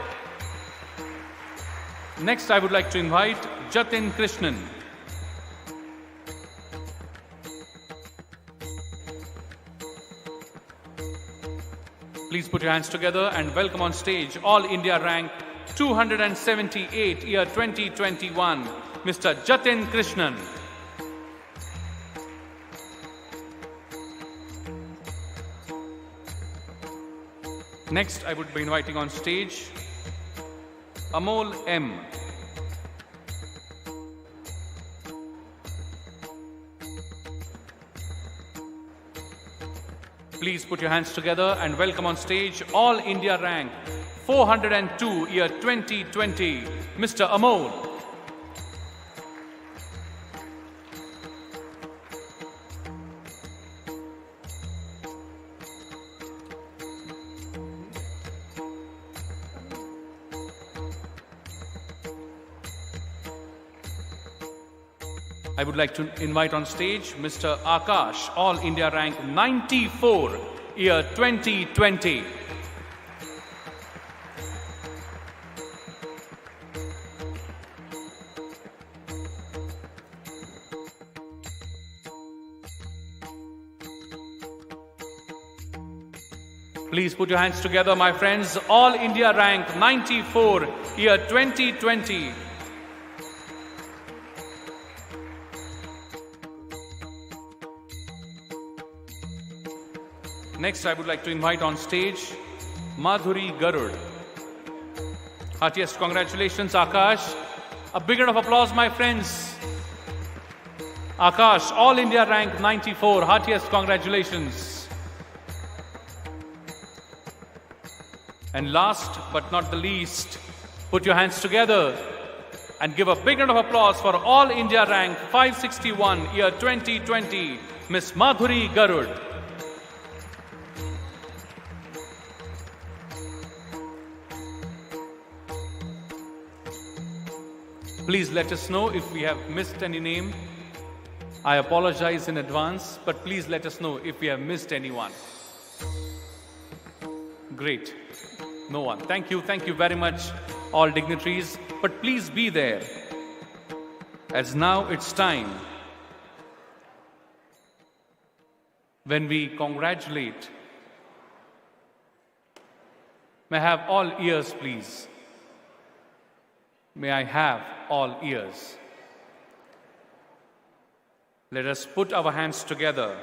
Speaker 1: Next, I would like to invite Jatin Krishnan. Please put your hands together and welcome on stage, All India rank 278, year 2021, Mr. Jatin Krishnan. Next, I would be inviting on stage Amol M. Please put your hands together and welcome on stage, All India rank 402, year 2020, Mr. Amol. I would like to invite on stage Mr. Akash, All India rank 94, year 2020. Please put your hands together, my friends. All India rank 94, year 2020. Next, I would like to invite on stage Madhuri Garud. Heartiest congratulations, Akash. A big round of applause, my friends. Akash, All India rank 94. Heartiest congratulations. And last but not the least, put your hands together and give a big round of applause for All India rank 561, year 2020, Miss Madhuri Garud. Please let us know if we have missed any name. I apologize in advance, but please let us know if we have missed anyone. Great. No one. Thank you very much, all dignitaries. But please be there, as now it's time when we congratulate. May I have all ears, please? May I have all ears? Let us put our hands together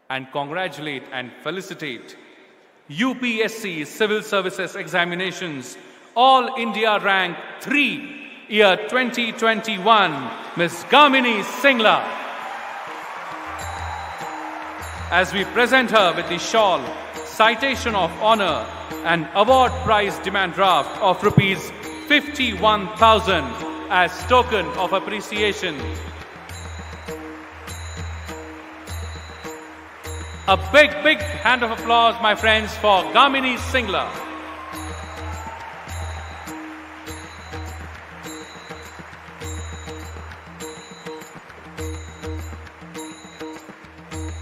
Speaker 1: and congratulate and felicitate UPSC Civil Services Examinations All India Rank 3, year 2021, Ms. Gamini Singla. As we present her with the shawl, citation of honor and award prize demand draft of Rs 51,000 as token of appreciation. A big hand of applause, my friends, for Gamini Singla.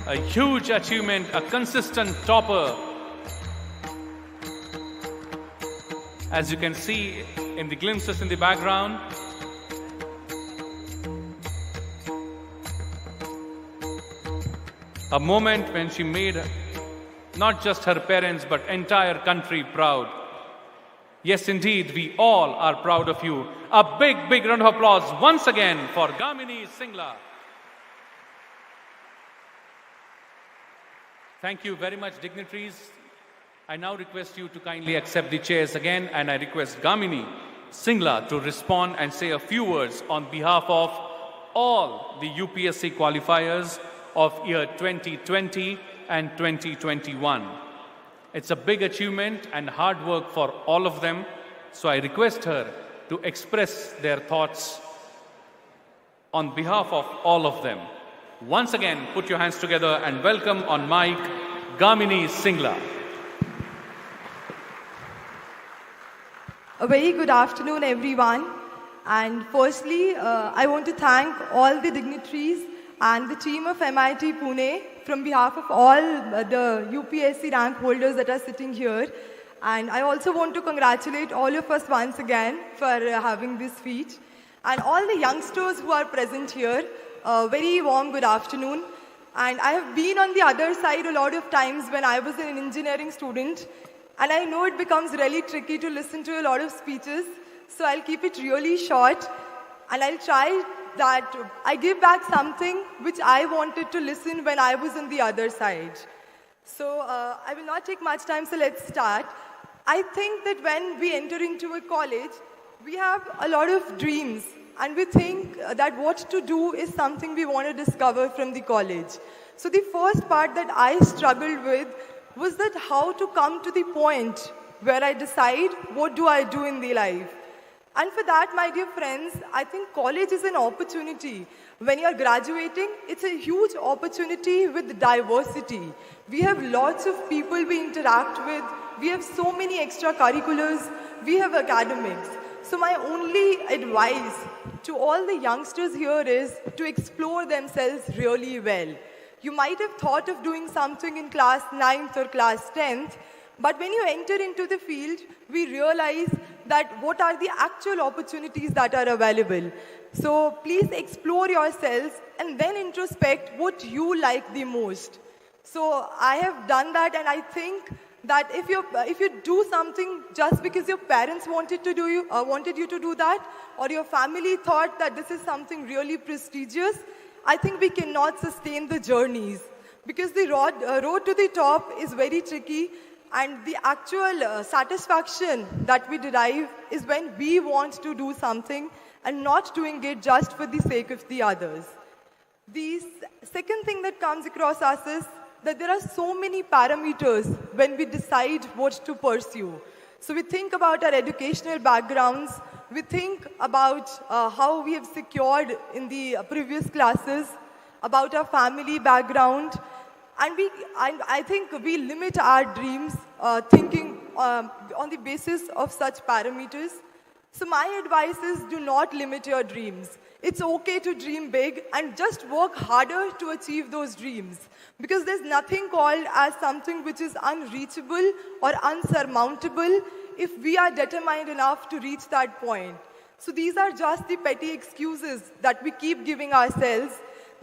Speaker 1: A huge achievement, a consistent topper. As you can see in the glimpses in the background, a moment when she made not just her parents but entire country proud. Yes, indeed, we all are proud of you. A big, big round of applause once again for Gamini Singla. Thank you very much, dignitaries. I now request you to kindly accept the chairs again, and I request Gamini Singla to respond and say a few words on behalf of all the UPSC qualifiers of year 2020 and 2021. It's a big achievement and hard work for all of them, so I request her to express their thoughts on behalf of all of them. Once again, put your hands together and welcome on mic Gamini Singla.
Speaker 21: A very good afternoon, everyone. And firstly, I want to thank all the dignitaries and the team of MIT Pune from behalf of all the UPSC rank holders that are sitting here. And I also want to congratulate all of us once again for having this feat. And all the youngsters who are present here, a very warm good afternoon. And I have been on the other side a lot of times when I was an engineering student. And I know it becomes really tricky to listen to a lot of speeches. So I'll keep it really short. And I'll try that I give back something which I wanted to listen when I was on the other side. So I will not take much time, so let's start. I think that when we enter into a college, we have a lot of dreams. And we think that what to do is something we want to discover from the college. So the first part that I struggled with was that how to come to the point where I decide what do I do in the life. And for that, my dear friends, I think college is an opportunity. When you're graduating, it's a huge opportunity with diversity. We have lots of people we interact with. We have so many extracurriculars. We have academics. So my only advice to all the youngsters here is to explore themselves really well. You might have thought of doing something in class 9th or class 10th, but when you enter into the field, we realize that what are the actual opportunities that are available. So please explore yourselves and then introspect what you like the most. So I have done that, and I think that if you do something just because your parents wanted you to do that, or your family thought that this is something really prestigious, I think we cannot sustain the journeys, because the road to the top is very tricky. And the actual satisfaction that we derive is when we want to do something and not doing it just for the sake of the others. The second thing that comes across us is that there are so many parameters when we decide what to pursue. So we think about our educational backgrounds, we think about how we have secured in the previous classes, about our family background, and I think we limit our dreams thinking on the basis of such parameters. So my advice is, do not limit your dreams. It's okay to dream big and just work harder to achieve those dreams. Because there's nothing called as something which is unreachable or unsurmountable if we are determined enough to reach that point. So these are just the petty excuses that we keep giving ourselves,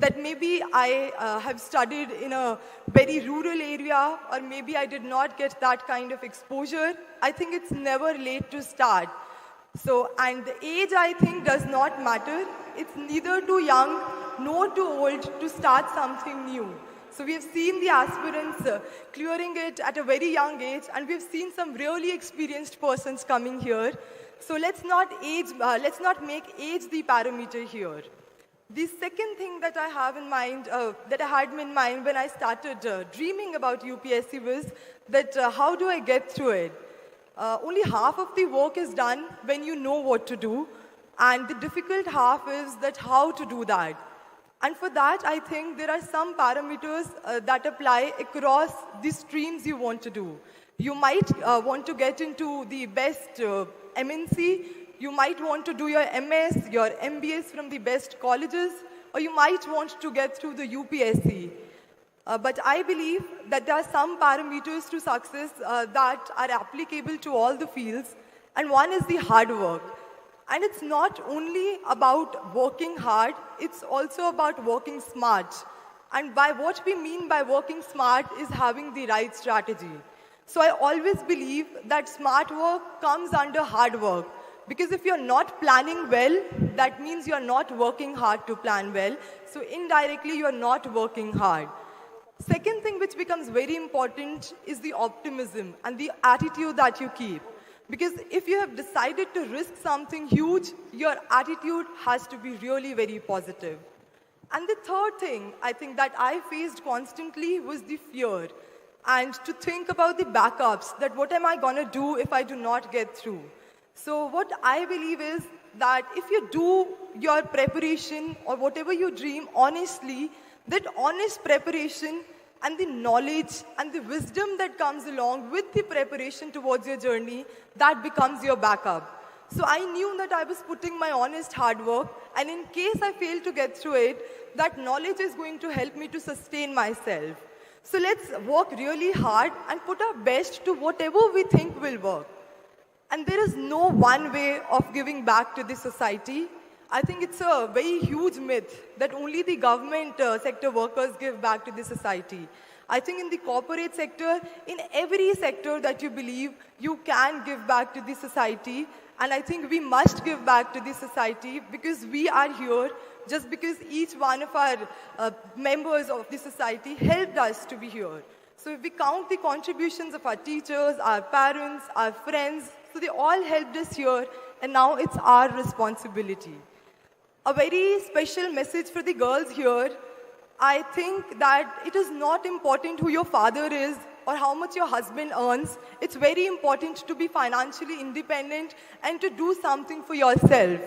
Speaker 21: that maybe I have studied in a very rural area, or maybe I did not get that kind of exposure. I think it's never late to start. So, and the age, I think, does not matter. It's neither too young nor too old to start something new. So we have seen the aspirants clearing it at a very young age, and we've seen some really experienced persons coming here. So let's not make age the parameter here. The second thing that I have in mind, that I had in mind when I started dreaming about UPSC was that how do I get through it? Only half of the work is done when you know what to do, and the difficult half is that how to do that. And for that, I think there are some parameters that apply across the streams you want to do. You might want to get into the best MNC, you might want to do your MS, your MBS from the best colleges, or you might want to get through the UPSC. But I believe that there are some parameters to success that are applicable to all the fields, and one is the hard work. And it's not only about working hard, it's also about working smart. And by what we mean by working smart is having the right strategy. So I always believe that smart work comes under hard work. Because if you're not planning well, that means you're not working hard to plan well. So indirectly, you're not working hard. Second thing which becomes very important is the optimism and the attitude that you keep. Because if you have decided to risk something huge, your attitude has to be really very positive. And the third thing I think that I faced constantly was the fear. And to think about the backups, that what am I going to do if I do not get through? So what I believe is that if you do your preparation or whatever you dream honestly, that honest preparation and the knowledge and the wisdom that comes along with the preparation towards your journey, that becomes your backup. So I knew that I was putting my honest hard work, and in case I fail to get through it, that knowledge is going to help me to sustain myself. So let's work really hard and put our best to whatever we think will work. And there is no one way of giving back to the society. I think it's a very huge myth that only the government sector workers give back to the society. I think in the corporate sector, in every sector that you believe, you can give back to the society. And I think we must give back to the society because we are here just because each one of our members of the society helped us to be here. So if we count the contributions of our teachers, our parents, our friends, so they all helped us here, and now it's our responsibility. A very special message for the girls here. I think that it is not important who your father is or how much your husband earns. It's very important to be financially independent and to do something for yourself.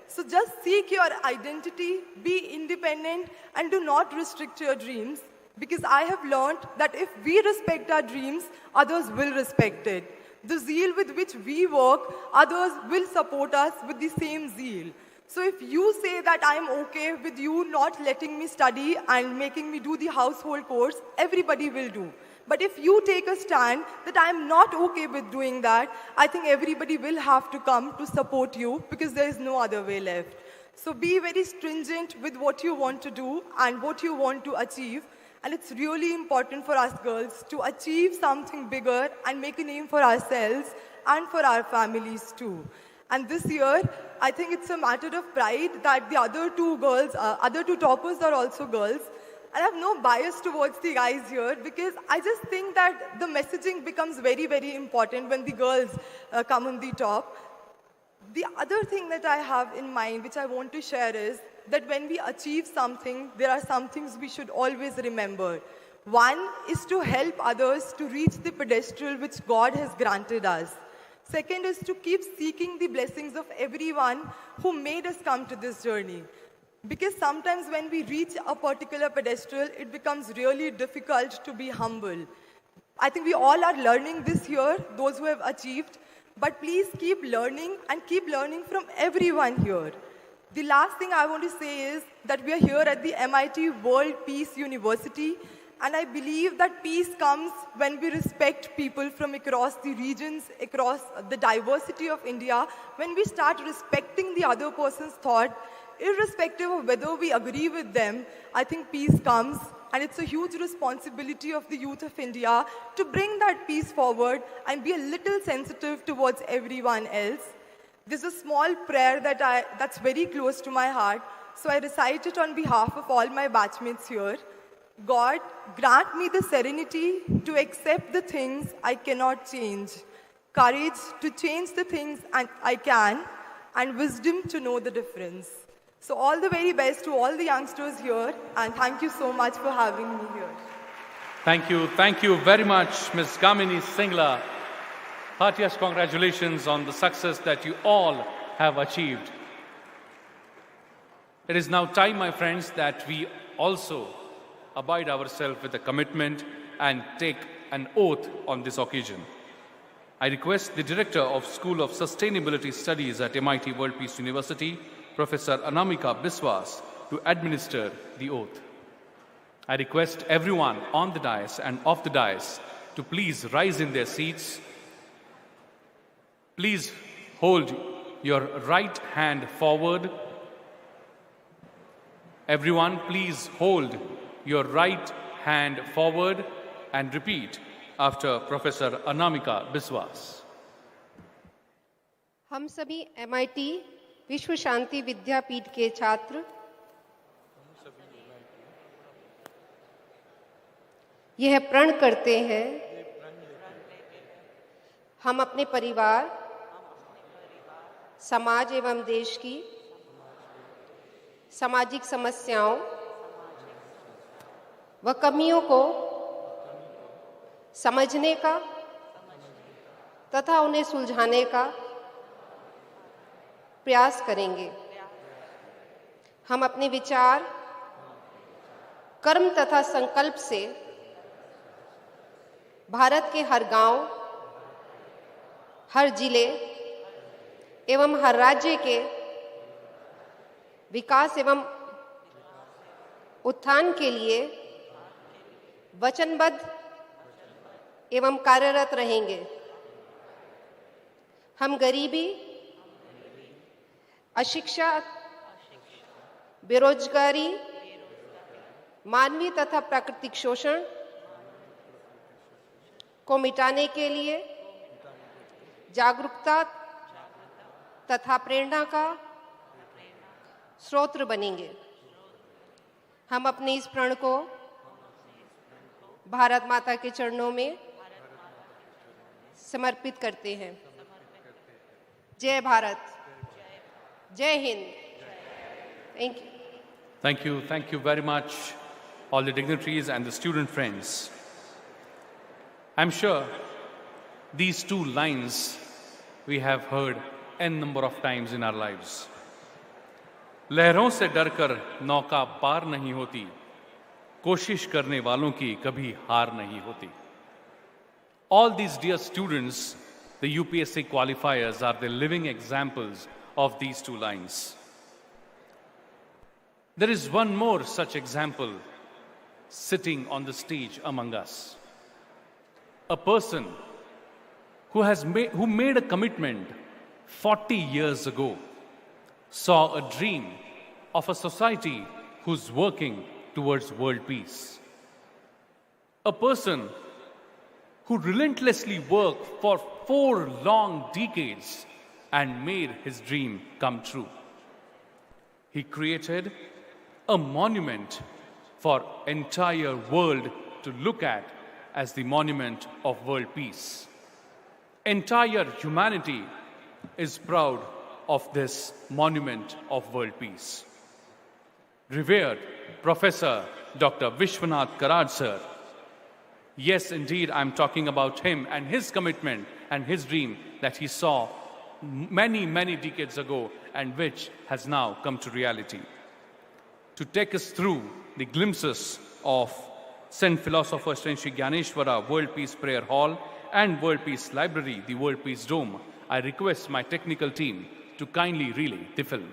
Speaker 21: So just seek your identity, be independent, and do not restrict your dreams. Because I have learned that if we respect our dreams, others will respect it. The zeal with which we work, others will support us with the same zeal. So if you say that I'm okay with you not letting me study and making me do the household chores, everybody will do. But if you take a stand that I'm not okay with doing that, I think everybody will have to come to support you because there is no other way left. So be very stringent with what you want to do and what you want to achieve. And it's really important for us girls to achieve something bigger and make a name for ourselves and for our families too. And this year, I think it's a matter of pride that the other two toppers are also girls. And I have no bias towards the guys here because I just think that the messaging becomes very, very important when the girls come on the top. The other thing that I have in mind, which I want to share is that when we achieve something, there are some things we should always remember. One is to help others to reach the pedestal which God has granted us. Second is to keep seeking the blessings of everyone who made us come to this journey. Because sometimes when we reach a particular pedestal, it becomes really difficult to be humble. I think we all are learning this year, those who have achieved, but please keep learning and keep learning from everyone here. The last thing I want to say is that we are here at the MIT World Peace University, and I believe that peace comes when we respect people from across the regions, across the diversity of India, when we start respecting the other person's thought, irrespective of whether we agree with them, I think peace comes. And it's a huge responsibility of the youth of India to bring that peace forward and be a little sensitive towards everyone else. There's a small prayer that's very close to my heart, so I recite it on behalf of all my batchmates here. God, grant me the serenity to accept the things I cannot change, courage to change the things I can, and wisdom to know the difference. So all the very best to all the youngsters here, and thank you so much for having me here.
Speaker 1: Thank you very much, Ms. Kamini Singla. Heartiest congratulations on the success that you all have achieved. It is now time, my friends, that we also abide ourselves with a commitment and take an oath on this occasion. I request the Director of School of Sustainability Studies at MIT World Peace University, Professor Anamika Biswas, to administer the oath. I request everyone on the dais and off the dais to please rise in their seats. Please hold your right hand forward. Everyone, please hold your right hand forward and repeat after Professor Anamika Biswas.
Speaker 2: हम सभी MIT विश्वशांति विद्यापीठ के छात्र यह प्रण करते हैं हम अपने परिवार, समाज एवं देश की सामाजिक समस्याओं व कमियों को समझने का तथा उन्हें सुलझाने का प्रयास करेंगे। हम अपने विचार, कर्म तथा संकल्प से भारत के हर गांव, हर जिले एवं हर राज्य के विकास एवं उत्थान के लिए वचनबद्ध एवं कार्यरत रहेंगे। हम गरीबी, अशिक्षा, बेरोजगारी, मानवीय तथा प्राकृतिक शोषण को मिटाने के लिए जागरूकता तथा प्रेरणा का स्रोत बनेंगे। हम अपने इस प्रण को भारत माता के चरणों में समर्पित करते हैं। जय भारत, जय Hind. Thank you.
Speaker 1: Thank you very much, all the dignitaries and the student friends. I'm sure these two lines we have heard n number of times in our lives. लहरों से डरकर नौका पार नहीं होती, कोशिश करने वालों की कभी हार नहीं होती. All these dear students, the UPSC qualifiers, are the living examples of these two lines. There is one more such example sitting on the stage among us. A person who made a commitment 40 years ago, saw a dream of a society who's working towards world peace. A person who relentlessly worked for 4 long decades and made his dream come true. He created a monument for entire world to look at as the monument of world peace. Entire humanity is proud of this monument of world peace. Revered Professor Dr. Vishwanath Karad sir. Yes, indeed, I'm talking about him and his commitment and his dream that he saw many, many decades ago and which has now come to reality. To take us through the glimpses of St. Philosopher Sri Gyaneshwara World Peace Prayer Hall and World Peace Library, the World Peace Dome, I request my technical team to kindly relay the film.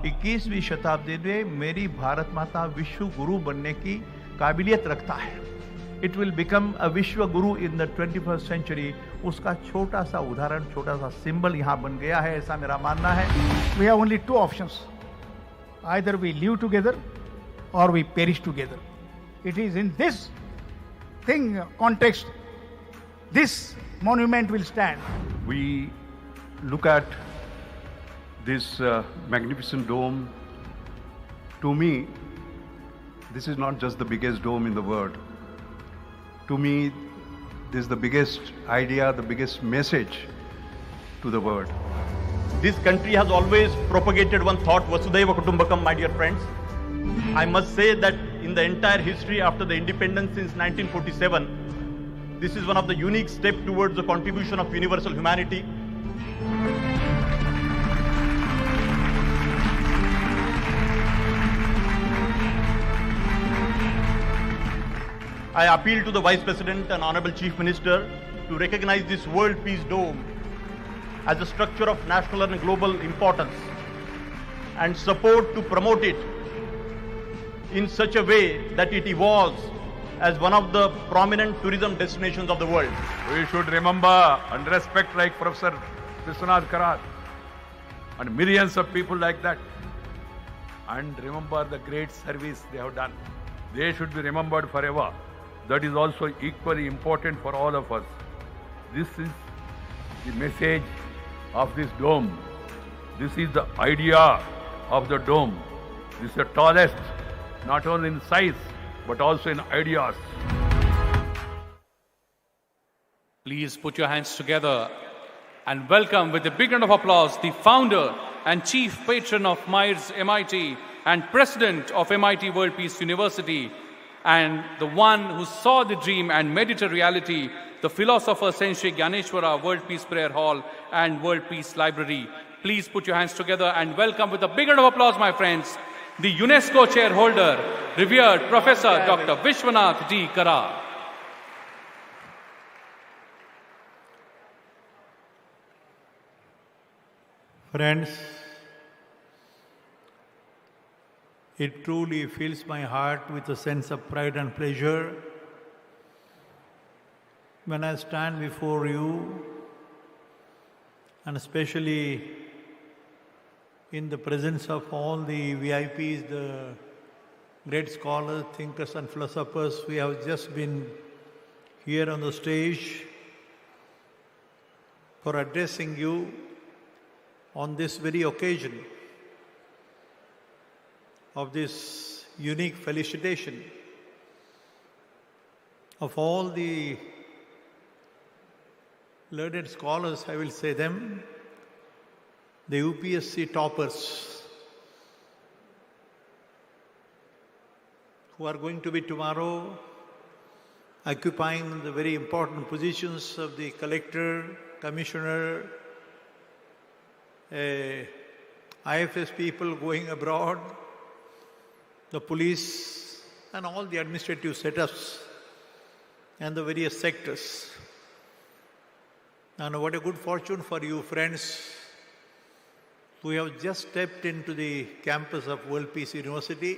Speaker 22: इक्कीसवीं शताब्दी में मेरी भारत माता विश्व गुरु बनने की काबिलियत रखता है. It will become a विश्व गुरु in the 21st century. उसका छोटा सा उदाहरण, छोटा सा सिंबल यहाँ बन गया है, ऐसा मेरा मानना है.
Speaker 6: We have only 2 options. Either we live together or we perish together. It is in this context, this monument will stand.
Speaker 23: We look at this magnificent dome. To me, this is not just the biggest dome in the world. To me, this is the biggest idea, the biggest message to the world.
Speaker 20: This country has always propagated one thought, Vasudhaiva Kutumbakam, my dear friends. I must say that in the entire history after the independence since 1947. This is one of the unique steps towards the contribution of universal humanity. I appeal to the Vice President and Honorable Chief Minister to recognize this World Peace Dome as a structure of national and global importance and support to promote it in such a way that it evolves as one of the prominent tourism destinations of the world.
Speaker 22: We should remember and respect like Professor Vishwanath Karat and millions of people like that, and remember the great service they have done. They should be remembered forever. That is also equally important for all of us. This is the message of this dome. This is the idea of the dome. This is the tallest, not only in size, but also in ideas.
Speaker 1: Please put your hands together and welcome with a big round of applause the founder and chief patron of Myers MIT and president of MIT World Peace University, and the one who saw the dream and made it a reality, the philosopher Sensei Gyaneshwara World Peace Prayer Hall and World Peace Library. Please put your hands together and welcome with a big round of applause, my friends, the UNESCO chair holder, revered Professor Dr. Vishwanath D. Kara.
Speaker 3: Friends, it truly fills my heart with a sense of pride and pleasure when I stand before you, and especially in the presence of all the VIPs, the great scholars, thinkers and philosophers who have just been here on the stage for addressing you on this very occasion of this unique felicitation of all the learned scholars, I will say them, the UPSC toppers who are going to be tomorrow occupying the very important positions of the collector, commissioner, IFS people going abroad, the police and all the administrative setups and the various sectors. And what a good fortune for you, friends, who have just stepped into the campus of World Peace University,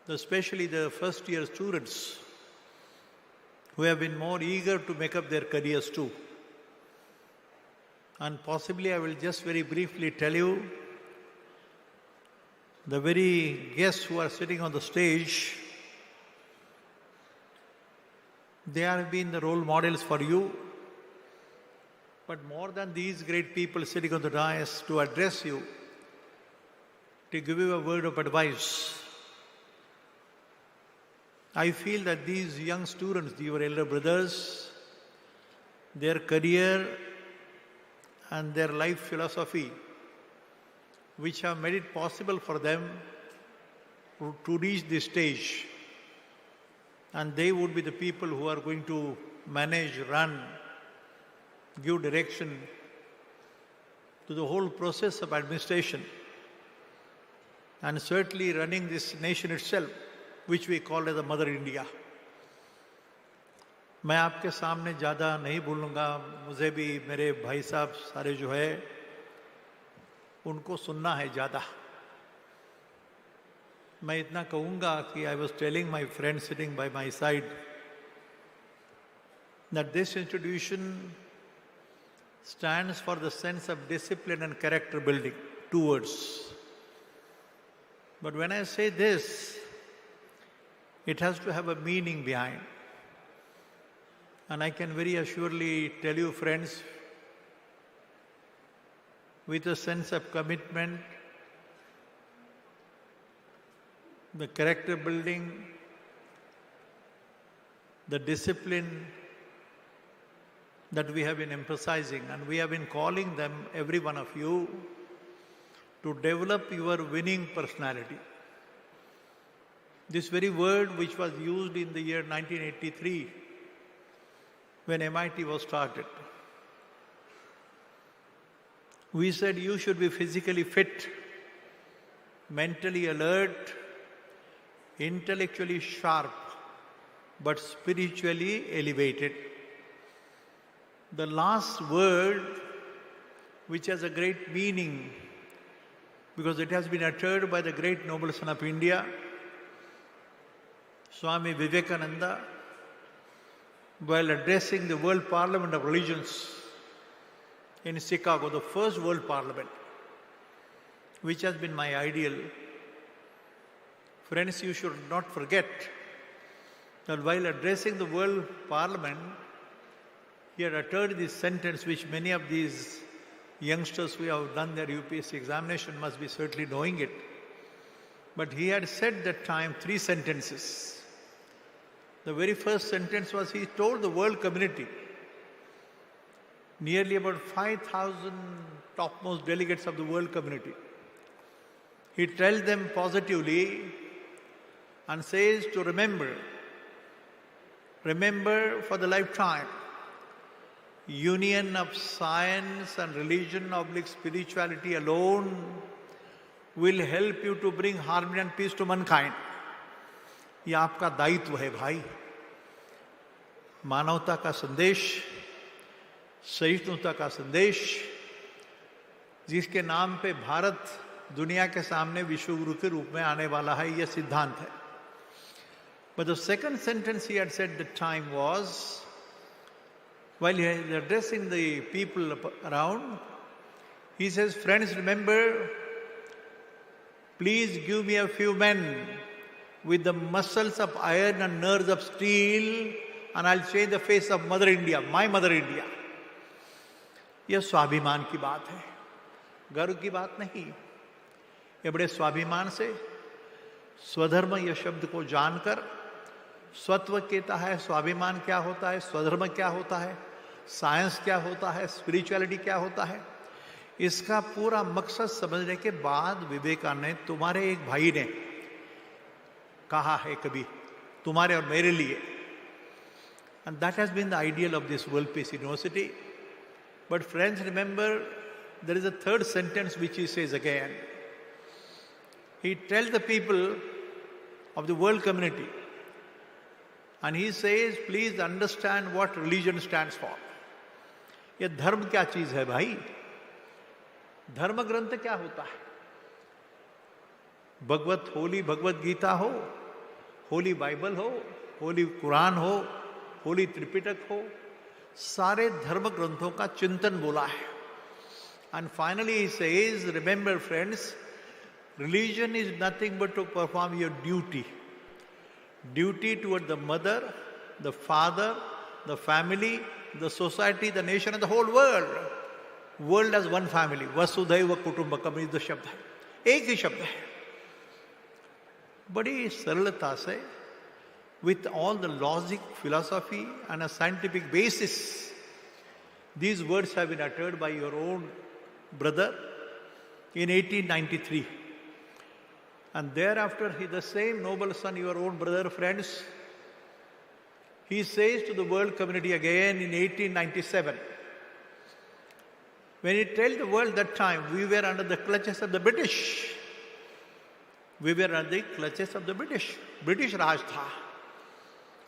Speaker 3: especially the first year students who have been more eager to make up their careers too. And possibly I will just very briefly tell you, the very guests who are sitting on the stage, they have been the role models for you. But more than these great people sitting on the dais to address you, to give you a word of advice, I feel that these young students, your elder brothers, their career and their life philosophy, which have made it possible for them to reach this stage. And they would be the people who are going to manage, run, give direction to the whole process of administration, and certainly running this nation itself, which we call as the Mother India. मैं आपके सामने ज़्यादा नहीं बोलूँगा, मुझे भी मेरे भाई साहब सारे जो है उनको सुनना है ज़्यादा. मैं इतना कहूँगा कि I was telling my friend sitting by my side that this institution stands for the sense of discipline and character building, 2 words. But when I say this, it has to have a meaning behind. And I can very assuredly tell you, friends, with a sense of commitment, the character building, the discipline that we have been emphasizing, and we have been calling them, every one of you, to develop your winning personality. This very word which was used in the year 1983 when MIT was started. We said you should be physically fit, mentally alert, intellectually sharp, but spiritually elevated. The last word, which has a great meaning, because it has been uttered by the great noble son of India, Swami Vivekananda, while addressing the World Parliament of Religions in Chicago, the first World Parliament, which has been my ideal. Friends, you should not forget that while addressing the World Parliament, he had uttered this sentence which many of these youngsters who have done their UPSC examination must be certainly knowing it. But he had said that time 3 sentences. The very first sentence was he told the world community, nearly about 5,000 topmost delegates of the world community. He tells them positively and says to remember for the lifetime, union of science and religion / spirituality alone will help you to bring harmony and peace to mankind. ये आपका दायित्व है भाई. मानवता का संदेश, सहिष्णुता का संदेश, जिसके नाम पे भारत दुनिया के सामने विश्वगुरु के रूप में आने वाला है, यह सिद्धांत है. But the second sentence he had said at the time was, while he was addressing the people around, he says, friends, remember, please give me a few men with the muscles of iron and nerves of steel, and I'll change the face of Mother India, my Mother India. यह स्वाभिमान की बात है, गर्व की बात नहीं. ये बड़े स्वाभिमान से स्वधर्म यह शब्द को जानकर, स्वत्व कहता है, स्वाभिमान क्या होता है, स्वधर्म क्या होता है, साइंस क्या होता है, स्पिरिचुअलिटी क्या होता है, इसका पूरा मकसद समझने के बाद विवेकानंद ने, तुम्हारे एक भाई ने कहा है कभी, तुम्हारे और मेरे लिए. And that has been the ideal of this World Peace University. But friends, remember, there is a third sentence which he says again. He tells the people of the world community, and he says, please understand what religion stands for. ये धर्म क्या चीज है भाई? धर्म ग्रंथ क्या होता है? होली भगवत गीता हो, होली बाइबल हो, होली कुरान हो, होली त्रिपिटक हो, सारे धर्म ग्रंथों का चिंतन बोला है. And finally he says, remember friends, religion is nothing but to perform your duty. Duty toward the mother, the father, the family, the society, the nation and the whole world. World as one family. Vasudhaiva Kutumbakam is the शब्द है. एक ही शब्द है. बड़ी सरलता से, with all the logic, philosophy and a scientific basis, these words have been uttered by your own brother in 1893. And thereafter, the same noble son, your own brother, friends, he says to the world community again in 1897. When he tells the world that time, we were under the clutches of the British. We were under the clutches of the British. British राज था.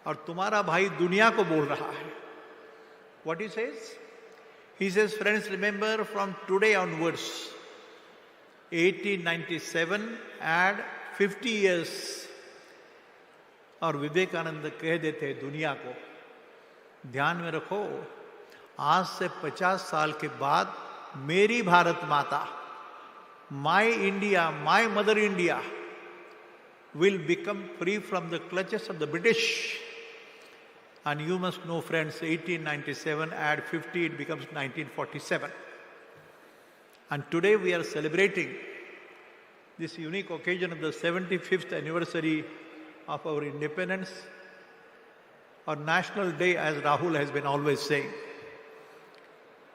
Speaker 3: और तुम्हारा भाई दुनिया को बोल रहा है. What he says? He says, friends, remember from today onwards, 1897, add 50 years. और विवेकानंद कह देते दुनिया को, ध्यान में रखो, आज से 50 साल के बाद मेरी भारत माता, my India, my Mother India, will become free from the clutches of the British. And you must know, friends, 1897, add 50, it becomes 1947. And today we are celebrating this unique occasion of the 75th anniversary of our independence, or National Day, as Rahul has been always saying.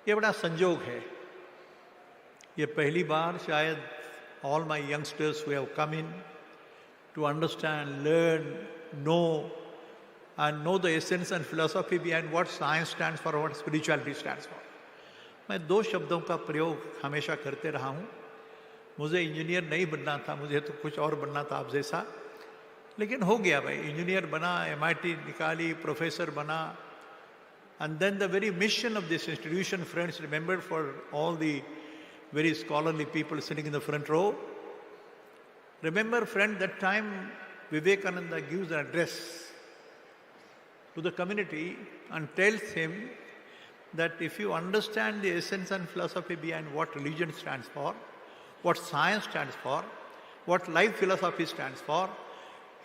Speaker 3: ये बड़ा संजोग है. ये पहली बार शायद all my youngsters who have come in, to understand, learn, know, and know the essence and philosophy behind what science stands for, what spirituality stands for. मैं दो शब्दों का प्रयोग हमेशा करते रहा हूँ. मुझे इंजीनियर नहीं बनना था, मुझे तो कुछ और बनना था आप जैसा, लेकिन हो गया भाई. इंजीनियर बना, MIT निकाली, प्रोफेसर बना. And then the very mission of this institution, friends, remember, for all the very scholarly people sitting in the front row, remember, friend, that time Vivekananda gives an address to the community and tells him that if you understand the essence and philosophy behind what religion stands for, what science stands for, what life philosophy stands for,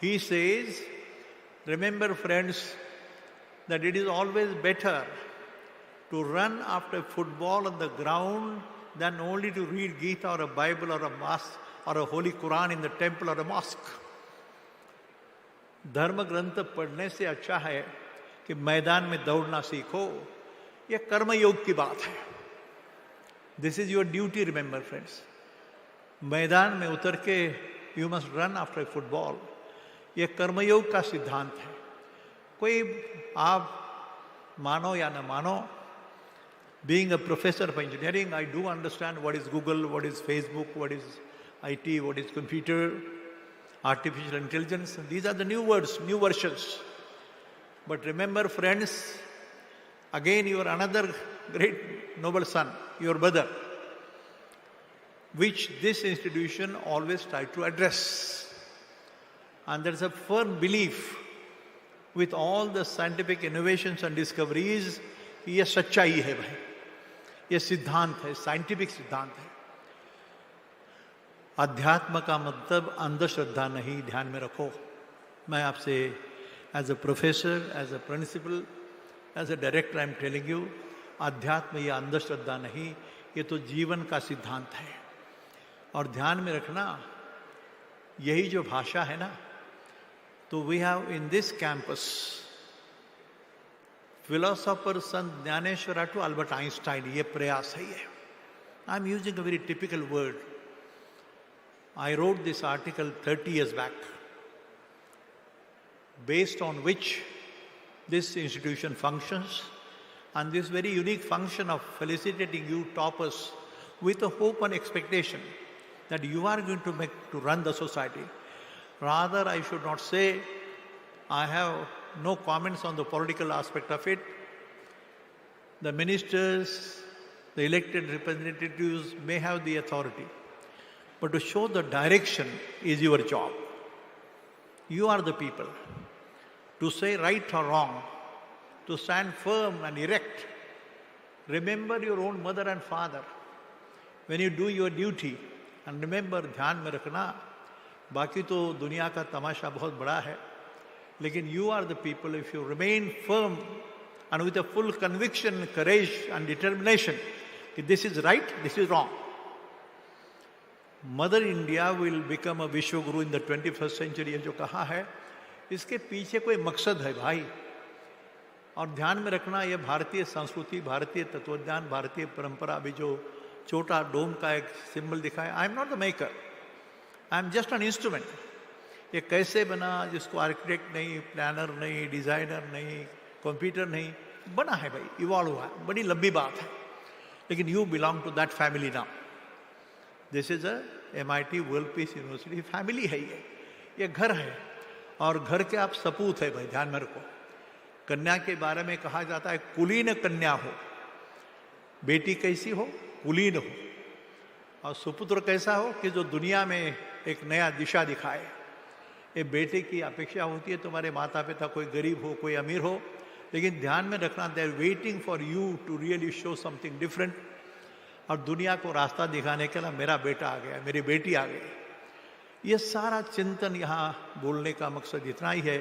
Speaker 3: he says, remember, friends, that it is always better to run after football on the ground than only to read Gita or a Bible or a Mass or a Holy Quran in the temple or a mosque. धर्म ग्रंथ पढ़ने से अच्छा है कि मैदान में दौड़ना सीखो. यह कर्म योग की बात है. This is your duty, remember, friends. मैदान में उतर के you must run after football. यह कर्मयोग का सिद्धांत है. कोई आप मानो या न मानो, being a professor of engineering, I do understand what is Google, what is Facebook, what is IT, what is computer, artificial intelligence. These are the new words, new versions. But remember, friends, again you are another great noble son, your brother, which this institution always tried to address. And there is a firm belief with all the scientific innovations and discoveries, ये सच्चाई है भाई, ये सिद्धांत है, scientific सिद्धांत है. अध्यात्म का मतलब अंधश्रद्धा नहीं, ध्यान में रखो. मैं आपसे as a professor, as a principal, as a director I am telling you, अध्यात्म या अंधश्रद्धा नहीं, ये तो जीवन का सिद्धांत है. और ध्यान में रखना, यही जो भाषा है ना, तो we have in this campus philosopher Sant Dnyaneshwara to Albert Einstein. ये प्रयास है. ये I am using a very typical word. I wrote this article 30 years back, based on which this institution functions, and this very unique function of felicitating you toppers with a hope and expectation that you are going to run the society. Rather, I should not say, I have no comments on the political aspect of it. The ministers, the elected representatives may have the authority, but to show the direction is your job. You are the people. To say right or wrong, to stand firm and erect. Remember your own mother and father when you do your duty. And remember, ध्यान में रखना, बाकी तो दुनिया का तमाशा बहुत बड़ा है, लेकिन you are the people, if you remain firm and with a full conviction, courage and determination, that this is right, this is wrong. Mother India will become a Vishwa Guru in the 21st century, ये जो कहा है, इसके पीछे कोई मकसद है भाई. और ध्यान में रखना, ये भारतीय संस्कृति, भारतीय तत्वज्ञान, भारतीय परंपरा, अभी जो छोटा डोम का एक सिंबल दिखाया, I am not the maker, I am just an instrument. ये कैसे बना, जिसको आर्किटेक्ट नहीं, प्लानर नहीं, डिजाइनर नहीं, कंप्यूटर नहीं, बना है भाई, इवॉल्व हुआ है, बड़ी लंबी बात है. लेकिन you belong to that family now. This is a MIT World Peace University family है. ये घर है, और घर के आप सपूत है भाई, ध्यान में रखो. कन्या के बारे में कहा जाता है कुलीन कन्या हो. बेटी कैसी हो? कुलीन हो. और सुपुत्र कैसा हो? कि जो दुनिया में एक नया दिशा दिखाए. ये बेटे की अपेक्षा होती है, तुम्हारे माता पिता कोई गरीब हो, कोई अमीर हो, लेकिन ध्यान में रखना, they are waiting for you to really show something different. और दुनिया को रास्ता दिखाने के लिए मेरा बेटा आ गया, मेरी बेटी आ गई. ये सारा चिंतन यहाँ बोलने का मकसद इतना ही है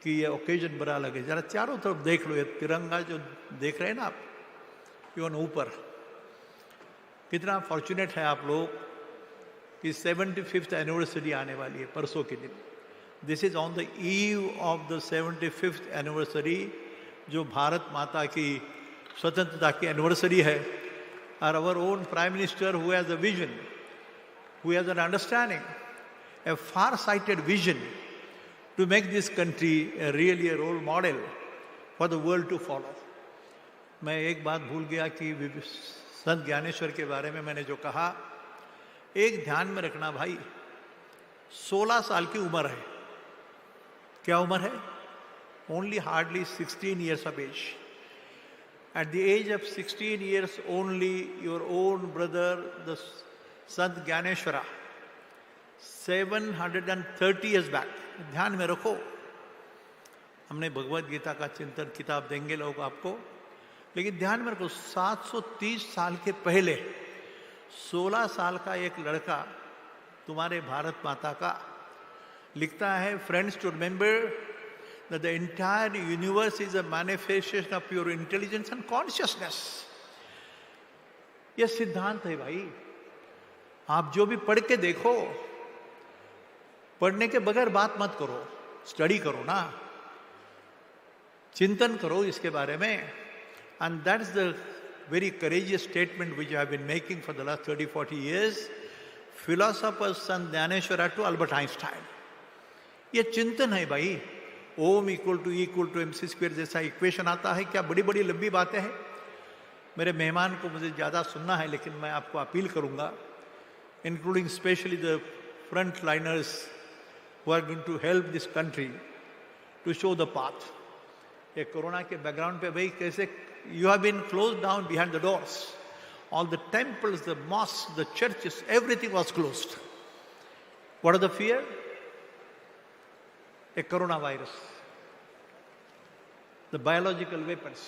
Speaker 3: कि ये ओकेजन बड़ा लगे. जरा चारों तरफ देख लो, ये तिरंगा जो देख रहे हैं ना आप, इवन ऊपर, कितना फॉर्चुनेट है आप लोग कि 75th एनिवर्सरी आने वाली है परसों के दिन. This is on the eve of the 75th anniversary, जो भारत माता की स्वतंत्रता की एनिवर्सरी है. और our own Prime Minister, who has a vision, who has an understanding, a far-sighted vision to make this country really a role model for the world to follow. मैं एक बात भूल गया कि संत ज्ञानेश्वर के बारे में मैंने जो कहा, एक ध्यान में रखना भाई, 16 साल की उम्र है. क्या उम्र है? Only hardly 16 years of age. At the age of 16 years only, your own brother, the Sant Gyaneshwara, 730 years back, ध्यान में रखो. हमने भगवद गीता का चिंतन किताब देंगे लोग आपको, लेकिन ध्यान में रखो 730 साल के पहले 16 साल का एक लड़का तुम्हारे भारत माता का लिखता है, friends, to remember that the entire universe is a manifestation of pure intelligence and consciousness. ये सिद्धांत है भाई. आप जो भी पढ़ के देखो, पढ़ने के बगैर बात मत करो, स्टडी करो ना, चिंतन करो इसके बारे में. And that's the very courageous statement which I have been making for the last 30-40 years. Philosopher Sant Gyaneshwara to Albert Einstein. ये चिंतन है भाई. ओम इक्वल टू MC स्क्वायर जैसा इक्वेशन आता है क्या? बड़ी बड़ी लंबी बातें हैं. मेरे मेहमान को मुझे ज़्यादा सुनना है, लेकिन मैं आपको अपील करूंगा, including specially the front liners who are going to help this country to show the path. ये कोरोना के बैकग्राउंड पे भाई कैसे you have been close down behind the doors. All the temples, the mosque, the churches, everything was closed. What are the fear? A coronavirus, the biological weapons,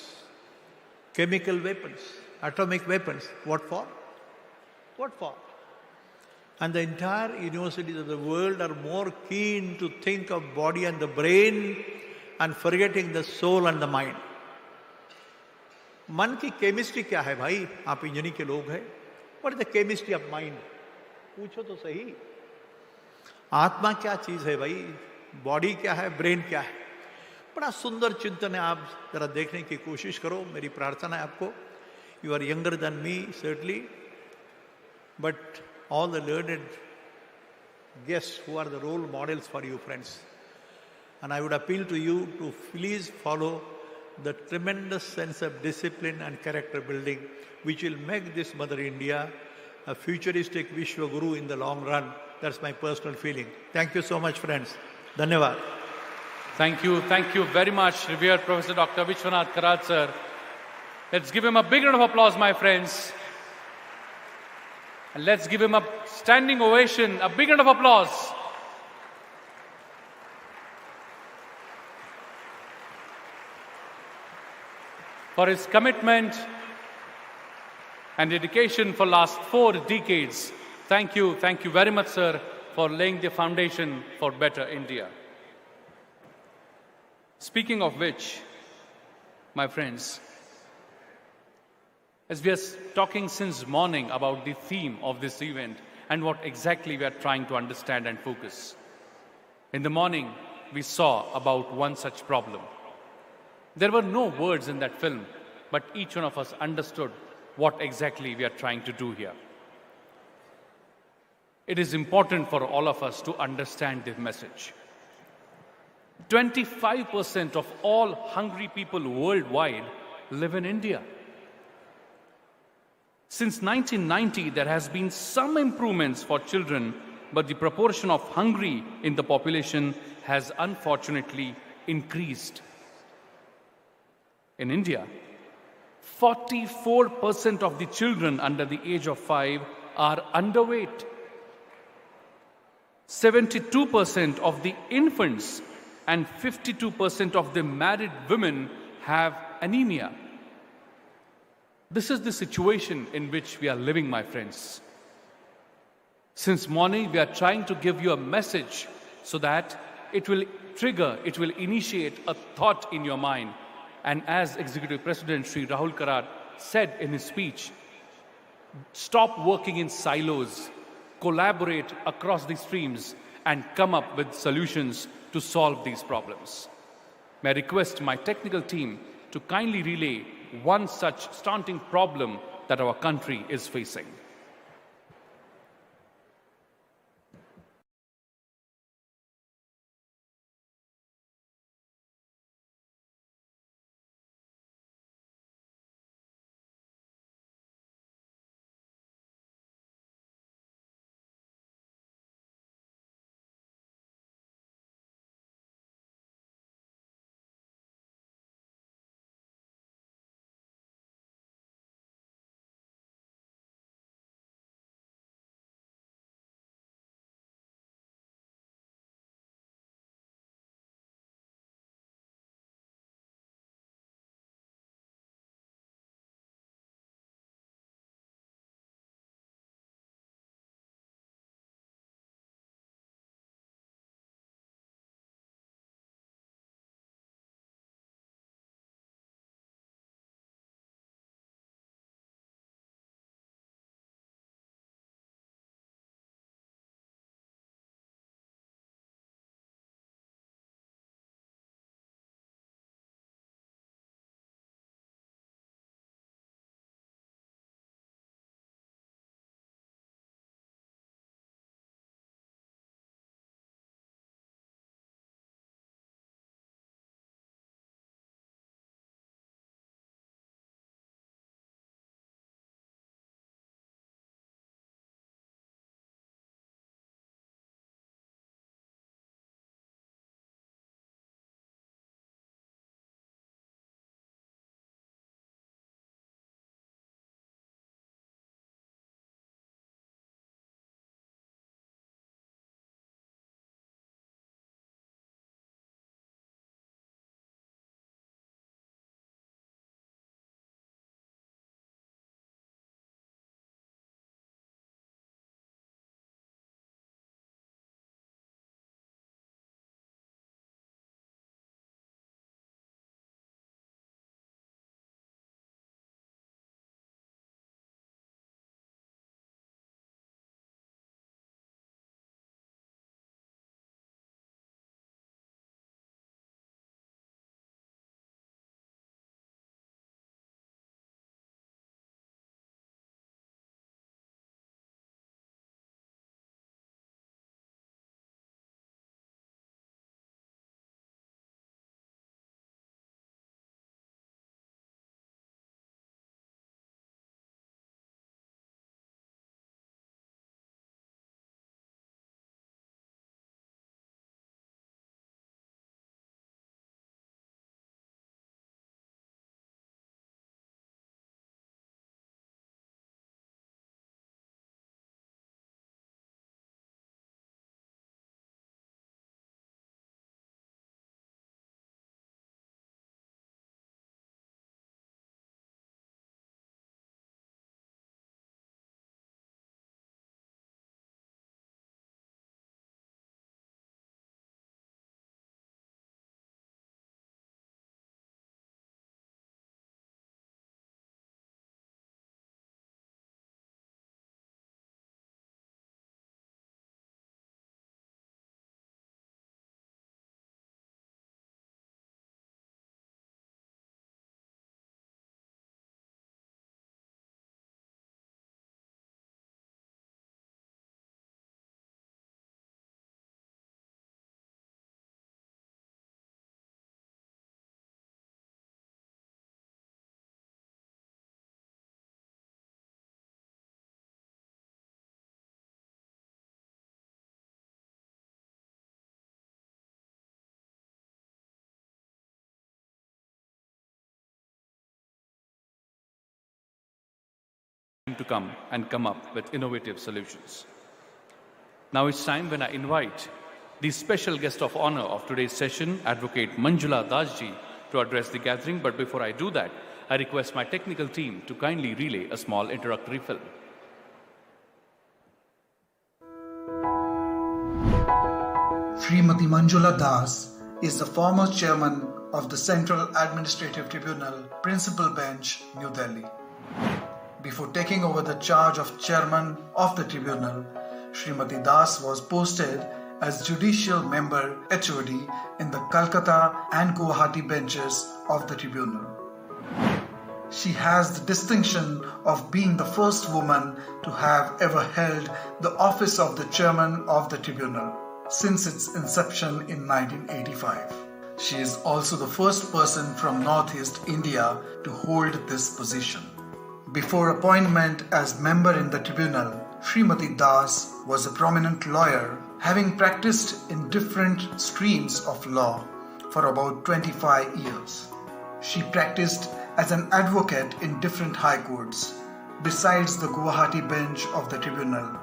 Speaker 3: chemical weapons, atomic weapons. What for? What for? And the entire universities of the world are more keen to think of body and the brain and forgetting the soul and the mind. मन की chemistry क्या है भाई? आप engineering के लोग हैं. What is the chemistry of mind? पूछो तो सही. आत्मा क्या चीज है भाई? बॉडी क्या है, ब्रेन क्या है? बड़ा सुंदर चिंतन है. आप जरा देखने की कोशिश करो. मेरी प्रार्थना है आपको. You are younger than me certainly, but all the learned guests who are the role models for you friends, and I would appeal to you to please follow the tremendous sense of discipline and character building which will make this Mother India a futuristic Vishwa Guru in the long run. That's my personal feeling. Thank you so much, friends. Dhanyavad.
Speaker 1: Thank you very much, revered Professor Dr. Vishwanath Karad sir. Let's give him a big round of applause, my friends. And let's give him a standing ovation, a big round of applause. For his commitment and dedication for last 4 decades. Thank you very much, sir, for laying the foundation for better India. Speaking of which, my friends, as we are talking since morning about the theme of this event and what exactly we are trying to understand and focus, in the morning we saw about one such problem. There were no words in that film, but each one of us understood what exactly we are trying to do here. It is important for all of us to understand this message. 25% of all hungry people worldwide live in India. Since 1990, there has been some improvements for children, but the proportion of hungry in the population has unfortunately increased. In India, 44% of the children under the age of 5 are underweight. 72% of the infants and 52% of the married women have anemia. This is the situation in which we are living, my friends. Since morning, we are trying to give you a message so that it will trigger, it will initiate a thought in your mind. And as Executive President Sri Rahul Karad said in his speech, stop working in silos, collaborate across the streams, and come up with solutions to solve these problems. May I request my technical team to kindly relay one such stunting problem that our country is facing. to come and come up with innovative solutions. Now it's time when I invite the special guest of honor of today's session, Advocate Manjula Dasji, to address the gathering. But before I do that, I request my technical team to kindly relay a small introductory film.
Speaker 4: Srimati Manjula Das is the former chairman of the Central Administrative Tribunal, Principal Bench, New Delhi. Before taking over the charge of chairman of the tribunal, Srimati Das was posted as judicial member HOD in the Calcutta and Guwahati benches of the tribunal. She has the distinction of being the first woman to have ever held the office of the chairman of the tribunal since its inception in 1985. She is also the first person from Northeast India to hold this position. Before appointment as member in the tribunal, Srimati Das was a prominent lawyer, having practiced in different streams of law for about 25 years. She practiced as an advocate in different high courts, besides the Guwahati bench of the tribunal.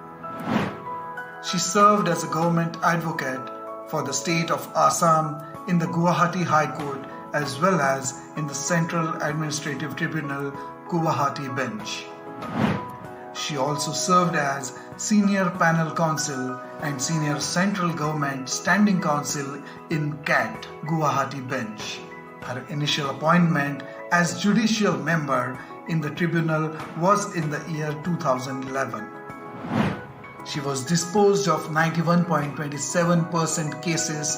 Speaker 4: She served as a government advocate for the state of Assam in the Guwahati High Court as well as in the Central Administrative Tribunal Guwahati bench. She also served as Senior Panel Counsel and Senior Central Government Standing Counsel in CAT Guwahati bench. Her initial appointment as judicial member in the tribunal was in the year 2011. She was disposed of 91.27% cases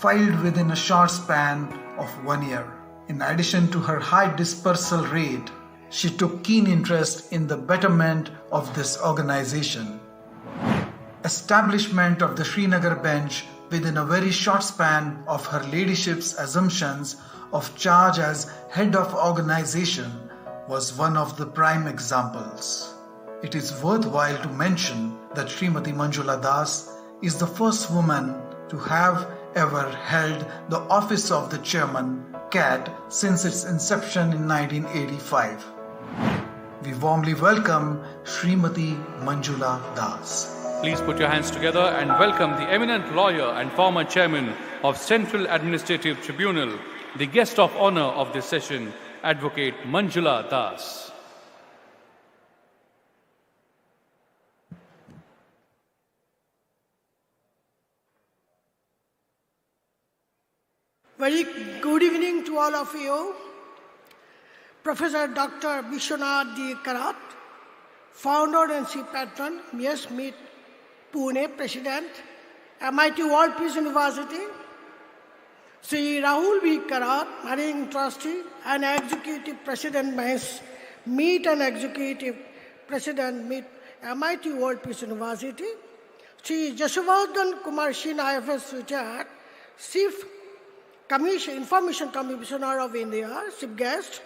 Speaker 4: filed within a short span of 1 year. In addition to her high dispersal rate, she took keen interest in the betterment of this organization. Establishment of the Srinagar bench within a very short span of her ladyship's assumptions of charge as head of organization was one of the prime examples. It is worthwhile to mention that Srimati Manjula Das is the first woman to have ever held the office of the chairman, CAT, since its inception in 1985. We warmly welcome Srimati Manjula Das.
Speaker 1: Please put your hands together and welcome the eminent lawyer and former chairman of Central Administrative Tribunal, the guest of honor of this session, Advocate Manjula Das.
Speaker 7: Very good evening to all of you. Professor Dr. Vishwanath D. Karat, founder and chief patron, Yes Meet Pune, President, MIT World Peace University, Sri Rahul B. Karat, Managing Trustee and Executive President, Meet and Executive President, Meet MIT World Peace University, Sri Yashvardhan Kumar IFS Richard, Chief Information Commissioner of India, Chief Guest,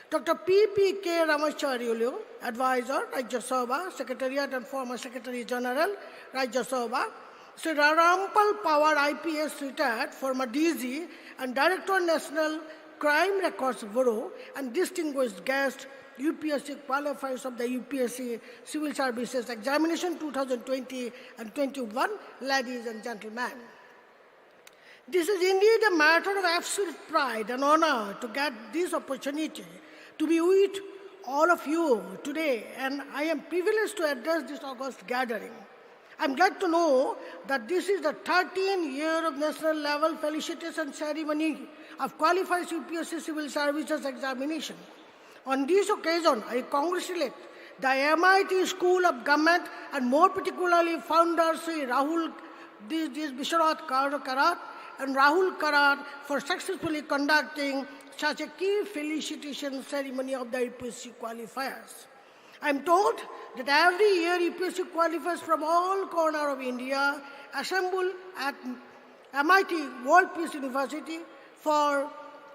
Speaker 7: Dr. P.P.K. Ramacharyulu, Advisor, Rajya Sabha, Secretariat and former Secretary General, Rajya Sabha, Sri Ramphal Pawar IPS retired, former DG and Director National Crime Records Bureau, and distinguished guest, UPSC qualifiers of the UPSC Civil Services Examination 2020 and 21, ladies and gentlemen. This is indeed a matter of absolute pride and honor to get this opportunity to be with all of you today, and I am privileged to address this august gathering. I'm glad to know that this is the 13th year of national level felicitation ceremony of Qualifiers UPSC Civil Services Examination. On this occasion, I congratulate the MIT School of Government and more particularly founder Sri Rahul Vishwanath Karat and Rahul Karat for successfully conducting such a key felicitation ceremony of the UPSC qualifiers. I am told that every year UPSC qualifiers from all corners of India assemble at MIT World Peace University for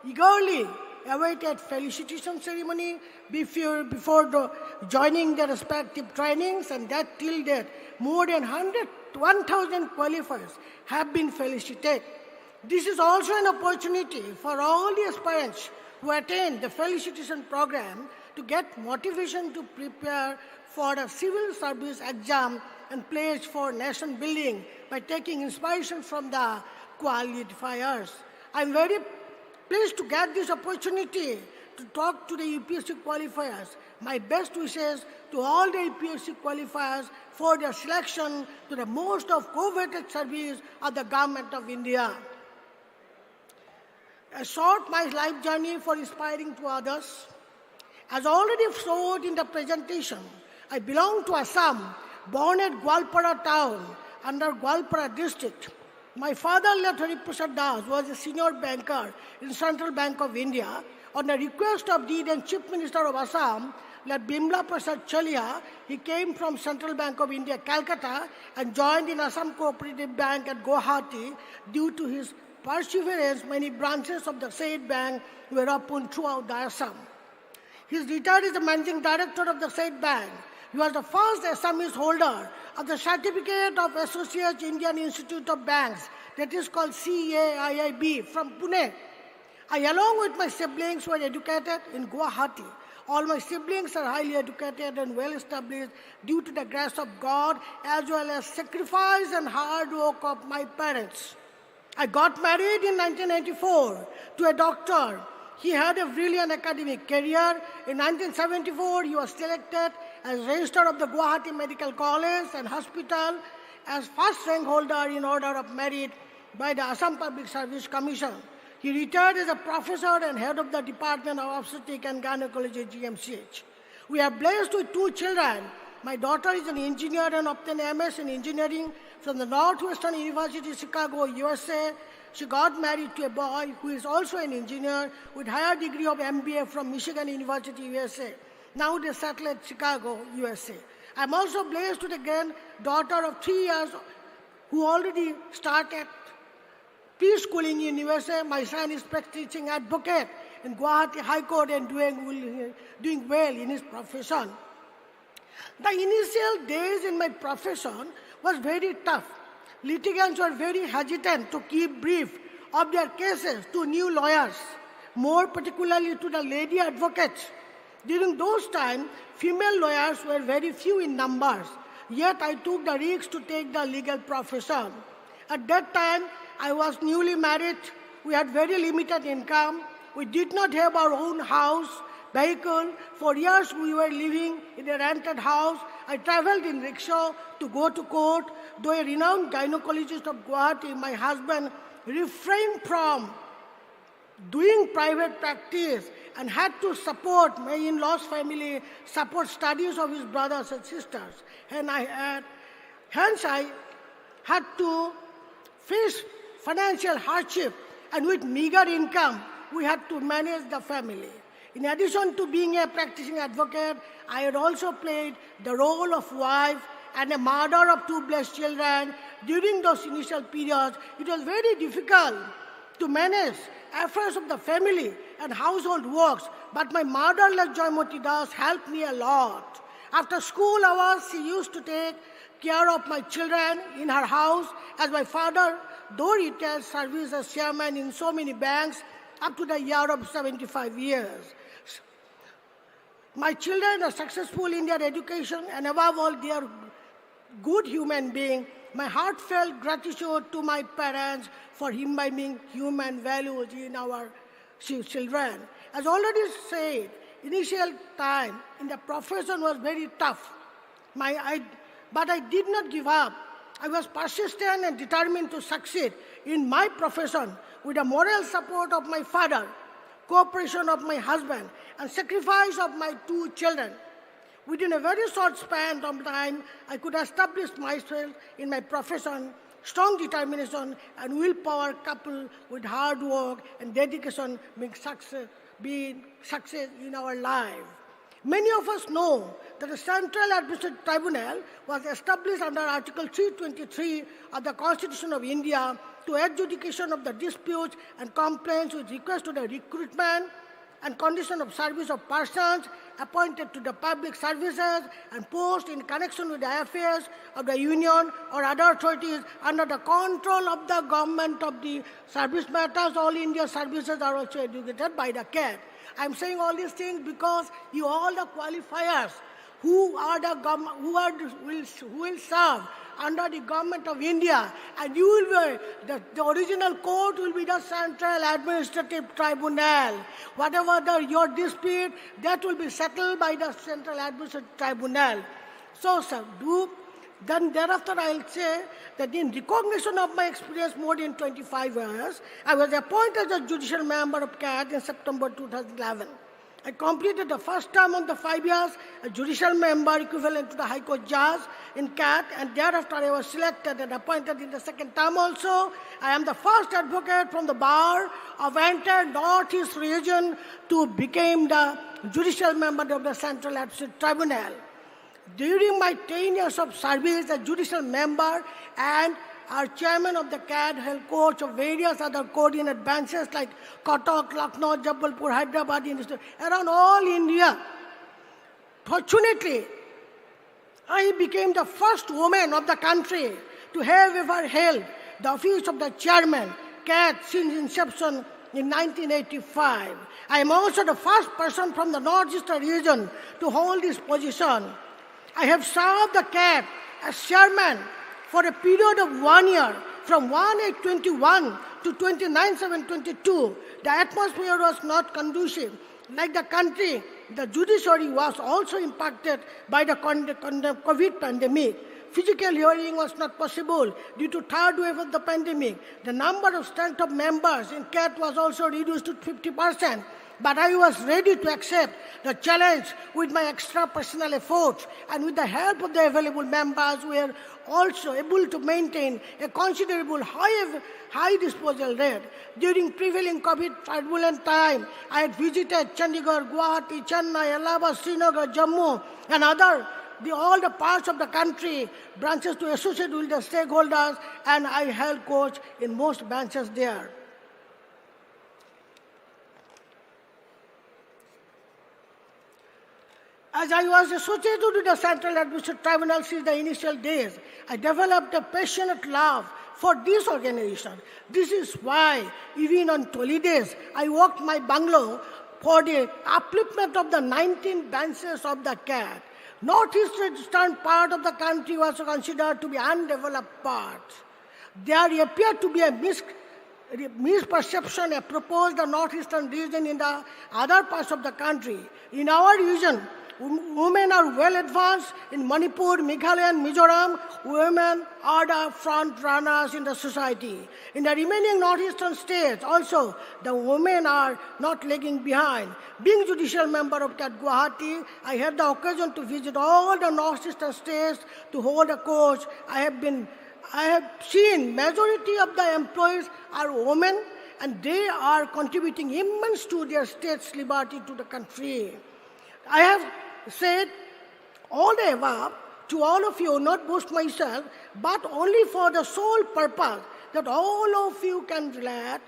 Speaker 7: eagerly awaited felicitation ceremony before joining their respective trainings, and that till date more than 1,000 qualifiers have been felicitated. This is also an opportunity for all the aspirants who attend the felicitation program to get motivation to prepare for a civil service exam and pledge for nation building by taking inspiration from the qualifiers. I am very pleased to get this opportunity to talk to the UPSC qualifiers. My best wishes to all the UPSC qualifiers for their selection to the most of coveted service of the Government of India. A short my life journey for inspiring to others. As already showed in the presentation, I belong to Assam, born at Gwalpara town under Gwalpara district. My father, Late Hari Prasad Das, was a senior banker in Central Bank of India. On the request of the then Chief Minister of Assam, Late Bimla Prasad Chalia, he came from Central Bank of India, Calcutta, and joined in Assam Cooperative Bank at Guwahati. Due to his perseverance, many branches of the said bank were opened throughout the Assam. He is retired as the Managing Director of the said bank. He was the first Assamese holder of the Certificate of Associate Indian Institute of Banks, that is called CAIIB, from Pune. I, along with my siblings, were educated in Guwahati. All my siblings are highly educated and well established due to the grace of God as well as sacrifice and hard work of my parents. I got married in 1994 to a doctor. He had a brilliant academic career. In 1974, he was selected as Registrar of the Guwahati Medical College and Hospital as first rank holder in order of merit by the Assam Public Service Commission. He retired as a professor and head of the Department of Obstetrics and Gynecology, GMCH. We are blessed with 2 children. My daughter is an engineer and obtained MS in engineering from the Northwestern University, Chicago, USA. She got married to a boy who is also an engineer with higher degree of MBA from Michigan University, USA. Now they settle at Chicago, USA. I'm also blessed with a granddaughter of 3 years who already started preschooling in USA. My son is practicing advocate in Guwahati High Court and doing well in his profession. The initial days in my profession was very tough. Litigants were very hesitant to keep brief of their cases to new lawyers, more particularly to the lady advocates. During those times, female lawyers were very few in numbers, yet I took the risk to take the legal profession. At that time, I was newly married. We had very limited income. We did not have our own house, vehicle. For years, we were living in a rented house. I traveled in rickshaw to go to court. Though a renowned gynecologist of Guwahati, my husband refrained from doing private practice and had to support my in-laws' family, support studies of his brothers and sisters. And hence I had to face financial hardship, and with meager income, we had to manage the family. In addition to being a practicing advocate, I had also played the role of wife and a mother of 2 blessed children. During those initial periods, it was very difficult to manage affairs of the family and household works, but my mother, Joymoti Das, helped me a lot. After school hours, she used to take care of my children in her house, as my father, though retired, service as chairman in so many banks up to the year of 75 years. My children are successful in their education, and above all, they are good human beings. My heartfelt gratitude to my parents for imbibing human values in our children. As already said, initial time in the profession was very tough. But I did not give up. I was persistent and determined to succeed in my profession with the moral support of my father, cooperation of my husband, and sacrifice of my 2 children. Within a very short span of time, I could establish myself in my profession. Strong determination and willpower coupled with hard work and dedication being success in our life. Many of us know that the Central Administrative Tribunal was established under Article 323 of the Constitution of India to adjudication of the disputes and complaints with request to the recruitment, and condition of service of persons appointed to the public services and posts in connection with the affairs of the union or other authorities under the control of the government of the service matters. All India services are also educated by the CAT. I am saying all these things because you all the qualifiers who are the who will serve under the government of India, and you will be, the original court will be the Central Administrative Tribunal. Whatever your dispute, that will be settled by the Central Administrative Tribunal. So, sir, then thereafter I'll say that in recognition of my experience more than 25 years, I was appointed as a judicial member of CAT in September 2011. I completed the first term of the 5 years, a judicial member equivalent to the High Court judge in CAT, and thereafter I was selected and appointed in the second term also. I am the first advocate from the bar of entire Northeast region to become the judicial member of the Central Administrative Tribunal. During my 10 years of service as judicial member and our chairman of the CAT held courts of various other coordinate benches like Cuttack, Lucknow, Jabalpur, Hyderabad, around all India. Fortunately, I became the first woman of the country to have ever held the office of the chairman, CAT, since inception in 1985. I am also the first person from the Northeastern region to hold this position. I have served the CAT as chairman for a period of 1 year, from 1/8/21 to 29/7/22. The atmosphere was not conducive. Like the country, the judiciary was also impacted by the COVID pandemic. Physical hearing was not possible due to third wave of the pandemic. The number of strength of members in CAT was also reduced to 50%. But I was ready to accept the challenge with my extra personal efforts, and with the help of the available members, we were also able to maintain a considerable high disposal rate. During prevailing COVID turbulent time, I had visited Chandigarh, Guwahati, Chennai, Allahabad, Srinagar, Jammu, and all the parts of the country, branches to associate with the stakeholders, and I held courts in most branches there. As I was associated with the Central Administrative Tribunal since the initial days, I developed a passionate love for this organization. This is why, even on holidays, I walked my bungalow for the upliftment of the 19 benches of the CAT. Northeastern part of the country was considered to be undeveloped part. There appeared to be a misperception apropos the Northeastern region in the other parts of the country. In our region, women are well advanced. In Manipur, Meghalaya, and Mizoram, women are the front runners in the society. In the remaining northeastern states also, the women are not lagging behind. Being judicial member of CAT Guwahati, I had the occasion to visit all the northeastern states to hold a course. I have seen majority of the employees are women, and they are contributing immense to their state's liberty to the country. I have said all the above to all of you, not boast myself, but only for the sole purpose that all of you can relate.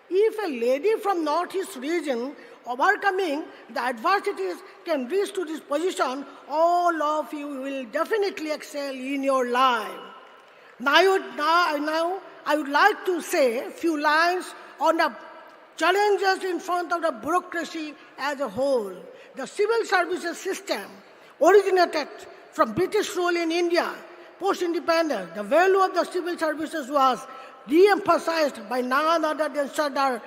Speaker 7: If a lady from Northeast region overcoming the adversities can reach to this position, all of you will definitely excel in your life. Now I would like to say a few lines on the challenges in front of the bureaucracy as a whole. The civil services system originated from British rule in India. Post-independence, the value of the civil services was de-emphasized by none other than Sardar,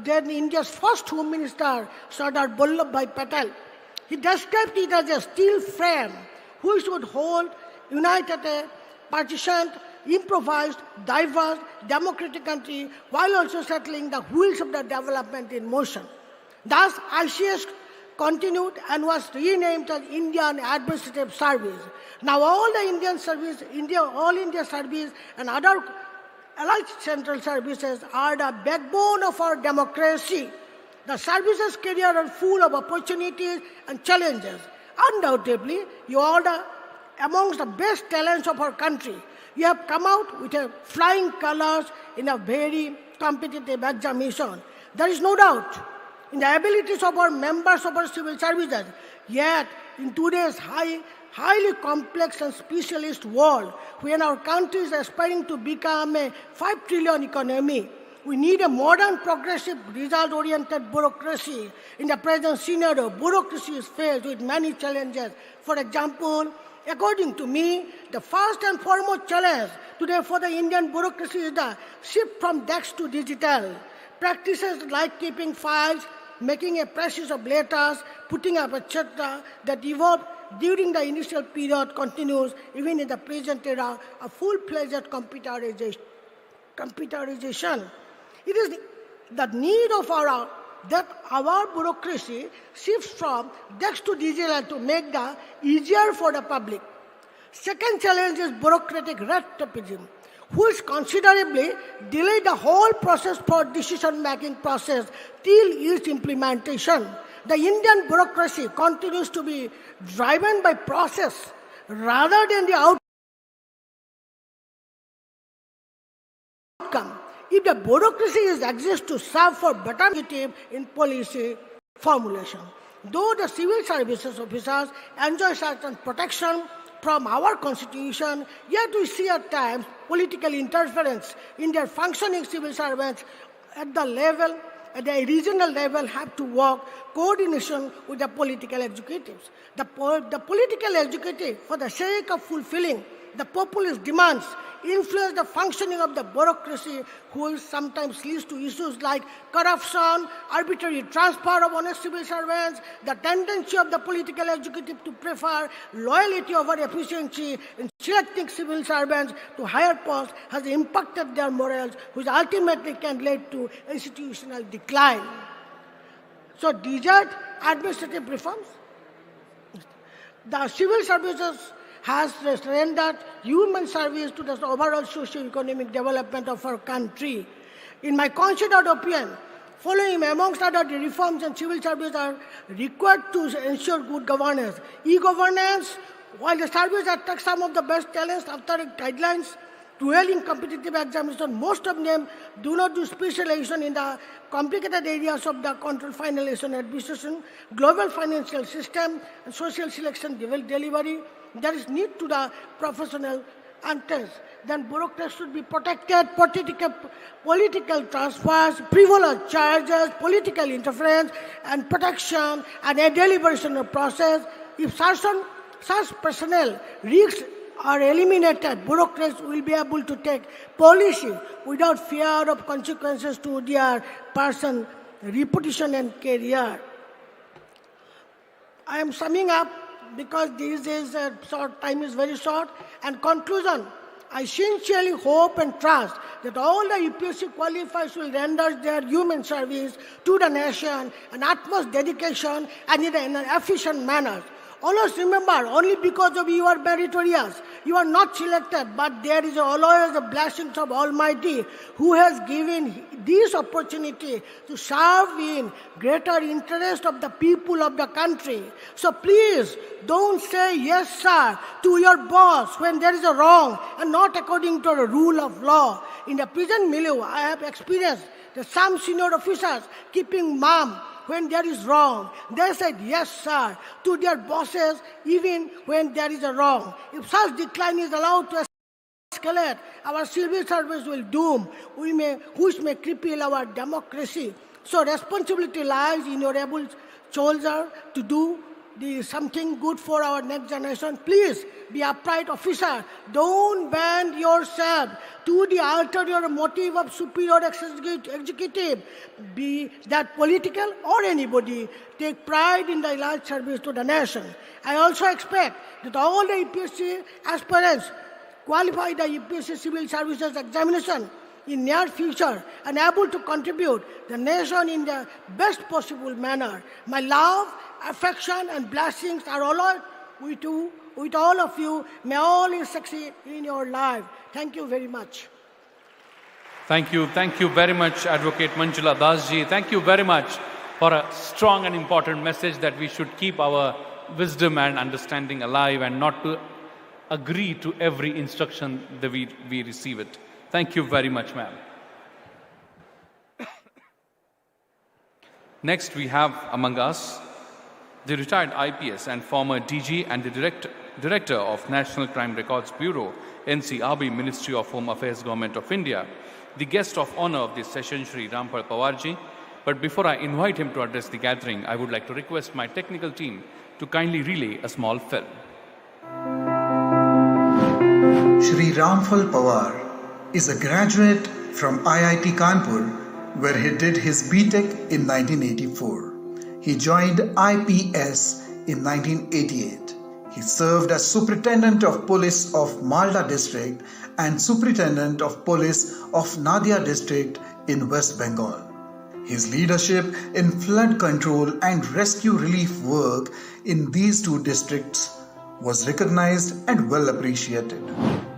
Speaker 7: then India's first Home Minister, Sardar Vallabhbhai Patel. He described it as a steel frame which would hold united a partitioned, improvised, diverse, democratic country while also settling the wheels of the development in motion. Thus, ICS continued and was renamed as Indian Administrative Service. Now all the All India Service and other allied central services are the backbone of our democracy. The services career are full of opportunities and challenges. Undoubtedly, you are amongst the best talents of our country. You have come out with a flying colors in a very competitive examination. There is no doubt. in the abilities of our members of our civil services. Yet, in today's highly complex and specialist world, when our country is aspiring to become a 5 trillion economy, we need a modern, progressive, result-oriented bureaucracy. In the present scenario, bureaucracy is faced with many challenges. For example, according to me, the first and foremost challenge today for the Indian bureaucracy is the shift from desk to digital. Practices like keeping files, making a process of letters, putting up etc. that evolved during the initial period continues even in the present era of full-fledged computerization. It is the need of that our bureaucracy shifts from desk to digital to make the easier for the public. Second challenge is bureaucratic red tapeism, which considerably delay the whole process for decision-making process till its implementation. The Indian bureaucracy continues to be driven by process rather than the outcome. If the bureaucracy exists to serve for better initiative in policy formulation, though the civil services officers enjoy certain protection from our constitution, yet we see at times political interference in their functioning. Civil servants at the regional level have to work coordination with the political executives. The political executive, for the sake of fulfilling the populist demands, influence the functioning of the bureaucracy, which sometimes leads to issues like corruption, arbitrary transfer of honest civil servants. The tendency of the political executive to prefer loyalty over efficiency in selecting civil servants to higher posts has impacted their morals, which ultimately can lead to institutional decline. So, desert administrative reforms. The civil services has rendered human service to the overall socio-economic development of our country. In my considered opinion, following amongst other the reforms in civil service are required to ensure good governance. E-governance, while the service attracts some of the best talents after guidelines, dwelling competitive examination, most of them do not do specialization in the complicated areas of the control finalization administration, global financial system, and social selection delivery. There is need to the professional entrance. Then bureaucrats should be protected, political transfers, frivolous charges, political interference, and protection, and a deliberation of process. If such personnel risks are eliminated, bureaucrats will be able to take policy without fear of consequences to their person, reputation, and career. I am summing up because this is time is very short. And conclusion, I sincerely hope and trust that all the UPSC qualifiers will render their human service to the nation and utmost dedication and in an efficient manner. Always remember, only because of you are meritorious, you are not selected, but there is always the blessings of Almighty who has given this opportunity to serve in greater interest of the people of the country. So please don't say yes sir to your boss when there is a wrong and not according to the rule of law. In the prison milieu, I have experienced that some senior officers keeping mum when there is wrong. They said yes sir to their bosses even when there is a wrong. If such decline is allowed to escalate, our civil service will doom, which may cripple our democracy. So responsibility lies in your able soldier to do something good for our next generation. Please be upright officer. Don't bend yourself to the ulterior motive of superior executive, be that political or anybody. Take pride in the large service to the nation. I also expect that all the UPSC aspirants qualify the UPSC Civil Services examination in near future and able to contribute the nation in the best possible manner. My love, affection and blessings are all with all of you. May all succeed in your life. Thank you very much.
Speaker 1: Thank you very much, Advocate Manjula Dasji. Thank you very much for a strong and important message that we should keep our wisdom and understanding alive and not to agree to every instruction that we receive it. Thank you very much, ma'am. Next, we have among us the retired IPS and former DG and the Director of National Crime Records Bureau, NCRB, Ministry of Home Affairs, Government of India, the guest of honor of this session, Shri Ramphal Pawarji. But before I invite him to address the gathering, I would like to request my technical team to kindly relay a small film.
Speaker 4: Shri Ramphal Pawar is a graduate from IIT Kanpur, where he did his BTech in 1984. He joined IPS in 1988. He served as Superintendent of Police of Malda District and Superintendent of Police of Nadia District in West Bengal. His leadership in flood control and rescue relief work in these two districts was recognized and well appreciated.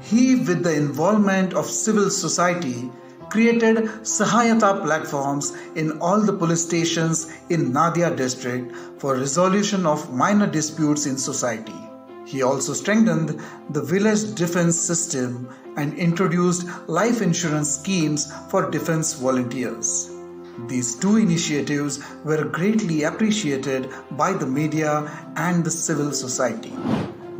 Speaker 4: He, with the involvement of civil society, created Sahayata platforms in all the police stations in Nadia district for resolution of minor disputes in society. He also strengthened the village defense system and introduced life insurance schemes for defense volunteers. These two initiatives were greatly appreciated by the media and the civil society.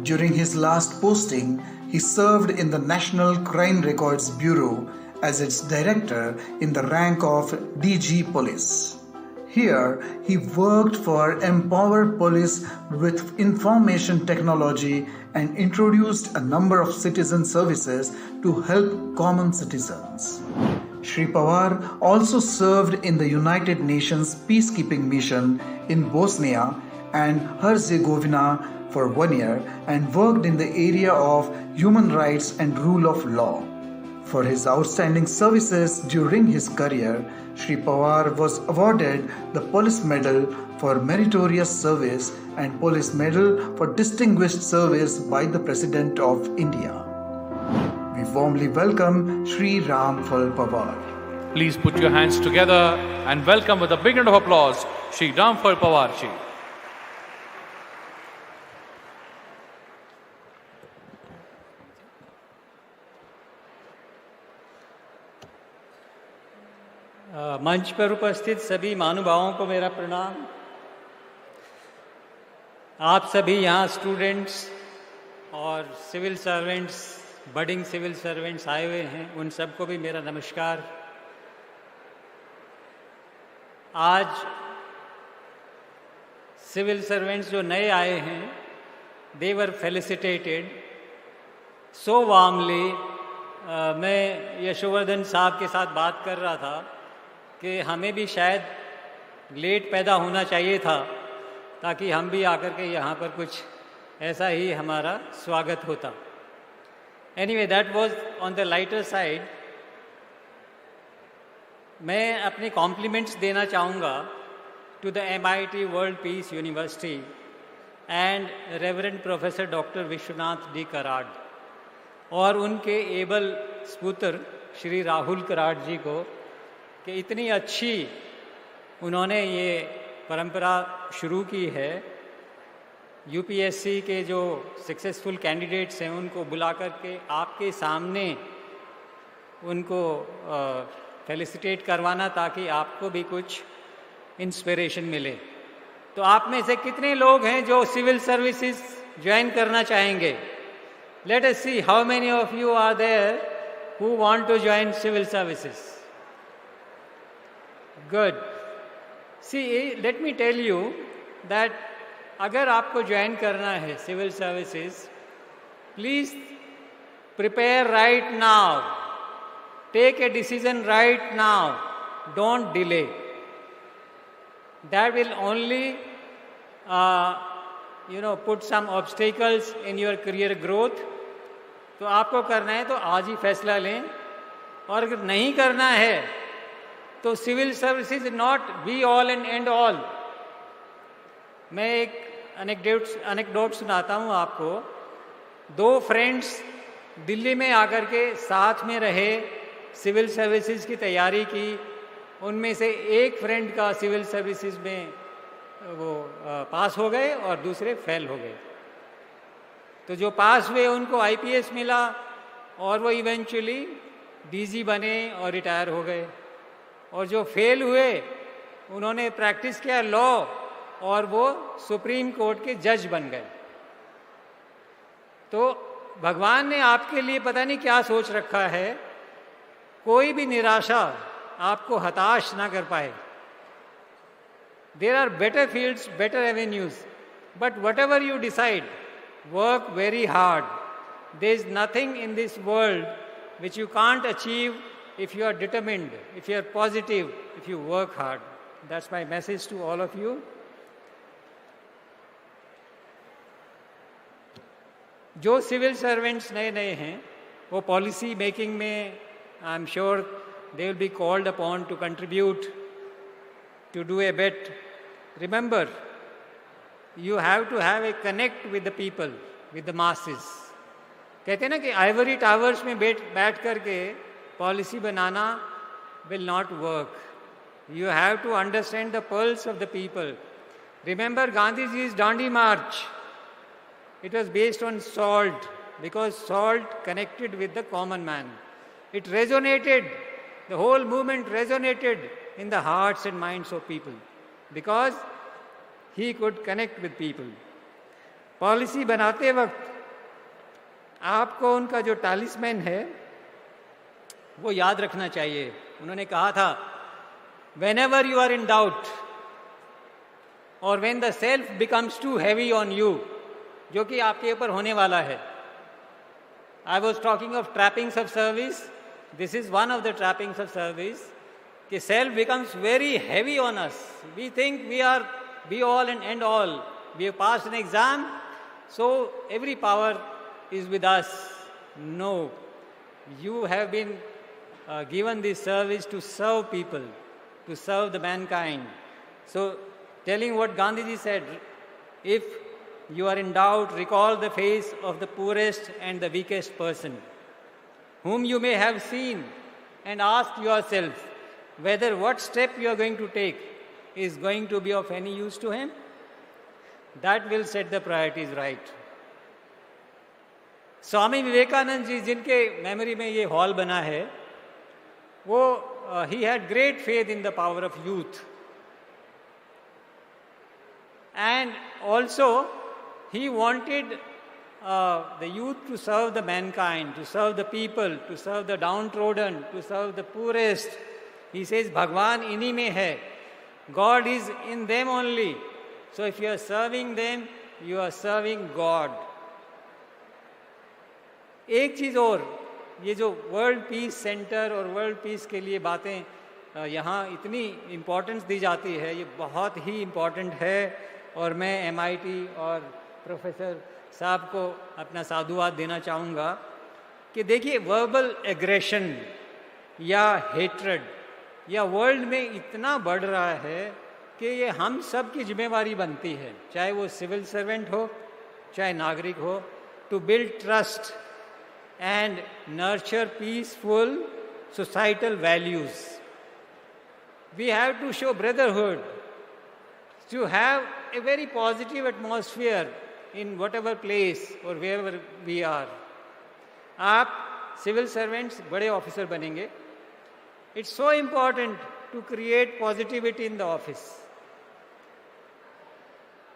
Speaker 4: During his last posting, he served in the National Crime Records Bureau as its director in the rank of DG Police. Here, he worked for Empower Police with information technology and introduced a number of citizen services to help common citizens. Shri Pawar also served in the United Nations Peacekeeping Mission in Bosnia and Herzegovina for 1 year and worked in the area of human rights and rule of law. For his outstanding services during his career, Shri Pawar was awarded the Police Medal for Meritorious Service and Police Medal for Distinguished Service by the President of India. We warmly welcome Shri Ramphal Pawar.
Speaker 1: Please put your hands together and welcome with a big round of applause, Shri Ramphal Pawarji.
Speaker 9: मंच पर उपस्थित सभी महानुभावों को मेरा प्रणाम। आप सभी यहाँ स्टूडेंट्स और civil servants, budding civil servants आए हुए हैं, उन सबको भी मेरा नमस्कार। आज सिविल सर्वेंट्स जो नए आए हैं, दे वर फेलिसिटेटेड सो वार्मली। मैं यशवर्धन साहब के साथ बात कर रहा था कि हमें भी शायद लेट पैदा होना चाहिए था ताकि हम भी आकर के यहाँ पर कुछ ऐसा ही हमारा स्वागत होता। Anyway, that was on the lighter side. मैं अपने कॉम्प्लीमेंट्स देना चाहूँगा to the MIT World Peace University and reverend professor doctor Vishwanath D Karad और उनके एबल स्पुत्र श्री राहुल कराड जी को कि इतनी अच्छी उन्होंने ये परंपरा शुरू की है। UPSC के जो सक्सेसफुल कैंडिडेट्स हैं उनको बुला कर के आपके सामने उनको फेलिसिटेट करवाना ताकि आपको भी कुछ इंस्पिरेशन मिले। तो आप में से कितने लोग हैं जो सिविल सर्विसेज ज्वाइन करना चाहेंगे? Let us see how many of you are there who want to join civil services. Good. See, let me tell you that अगर आपको ज्वाइन करना है civil services, please prepare right now, take a decision right now, don't delay. That will only put some obstacles in your career growth. तो आपको करना है तो आज ही फैसला लें, और अगर नहीं करना है तो civil services is not be all and end all. मैं एक अनेक्डोट सुनाता हूँ आपको। 2 फ्रेंड्स दिल्ली में आकर के साथ में रहे, सिविल सर्विसेज की तैयारी की। उनमें से एक फ्रेंड का सिविल सर्विसेज में वो पास हो गए और दूसरे फेल हो गए। तो जो पास हुए उनको IPS मिला और वो इवेंचुअली DG बने और रिटायर हो गए, और जो फेल हुए उन्होंने प्रैक्टिस किया लॉ और वो सुप्रीम कोर्ट के जज बन गए। तो भगवान ने आपके लिए पता नहीं क्या सोच रखा है, कोई भी निराशा आपको हताश ना कर पाए। There are better fields, better avenues, but whatever you decide, work very hard. There is nothing in this world which you can't achieve if you are determined, if you are positive, if you work hard. That's my message to all of you. जो civil servants नए नए हैं वो policy making में I am sure they will be called upon two contribute to do a bit. Remember, you have to have a connect with the people, with the masses. कहते हैं ना कि ivory towers में बैठ करके policy banana will not work. You have to understand the pulse of the people. Remember Gandhiji's Dandi March. It was based on salt because salt connected with the common man. It resonated, the whole movement resonated in the hearts and minds of people because he could connect with people. Policy बनाते वक्त आपको उनका जो टालिस्मैन है वो याद रखना चाहिए। उन्होंने कहा था, whenever you are in doubt or when the self becomes too heavy on you, जो कि आपके ऊपर होने वाला है. I was talking of trappings of service. This is one of the trappings of service. कि self becomes very heavy on us. We think we are be all and end all. We have passed an exam, so every power is with us. No. You have been given this service to serve people, to serve the mankind. So, telling what Gandhiji said, if you are in doubt, recall the face of the poorest and the weakest person, whom you may have seen, and ask yourself whether what step you are going to take is going to be of any use to him. That will set the priorities right. Swami Vivekananda ji जिनके memory में ये hall बना है, वो he had great faith in the power of youth, and also he wanted the youth to serve the mankind, to serve the people, to serve the downtrodden, to serve the poorest. He says, Bhagwan इन्हीं में है. God is in them only. So if you are serving them, you are serving God. एक चीज़ और, ये जो world peace centre और world peace के लिए बातें यहाँ इतनी इम्पोर्टेंस दी जाती है, ये बहुत ही इम्पोर्टेंट है. और मैं MIT और प्रोफेसर साहब को अपना साधुवाद देना चाहूँगा कि देखिए वर्बल एग्रेशन या हेट्रेड या वर्ल्ड में इतना बढ़ रहा है कि ये हम सब की जिम्मेवारी बनती है, चाहे वो सिविल सर्वेंट हो, चाहे नागरिक हो, to build trust and nurture peaceful societal values. We have to show brotherhood, to have a very positive atmosphere in whatever place or wherever we are. आप civil servants बड़े officer बनेंगे. It's so important to create positivity in the office.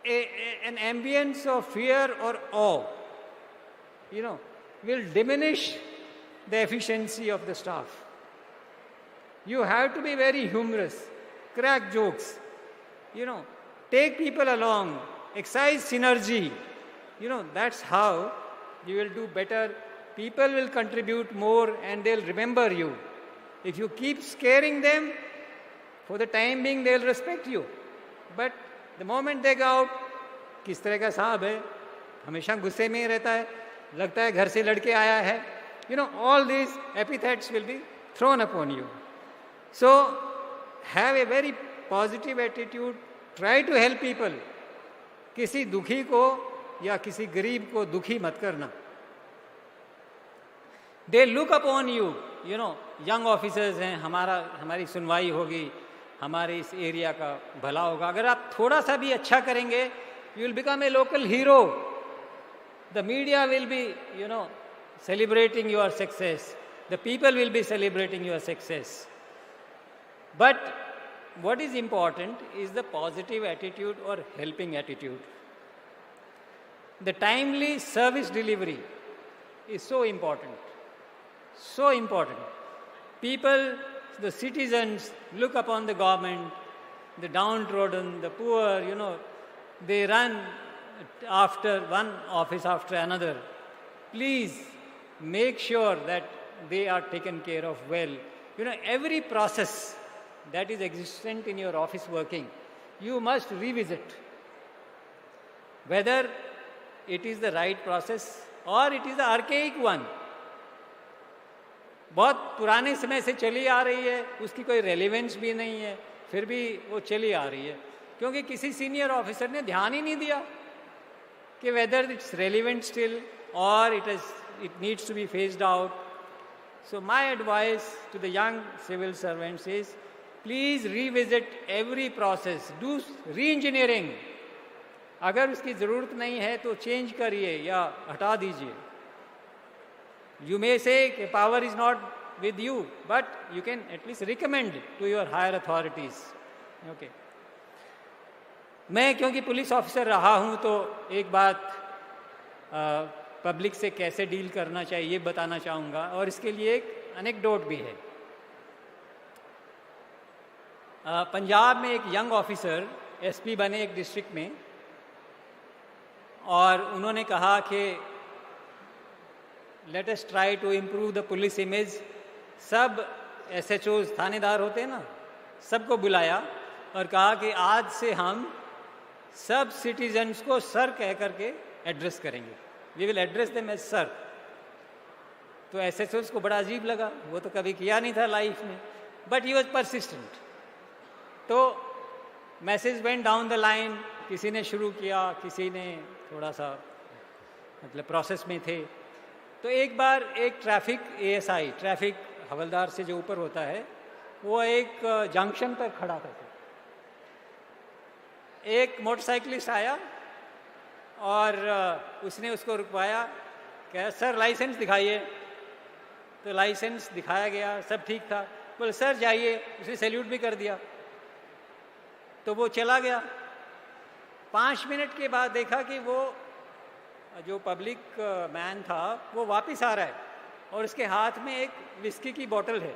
Speaker 9: An ambience of fear or awe, will diminish the efficiency of the staff. You have to be very humorous, crack jokes, take people along, exercise synergy. That's how you will do better. People will contribute more and they'll remember you. If you keep scaring them, for the time being they'll respect you. But the moment they go out, किस तरह का साहब है, हमेशा गुस्से में ही रहता है, लगता है घर से लड़के आया है. All these epithets will be thrown upon you. So, have a very positive attitude. Try to help people. किसी दुखी को या किसी गरीब को दुखी मत करना. They look upon you. Young officers हैं, हमारी सुनवाई होगी, हमारे इस एरिया का भला होगा. अगर आप थोड़ा सा भी अच्छा करेंगे, you will become a local hero. The media will be, celebrating your success. The people will be celebrating your success. But what is important is the positive attitude or helping attitude. The timely service delivery is so important. So important. People, the citizens look upon the government, the downtrodden, the poor, they run after one office after another. Please make sure that they are taken care of well. Every process that is existent in your office working, you must revisit whether it is the right process or it is the archaic one. बहुत पुराने समय से चली आ रही है, उसकी कोई relevance भी नहीं है, फिर भी वो चली आ रही है, क्योंकि किसी सीनियर ऑफिसर ने ध्यान ही नहीं दिया कि whether it's relevant still or it needs to be phased out. So my advice to the young civil servants is, please revisit every process, do re-engineering. अगर उसकी ज़रूरत नहीं है तो चेंज करिए या हटा दीजिए. You may say power is not with you, but you can at least recommend to your higher authorities. Okay. मैं क्योंकि पुलिस ऑफिसर रहा हूँ तो एक बात पब्लिक से कैसे डील करना चाहिए ये बताना चाहूँगा, और इसके लिए एक एनेक्डोट भी है. पंजाब में एक यंग ऑफिसर एसपी बने एक डिस्ट्रिक्ट में, और उन्होंने कहा कि let us try to improve the police image. सब एसएचओज थानेदार होते हैं ना, सबको बुलाया और कहा कि आज से हम सब सिटीजन्स को सर कह करके एड्रेस करेंगे. We will address them as sir. तो एसएचओज को बड़ा अजीब लगा, वो तो कभी किया नहीं था लाइफ में, बट ही वॉज परसिस्टेंट. तो message went down the line, किसी ने शुरू किया, किसी ने थोड़ा सा मतलब प्रोसेस में थे. तो एक बार एक ट्रैफिक एएसआई, ट्रैफिक हवलदार से जो ऊपर होता है, वो एक जंक्शन पर खड़ा था. एक मोटरसाइकिलिस्ट आया और उसने उसको रुकवाया, कहा सर लाइसेंस दिखाइए. तो लाइसेंस दिखाया गया, सब ठीक था. बोले सर जाइए. उसने सैल्यूट भी कर दिया. तो वो चला गया. 5 मिनट के बाद देखा कि वो जो पब्लिक मैन था वो वापस आ रहा है और उसके हाथ में एक विस्की की बोतल है,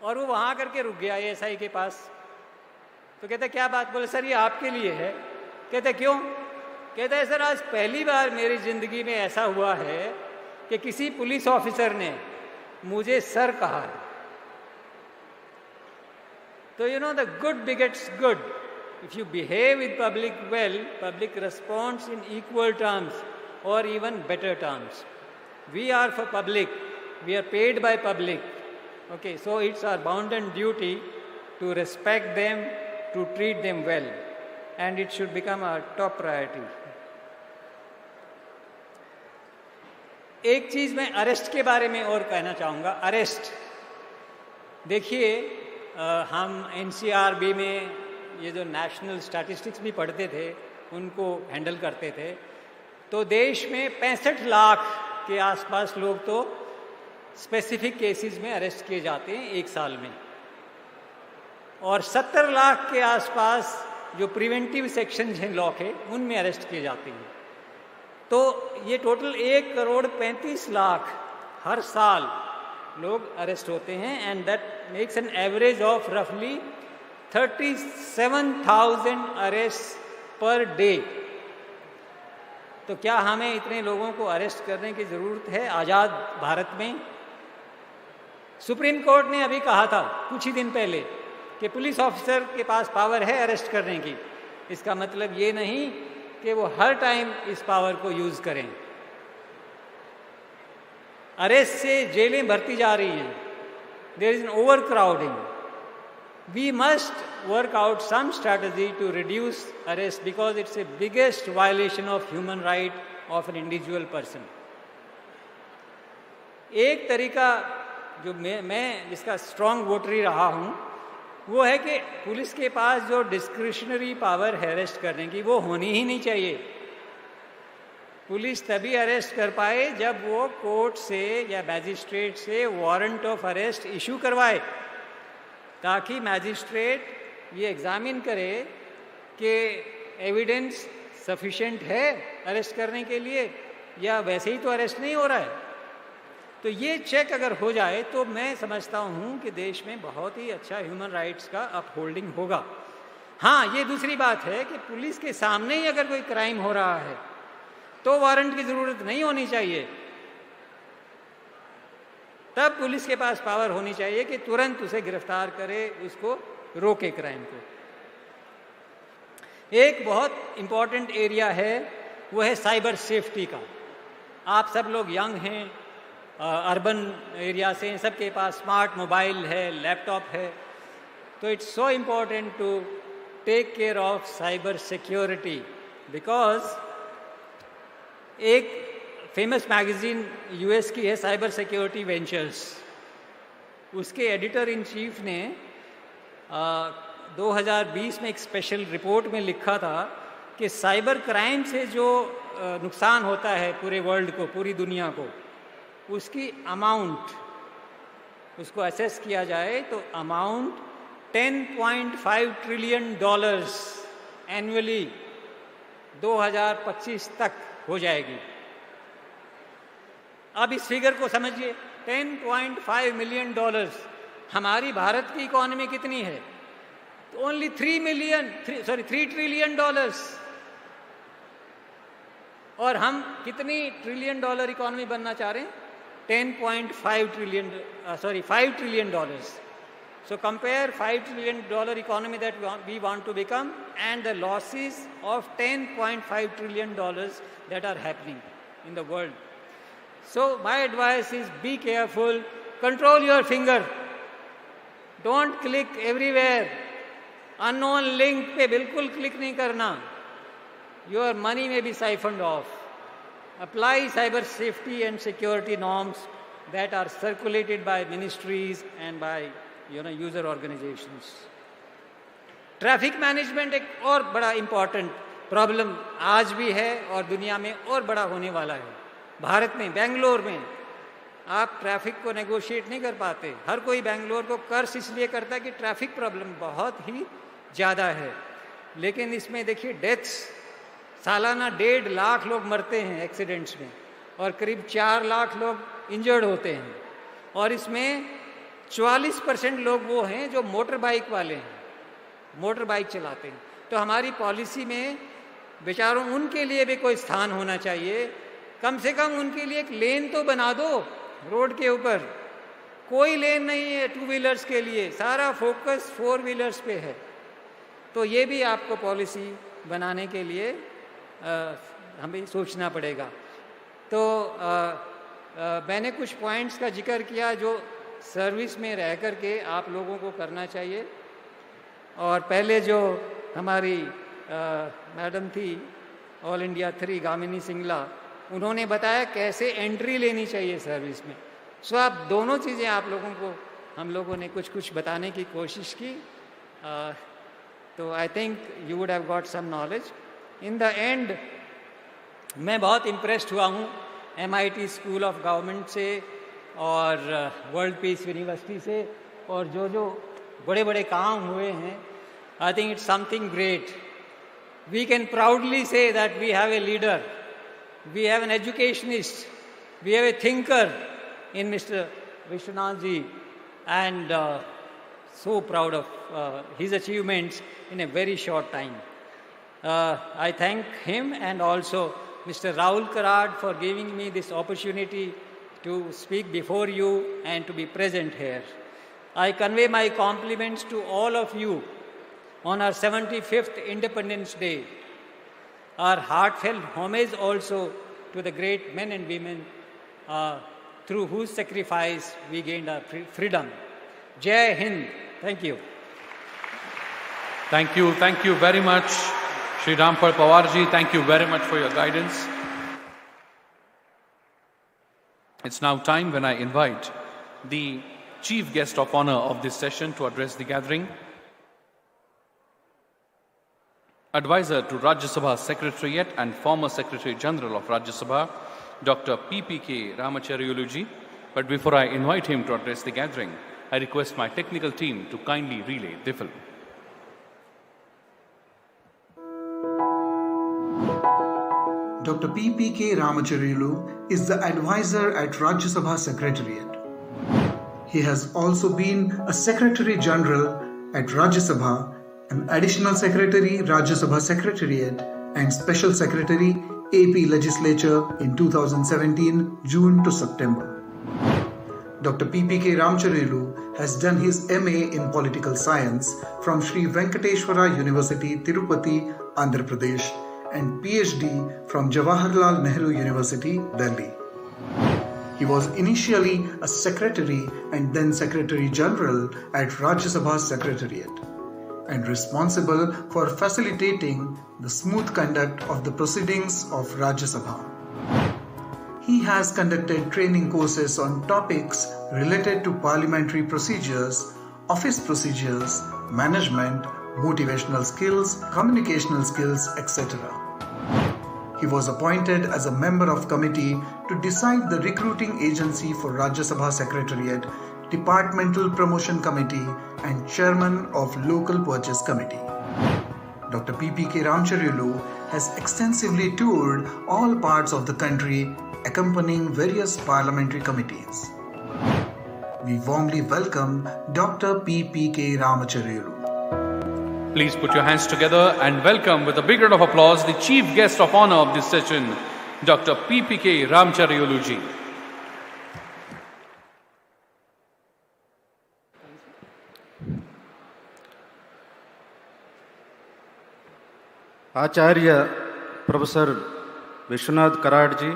Speaker 9: और वो वहाँ करके रुक गया एएसआई के पास. तो कहता क्या बात? बोले सर ये आपके लिए है. कहते क्यों? कहता है सर आज पहली बार मेरी ज़िंदगी में ऐसा हुआ है कि किसी पुलिस ऑफिसर ने मुझे सर कहा है. तो the good begets good. If you behave with public well, public responds in equal terms or even better terms. We are for public. We are paid by public. Okay, so it's our bounden duty to respect them, to treat them well, and it should become our top priority. एक चीज़ मैं arrest के बारे में और कहना चाहूँगा. Arrest देखिए, हम एनसीआरबी में ये जो नेशनल स्टैटिस्टिक्स भी पढ़ते थे उनको हैंडल करते थे. तो देश में 65 लाख के आसपास लोग तो स्पेसिफिक केसेस में अरेस्ट किए जाते हैं एक साल में, और 70 लाख के आसपास जो प्रिवेंटिव सेक्शंस हैं लॉ के उनमें अरेस्ट किए जाते हैं. तो ये टोटल 1,35,00,000 हर साल लोग अरेस्ट होते हैं, and that makes an average of रफली 37,000 अरेस्ट पर डे. तो क्या हमें इतने लोगों को अरेस्ट करने की ज़रूरत है आज़ाद भारत में? सुप्रीम कोर्ट ने अभी कहा था कुछ ही दिन पहले कि पुलिस ऑफिसर के पास पावर है अरेस्ट करने की. इसका मतलब ये नहीं कि वो हर टाइम इस पावर को यूज़ करें. अरेस्ट से जेलें भरती जा रही हैं. There is an overcrowding. We must work out some strategy to reduce arrest because it's the biggest violation of human right of an individual person. एक तरीका जो मैं जिसका स्ट्रॉन्ग वोटरी रहा हूँ वो है कि पुलिस के पास जो डिस्क्रिशनरी पावर है अरेस्ट करने की वो होनी ही नहीं चाहिए. पुलिस तभी अरेस्ट कर पाए जब वो कोर्ट से या मैजिस्ट्रेट से वारंट ऑफ अरेस्ट इशू करवाए. ताकि मैजिस्ट्रेट ये एग्जामिन करे कि एविडेंस सफिशिएंट है अरेस्ट करने के लिए या वैसे ही तो अरेस्ट नहीं हो रहा है। तो ये चेक अगर हो जाए तो मैं समझता हूँ कि देश में बहुत ही अच्छा ह्यूमन राइट्स का अपहोल्डिंग होगा। हाँ, ये दूसरी बात है कि पुलिस के सामने ही अगर कोई क्राइम हो रहा है तो वारंट की ज़रूरत नहीं होनी चाहिए, तब पुलिस के पास पावर होनी चाहिए कि तुरंत उसे गिरफ्तार करे, उसको रोके क्राइम को। एक बहुत इम्पॉर्टेंट एरिया है वो है साइबर सेफ्टी का। आप सब लोग यंग हैं, अर्बन एरिया से, सबके पास स्मार्ट मोबाइल है, लैपटॉप है, तो it's so important to take care of cyber security because एक फेमस मैगजीन यूएस की है साइबर सिक्योरिटी वेंचर्स, उसके एडिटर इन चीफ ने 2020 में एक स्पेशल रिपोर्ट में लिखा था कि साइबर क्राइम से जो नुकसान होता है पूरे वर्ल्ड को, पूरी दुनिया को, उसकी अमाउंट, उसको असेस किया जाए तो अमाउंट $10.5 ट्रिलियन एनुअली 2025 तक हो जाएगी। अब इस फिगर को समझिए, $10.5 मिलियन। हमारी भारत की इकोनॉमी कितनी है? तो ओनली $3 ट्रिलियन। और हम कितनी ट्रिलियन डॉलर इकोनॉमी बनना चाह रहे हैं? 5 trillion. So compare $5 trillion economy that we want to become and the losses of $10.5 trillion that are happening in the world. So my advice is be careful, control your finger, don't click everywhere, unknown link पे बिल्कुल click नहीं करना, your money may be siphoned off. Apply cyber safety and security norms that are circulated by ministries and by user organisations. Traffic management एक और बड़ा important problem आज भी है और दुनिया में और बड़ा होने वाला है। भारत में, बेंगलोर में आप ट्रैफिक को नेगोशिएट नहीं कर पाते। हर कोई बेंगलोर को कर्स इसलिए करता है कि ट्रैफिक प्रॉब्लम बहुत ही ज़्यादा है, लेकिन इसमें देखिए डेथ्स, सालाना 1.5 लाख लोग मरते हैं एक्सीडेंट्स में और करीब 4 लाख लोग इंजर्ड होते हैं, और इसमें 44% लोग वो हैं जो मोटर बाइक वाले हैं, मोटर बाइक चलाते हैं। तो हमारी पॉलिसी में बेचारों उनके लिए भी कोई स्थान होना चाहिए, कम से कम उनके लिए एक लेन तो बना दो रोड के ऊपर। कोई लेन नहीं है 2 व्हीलर्स के लिए, सारा फोकस 4 व्हीलर्स पे है। तो ये भी आपको पॉलिसी बनाने के लिए हमें सोचना पड़ेगा। तो मैंने कुछ पॉइंट्स का जिक्र किया जो सर्विस में रह कर के आप लोगों को करना चाहिए। और पहले जो हमारी मैडम थी ऑल इंडिया 3 गामिनी सिंगला, उन्होंने बताया कैसे एंट्री लेनी चाहिए सर्विस में। सो आप दोनों चीज़ें आप लोगों को, हम लोगों ने कुछ बताने की कोशिश की। तो I think you would have got some knowledge. In the end मैं बहुत इम्प्रेस्ड हुआ हूँ MIT स्कूल ऑफ गवर्नमेंट से और वर्ल्ड पीस यूनिवर्सिटी से, और जो बड़े बड़े काम हुए हैं, I think it's something great. We can proudly say that we have a leader, we have an educationist, we have a thinker in mister Vishwanath ji, and so proud of his achievements in a very short time. I thank him and also Mr. Rahul for giving me this opportunity to speak before you and to be present here. I convey my compliments to all of you on our 75th Independence Day. Our heartfelt homage also to the great men and women through whose sacrifice we gained our freedom. Jai Hind. Thank you.
Speaker 1: Thank you very much, Shri Ramphal Pawar ji. Thank you very much for your guidance. It's now time when I invite the chief guest of honor of this session to address the gathering. Advisor to Rajya Sabha Secretariat and former Secretary General of Rajya Sabha, Dr. PPK Ramacharyulu ji. But before I invite him to address the gathering, I request my technical team to kindly relay the film.
Speaker 4: Dr. P.K. Ramacharyulu is the advisor at Rajya Sabha Secretariat. He has also been a Secretary General at Rajya Sabha, an Additional Secretary Rajya Sabha Secretariat, and Special Secretary AP Legislature in 2017 June to September. Dr. P.K. Ramacharyulu has done his MA in Political Science from Sri Venkateshwara University, Tirupati, Andhra Pradesh, and PhD from Jawaharlal Nehru University, Delhi. He was initially a Secretary and then Secretary General at Rajya Sabha Secretariat and responsible for facilitating the smooth conduct of the proceedings of Rajya Sabha. He has conducted training courses on topics related to parliamentary procedures, office procedures, management, motivational skills, communicational skills, etc. He was appointed as a member of committee to decide the recruiting agency for Rajya Sabha Secretariat, Departmental Promotion Committee, and Chairman of Local Purchase Committee. Dr. P.K. Ramacharyulu has extensively toured all parts of the country, accompanying various parliamentary committees. We warmly welcome Dr. P.K. Ramacharyulu.
Speaker 1: Please put your hands together and welcome with a big round of applause the chief guest of honor of this session, Dr. P.K. Ramacharyulu ji.
Speaker 10: Acharya Professor Vishwanath Karad ji,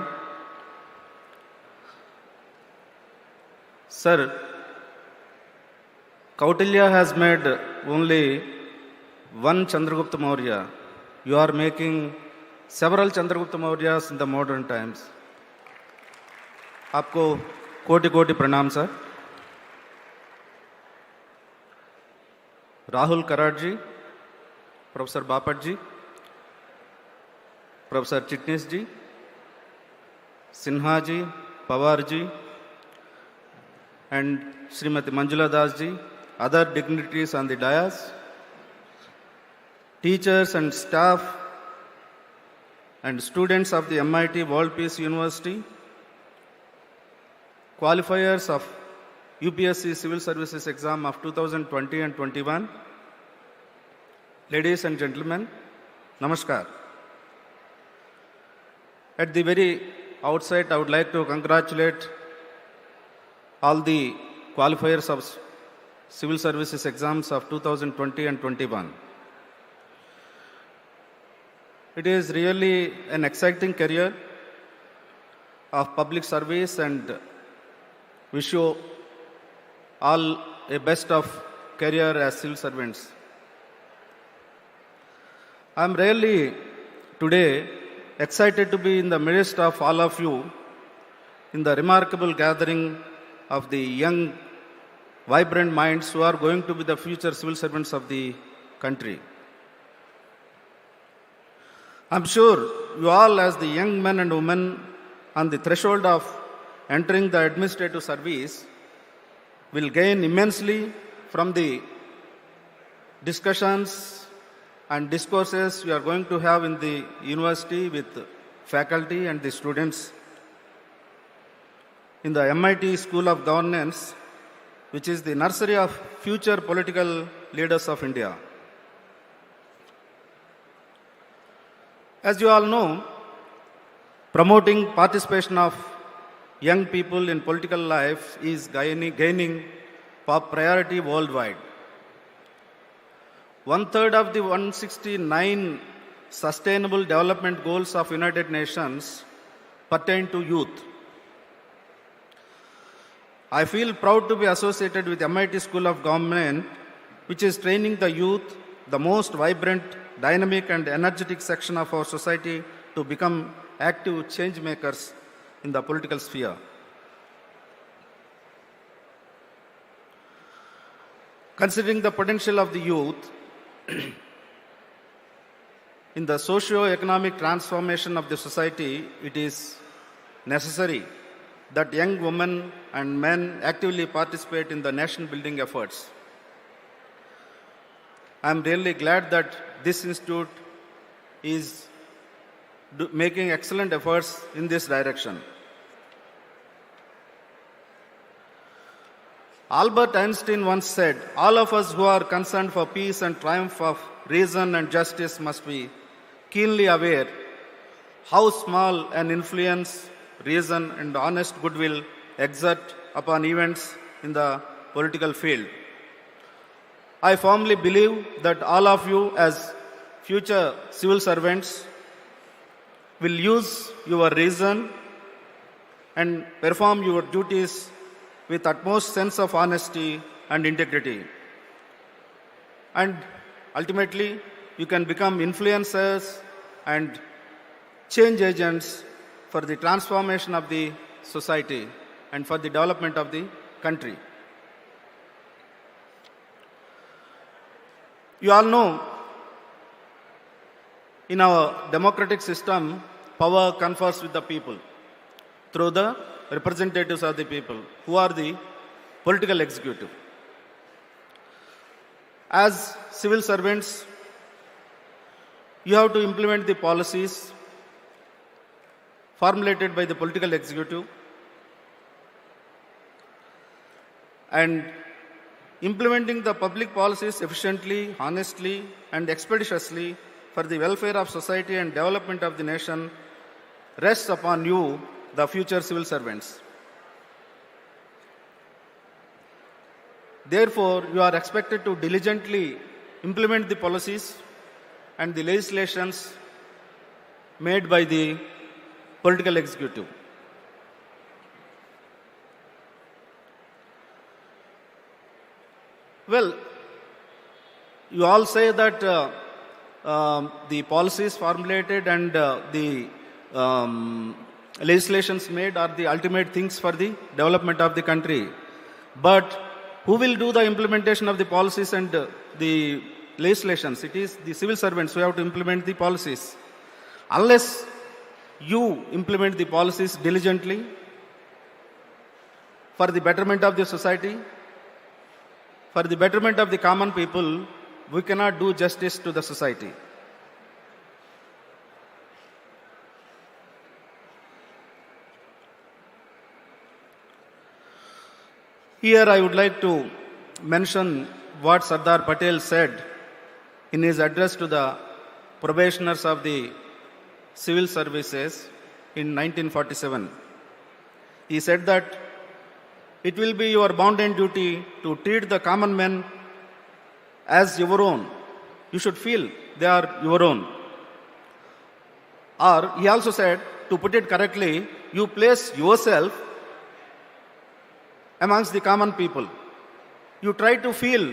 Speaker 10: Sir, Kautilya has made only one Chandragupta Maurya. You are making several Chandragupta Mauryas in the modern times. आपको कोटि-कोटि प्रणाम sir. Rahul Karad ji, Professor Bapat ji, Professor Chitnis ji, Sinha ji, Pawar ji, and Srimati Manjula Das ji, other dignitaries on the dais, teachers and staff and students of the MIT World Peace University, qualifiers of UPSC Civil Services exam of 2020 and 21, ladies and gentlemen, namaskar. At the very outset, I would like to congratulate all the qualifiers of Civil Services exams of 2020 and 21. It is really an exciting career of public service and wish you all a best of career as civil servants. I am really today excited to be in the midst of all of you in the remarkable gathering of the young, vibrant minds who are going to be the future civil servants of the country. I'm sure you all, as the young men and women on the threshold of entering the administrative service, will gain immensely from the discussions and discourses we are going to have in the university with faculty and the students in the MIT School of Governance, which is the nursery of future political leaders of India. As you all know, promoting participation of young people in political life is gaining priority worldwide. 1/3 of the 169 Sustainable Development Goals of United Nations pertain to youth. I feel proud to be associated with MIT School of Government, which is training the youth, the most vibrant, dynamic and energetic section of our society, to become active change makers in the political sphere. Considering the potential of the youth in the socio-economic transformation of the society, it is necessary that young women and men actively participate in the nation building efforts. I am really glad that this institute is making excellent efforts in this direction. Albert Einstein once said, all of us who are concerned for peace and triumph of reason and justice must be keenly aware how small an influence reason and honest goodwill exert upon events in the political field. I firmly believe that all of you as future civil servants will use your reason and perform your duties with utmost sense of honesty and integrity. And ultimately, you can become influencers and change agents for the transformation of the society and for the development of the country. You all know, in our democratic system, power confers with the people through the representatives of the people, who are the political executive. As civil servants, you have to implement the policies formulated by the political executive, and implementing the public policies efficiently, honestly, and expeditiously for the welfare of society and development of the nation rests upon you, the future civil servants. Therefore, you are expected to diligently implement the policies and the legislations made by the political executive. Well, you all say that the policies formulated and the legislations made are the ultimate things for the development of the country. But who will do the implementation of the policies and the legislations? It is the civil servants who have to implement the policies. Unless you implement the policies diligently for the betterment of the society, for the betterment of the common people, we cannot do justice to the society. Here I would like to mention what Sardar Patel said in his address to the probationers of the civil services in 1947. He said that it will be your bounden duty to treat the common men as your own. You should feel they are your own. Or he also said, to put it correctly, you place yourself amongst the common people. You try to feel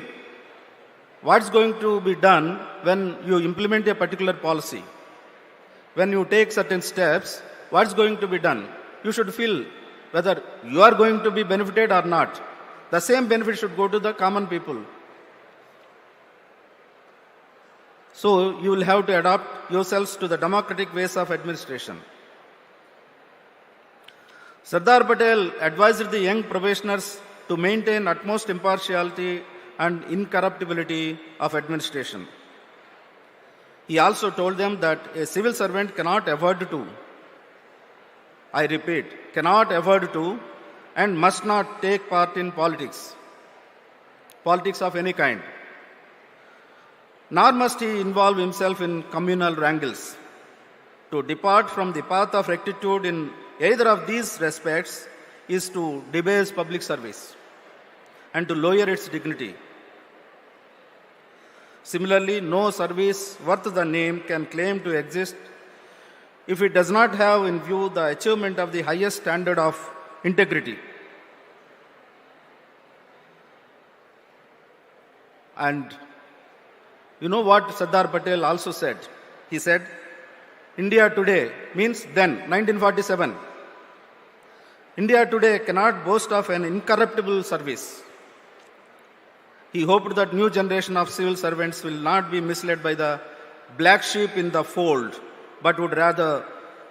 Speaker 10: what's going to be done when you implement a particular policy. When you take certain steps, what's going to be done? You should feel whether you are going to be benefited or not. The same benefit should go to the common people. So you will have to adapt yourselves to the democratic ways of administration. Sardar Patel advised the young probationers to maintain utmost impartiality and incorruptibility of administration. He also told them that a civil servant cannot afford to, I repeat, cannot afford to and must not take part in politics of any kind. Nor must he involve himself in communal wrangles. To depart from the path of rectitude in either of these respects is to debase public service and to lower its dignity. Similarly, no service worth the name can claim to exist if it does not have in view the achievement of the highest standard of integrity. And you know what Sardar Patel also said? He said, India today means then, 1947. India today cannot boast of an incorruptible service. He hoped that new generation of civil servants will not be misled by the black sheep in the fold, but would rather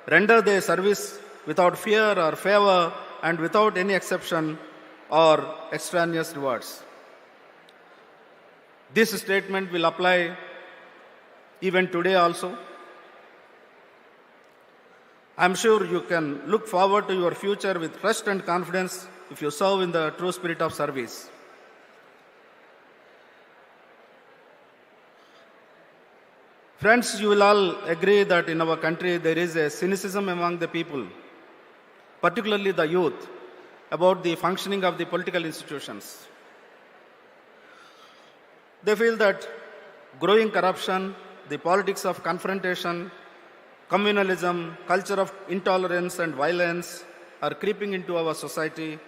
Speaker 10: render their service without fear or favor and without any exception or extraneous rewards. This statement will apply even today also. I'm sure you can look forward to your future with trust and confidence if you serve in the true spirit of service. Friends, you will all agree that in our country there is a cynicism among the people, particularly the youth, about the functioning of the political institutions. They feel that growing corruption, the politics of confrontation, communalism, culture of intolerance and violence are creeping into our society,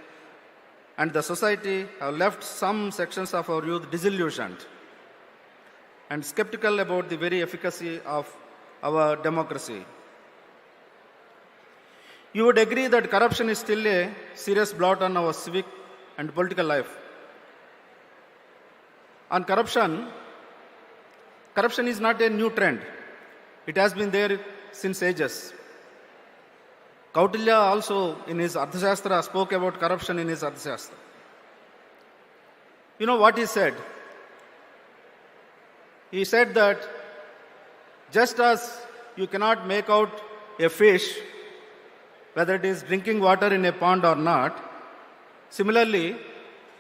Speaker 10: and the society have left some sections of our youth disillusioned and skeptical about the very efficacy of our democracy. You would agree that corruption is still a serious blot on our civic and political life. On corruption is not a new trend. It has been there since ages. Kautilya also in his Arthashastra spoke about corruption in his Arthashastra. You know what he said? He said that just as you cannot make out a fish, whether it is drinking water in a pond or not, similarly,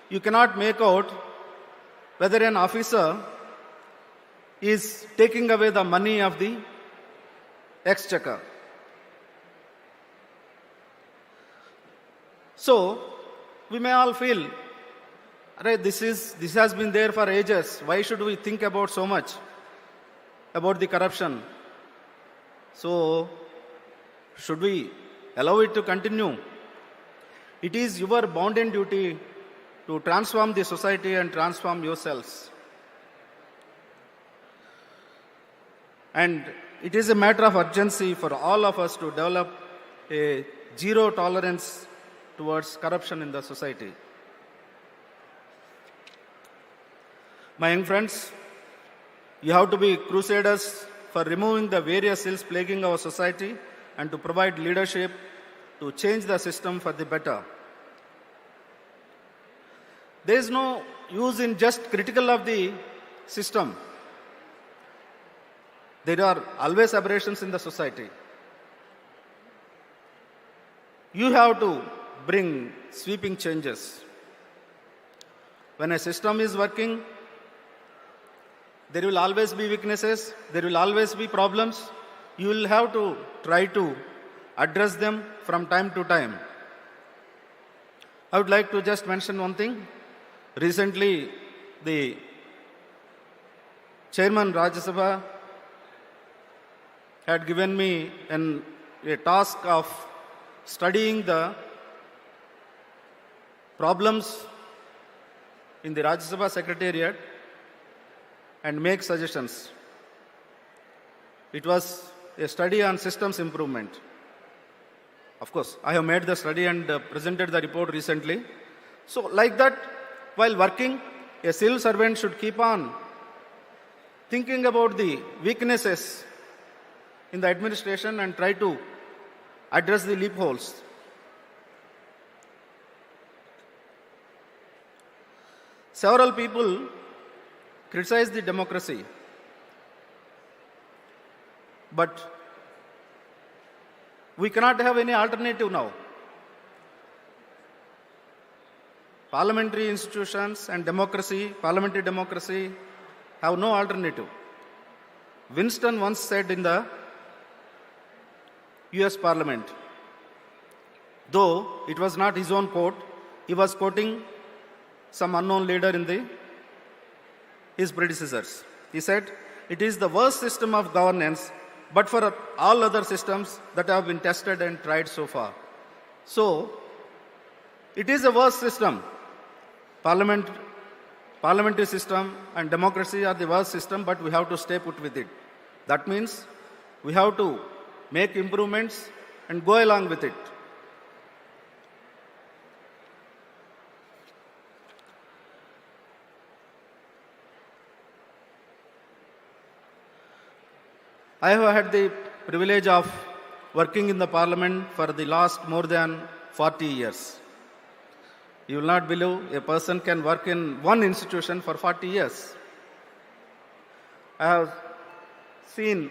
Speaker 10: you cannot make out whether an officer is taking away the money of the exchequer. So, we may all feel, this has been there for ages. Why should we think about so much about the corruption? So, should we allow it to continue? It is your bounden duty to transform the society and transform yourselves. And it is a matter of urgency for all of us to develop a zero tolerance towards corruption in the society. My young friends, you have to be crusaders for removing the various ills plaguing our society and to provide leadership to change the system for the better. There is no use in just critical of the system. There are always aberrations in the society. You have to bring sweeping changes. When a system is working, there will always be weaknesses, there will always be problems. You will have to try to address them from time to time. I would like to just mention one thing. Recently, the Chairman Rajya Sabha had given me a task of studying the problems in the Rajya Sabha Secretariat and make suggestions. It was a study on systems improvement. Of course, I have made the study and presented the report recently. So, like that, while working, a civil servant should keep on thinking about the weaknesses in the administration and try to address the loopholes. Several people criticize the democracy, but we cannot have any alternative now. Parliamentary institutions and parliamentary democracy have no alternative. Winston once said in the US Parliament, though it was not his own quote, he was quoting some unknown leader in his predecessors. He said, "It is the worst system of governance, but for all other systems that have been tested and tried so far." So, it is a worst system. Parliamentary system and democracy are the worst system, but we have to stay put with it. That means we have to make improvements and go along with it. I have had the privilege of working in the Parliament for the last more than 40 years. You will not believe a person can work in one institution for 40 years. I have seen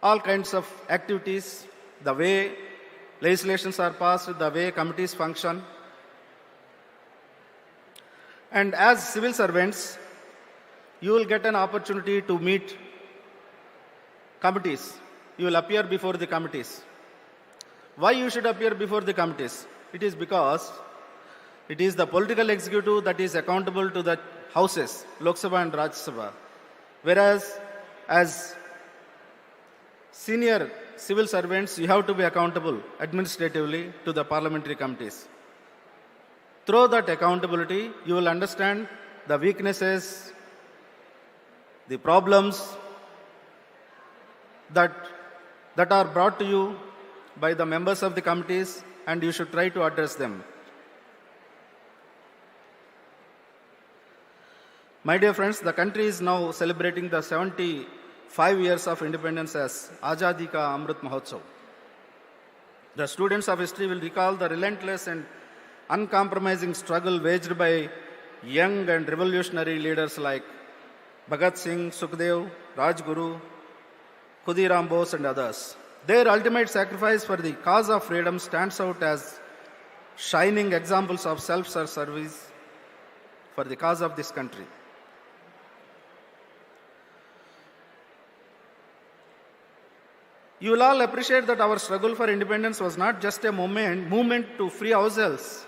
Speaker 10: all kinds of activities, the way legislations are passed, the way committees function. And as civil servants, you will get an opportunity to meet committees. You will appear before the committees. Why you should appear before the committees? It is because it is the political executive that is accountable to the houses, Lok Sabha and Rajya Sabha. Whereas as senior civil servants, you have to be accountable administratively to the parliamentary committees. Through that accountability, you will understand the weaknesses, the problems that are brought to you by the members of the committees, and you should try to address them. My dear friends, the country is now celebrating the 75 years of independence as Azadi Ka Amrit Mahotsav. The students of history will recall the relentless and uncompromising struggle waged by young and revolutionary leaders like Bhagat Singh, Sukhdev, Rajguru, Khudiram Bose and others. Their ultimate sacrifice for the cause of freedom stands out as shining examples of self-service for the cause of this country. You will all appreciate that our struggle for independence was not just a movement to free ourselves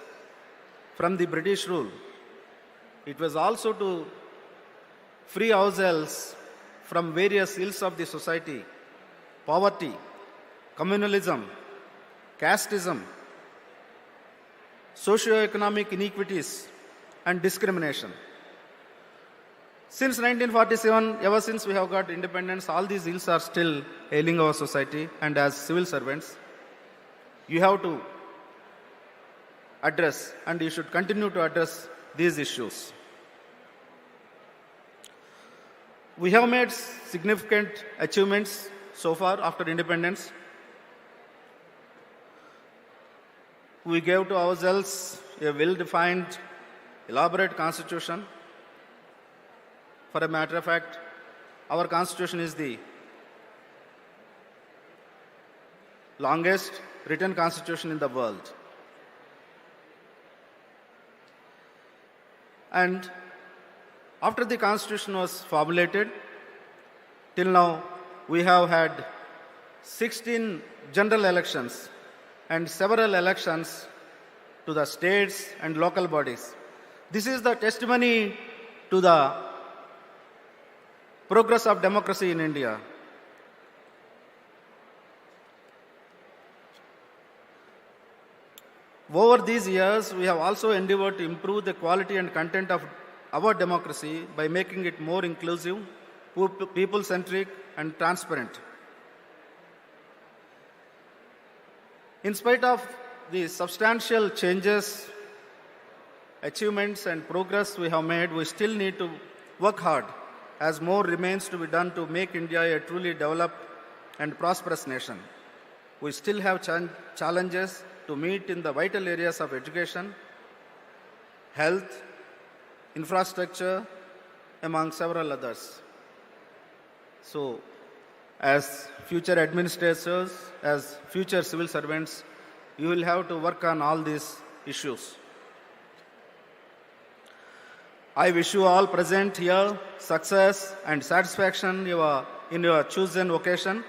Speaker 10: from the British rule. It was also to free ourselves from various ills of the society: poverty, communalism, casteism, socio-economic inequities, and discrimination. Since 1947, ever since we have got independence, all these ills are still ailing our society, and as civil servants, you have to address, and you should continue to address these issues. We have made significant achievements so far after independence. We gave to ourselves a well-defined, elaborate constitution. For a matter of fact, our constitution is the longest written constitution in the world. And after the constitution was formulated, till now we have had 16 general elections and several elections to the states and local bodies. This is the testimony to the progress of democracy in India. Over these years, we have also endeavored to improve the quality and content of our democracy by making it more inclusive, people-centric, and transparent. In spite of the substantial changes, achievements, and progress we have made, we still need to work hard, as more remains to be done to make India a truly developed and prosperous nation. We still have challenges to meet in the vital areas of education, health, infrastructure, among several others. So, as future administrators, as future civil servants, you will have to work on all these issues. I wish you all present here success and satisfaction in your chosen vocation.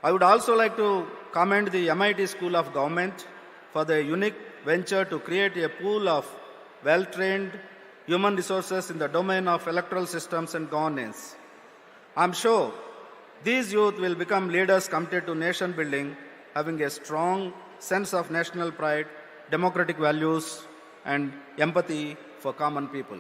Speaker 10: I would also like to commend the MIT School of Government for the unique venture to create a pool of well-trained human resources in the domain of electoral systems and governance. I'm sure these youth will become leaders committed to nation building, having a strong sense of national pride, democratic values, and empathy for common people.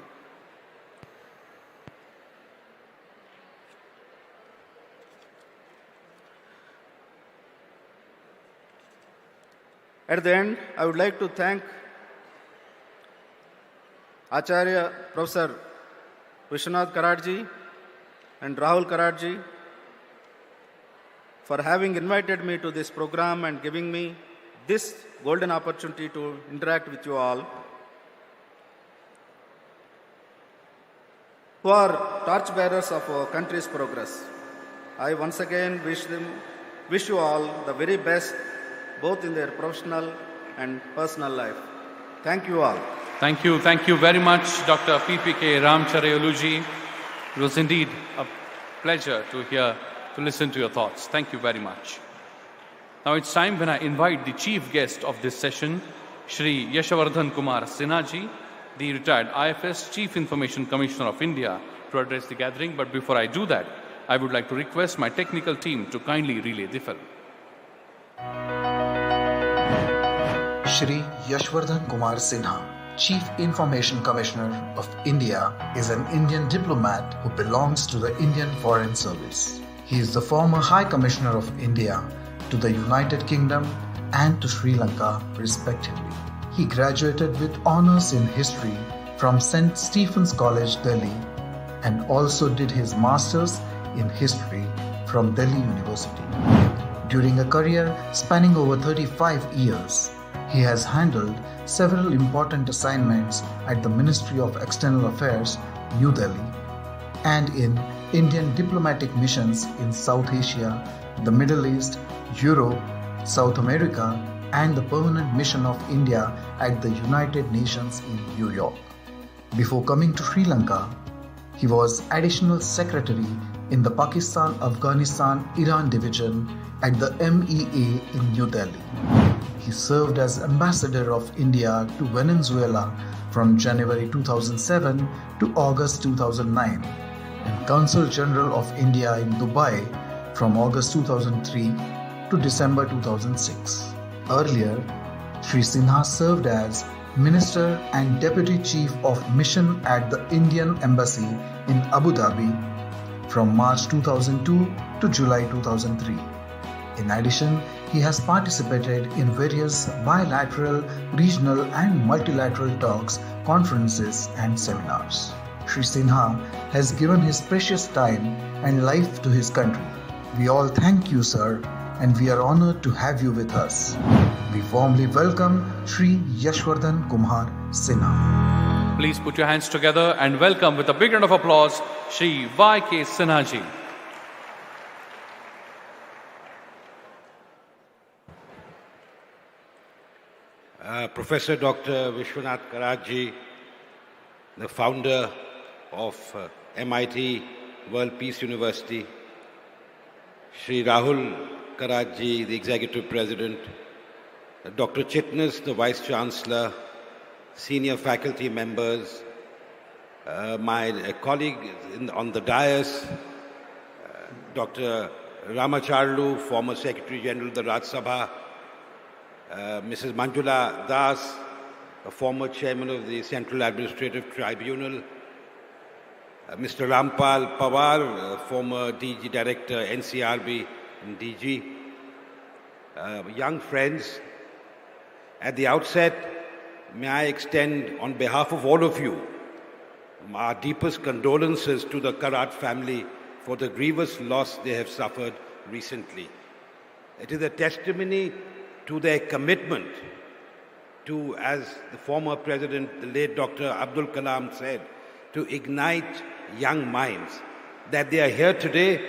Speaker 10: At the end, I would like to thank Acharya Professor Vishwanath Karadji and Rahul Karadji for having invited me to this program and giving me this golden opportunity to interact with you all, who are torchbearers of our country's progress. I once again wish you all the very best, both in their professional and personal life. Thank you all.
Speaker 1: Thank you very much, Dr. PPK Ramacharyulu ji. It was indeed a pleasure to listen to your thoughts. Thank you very much. Now it's time when I invite the chief guest of this session, Shri Yashvardhan Kumar Sinha ji, the retired IFS Chief Information Commissioner of India, to address the gathering. But before I do that, I would like to request my technical team to kindly relay the film.
Speaker 4: Shri Yashvardhan Kumar Sinha, Chief Information Commissioner of India, is an Indian diplomat who belongs to the Indian Foreign Service. He is the former High Commissioner of India to the United Kingdom and to Sri Lanka, respectively. He graduated with honours in history from St. Stephen's College, Delhi, and also did his Masters in History from Delhi University. During a career spanning over 35 years, he has handled several important assignments at the Ministry of External Affairs, New Delhi, and in Indian diplomatic missions in South Asia, the Middle East, Europe, South America, and the permanent mission of India at the United Nations in New York. Before coming to Sri Lanka, he was Additional Secretary in the Pakistan-Afghanistan-Iran Division at the MEA in New Delhi. He served as Ambassador of India to Venezuela from January 2007 to August 2009 and Consul General of India in Dubai from August 2003 to December 2006. Earlier, Shri Sinha served as Minister and Deputy Chief of Mission at the Indian Embassy in Abu Dhabi from March 2002 to July 2003. In addition, he has participated in various bilateral, regional and multilateral talks, conferences and seminars. Shri Sinha has given his precious time and life to his country. We all thank you, sir, and we are honored to have you with us. We warmly welcome Shri Yashvardhan Kumar Sinha.
Speaker 1: Please put your hands together and welcome with a big round of applause, Shri Y.K. Sinha ji.
Speaker 8: Professor Dr. Vishwanath Karadji, the founder of MIT World Peace University, Shri Rahul Karadji, the Executive President, Dr. Chitnis, the Vice Chancellor, senior faculty members, my colleague on the dais, Dr. Ramacharyulu, former Secretary General of the Raj Sabha, Mrs. Manjula Das, a former Chairman of the Central Administrative Tribunal, Mr. Ramphal, Pawar, former DG Director, NCRB and DG, young friends, at the outset, may I extend on behalf of all of you our deepest condolences to the Karat family for the grievous loss they have suffered recently. It is a testimony to their commitment to, as the former president, the late Dr. Abdul Kalam said, to ignite young minds, that they are here today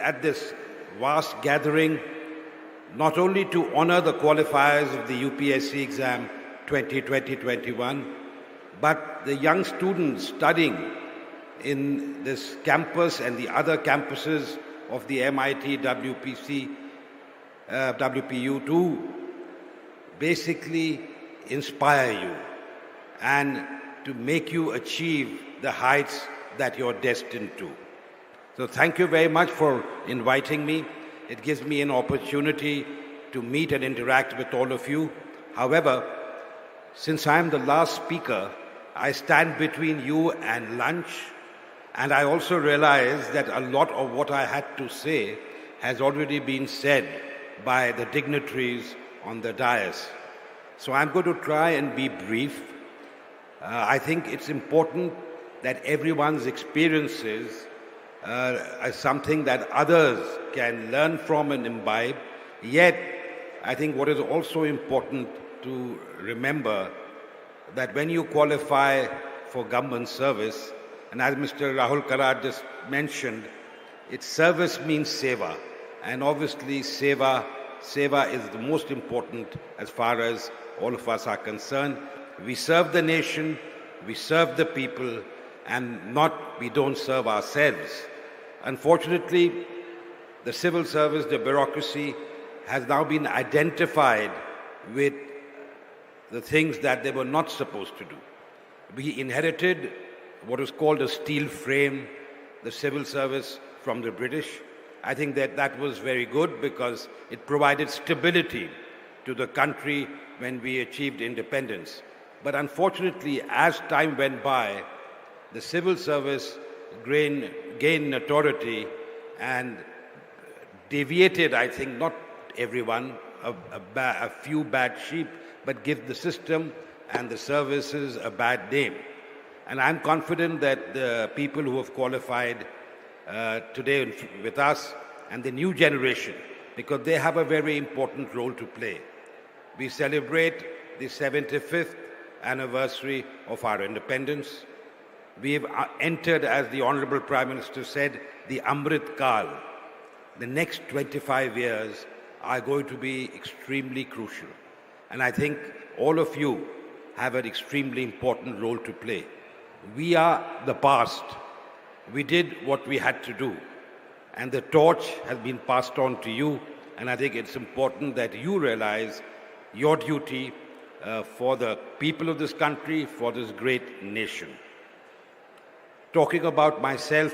Speaker 8: at this vast gathering, not only to honor the qualifiers of the UPSC exam 2020-21, but the young students studying in this campus and the other campuses of the MIT WPC, WPU to basically inspire you and to make you achieve the heights that you're destined to. So thank you very much for inviting me. It gives me an opportunity to meet and interact with all of you. However, since I'm the last speaker, I stand between you and lunch, and I also realize that a lot of what I had to say has already been said by the dignitaries on the dais. So I'm going to try and be brief. I think it's important that everyone's experiences as something that others can learn from and imbibe. Yet, I think what is also important to remember that when you qualify for government service, and as Mr. Rahul Karad just mentioned, its service means seva. And obviously seva is the most important as far as all of us are concerned. We serve the nation, we serve the people, and we don't serve ourselves. Unfortunately, the civil service, the bureaucracy, has now been identified with the things that they were not supposed to do. We inherited what is called a steel frame, the civil service, from the British. I think that was very good because it provided stability to the country when we achieved independence. But unfortunately, as time went by, the civil service gained notoriety and deviated, I think, not everyone, a few bad sheep, but give the system and the services a bad name. And I'm confident that the people who have qualified today with us and the new generation, because they have a very important role to play. We celebrate the 75th anniversary of our independence. We have entered, as the Honorable Prime Minister said, the Amrit Kal. The next 25 years are going to be extremely crucial. And I think all of you have an extremely important role to play. We are the past. We did what we had to do. And the torch has been passed on to you. And I think it's important that you realize your duty for the people of this country, for this great nation. Talking about myself,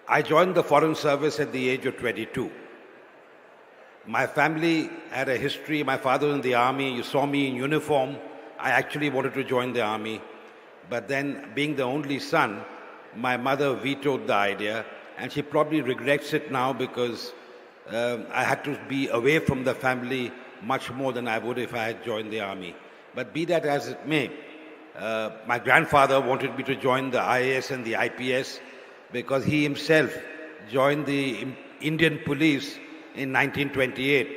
Speaker 8: I joined the Foreign Service at the age of 22. My family had a history. My father was in the army. You saw me in uniform. I actually wanted to join the army. But then, being the only son, my mother vetoed the idea, and she probably regrets it now because I had to be away from the family much more than I would if I had joined the army. But be that as it may, my grandfather wanted me to join the IAS and the IPS because he himself joined the Indian police in 1928.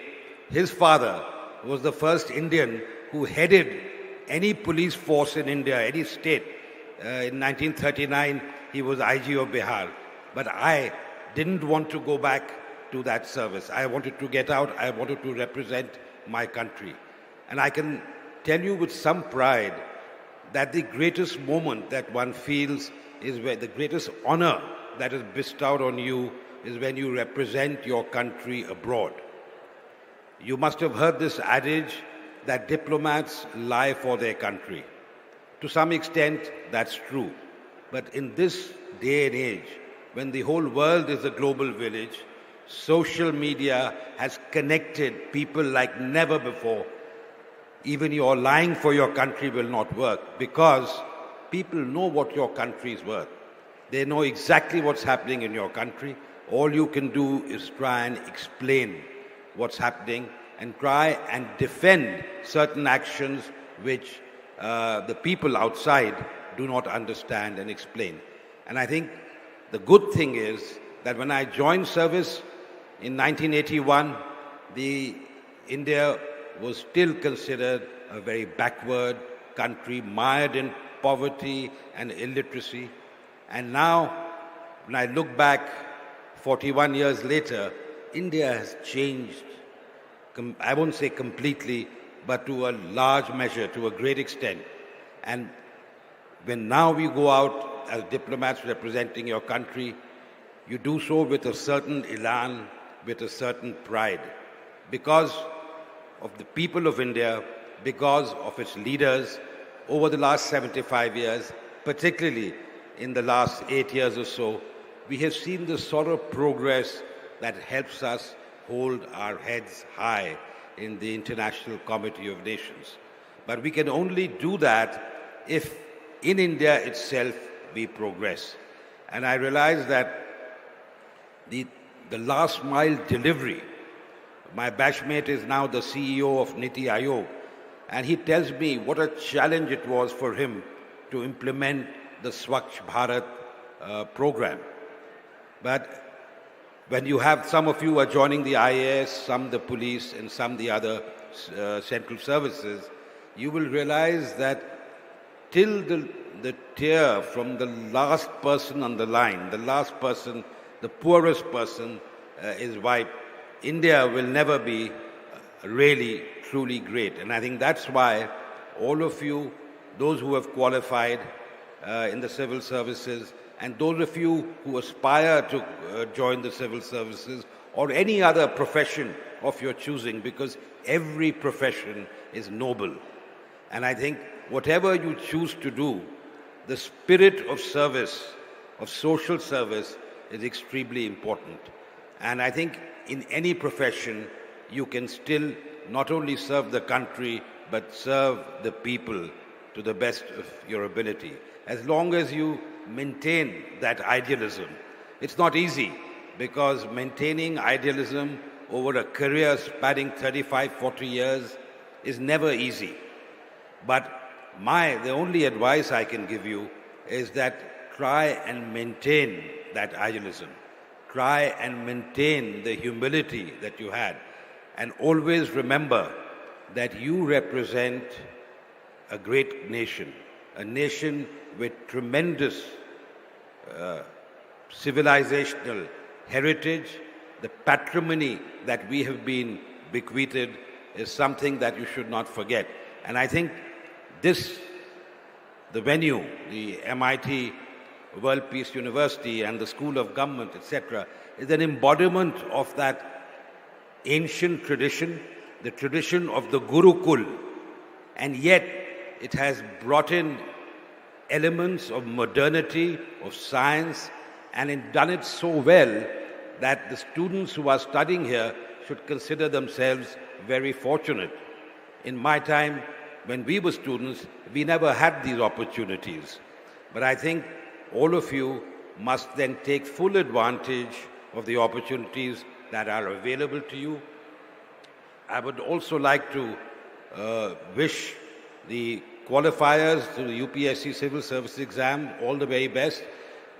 Speaker 8: His father was the first Indian who headed any police force in India, any state. In 1939, he was IG of Bihar. But I didn't want to go back to that service. I wanted to get out. I wanted to represent my country. And I can tell you with some pride that the greatest moment that one feels is where the greatest honor that is bestowed on you is when you represent your country abroad. You must have heard this adage that diplomats lie for their country. To some extent, that's true. But in this day and age, when the whole world is a global village, social media has connected people like never before. Even your lying for your country will not work because people know what your country is worth. They know exactly what's happening in your country. All you can do is try and explain what's happening and try and defend certain actions which the people outside do not understand and explain. And I think the good thing is that when I joined service in 1981, India was still considered a very backward country, mired in poverty and illiteracy. And now, when I look back 41 years later, India has changed. I won't say completely, but to a large measure, to a great extent. And when now we go out as diplomats representing your country, you do so with a certain elan, with a certain pride. Because of the people of India, because of its leaders, over the last 75 years, particularly in the last 8 years or so, we have seen the sort of progress that helps us hold our heads high in the International Committee of Nations. But we can only do that if in India itself we progress. And I realize that the last mile delivery, my batchmate is now the CEO of Niti Aayog, and he tells me what a challenge it was for him to implement the Swachh Bharat program. But when you have some of you are joining the IAS, some the police, and some the other central services, you will realize that till the tier from the last person on the line, the last person, the poorest person is wiped, India will never be really, truly great. And I think that's why all of you, those who have qualified in the civil services, and those of you who aspire to join the civil services or any other profession of your choosing, because every profession is noble. And I think whatever you choose to do, the spirit of service, of social service, is extremely important. And I think in any profession, you can still not only serve the country, but serve the people to the best of your ability. As long as you maintain that idealism. It's not easy, because maintaining idealism over a career spanning 35, 40 years is never easy. But the only advice I can give you is that try and maintain that idealism. Try and maintain the humility that you had. And always remember that you represent a great nation, a nation with tremendous civilizational heritage. The patrimony that we have been bequeathed is something that you should not forget. And I think the venue, the MIT World Peace University and the School of Government, etc., is an embodiment of that ancient tradition, the tradition of the Gurukul, and yet it has brought in elements of modernity, of science, and it done it so well that the students who are studying here should consider themselves very fortunate. In my time, when we were students, we never had these opportunities. But I think all of you must then take full advantage of the opportunities that are available to you. I would also like to wish the qualifiers to the UPSC Civil Service exam all the very best,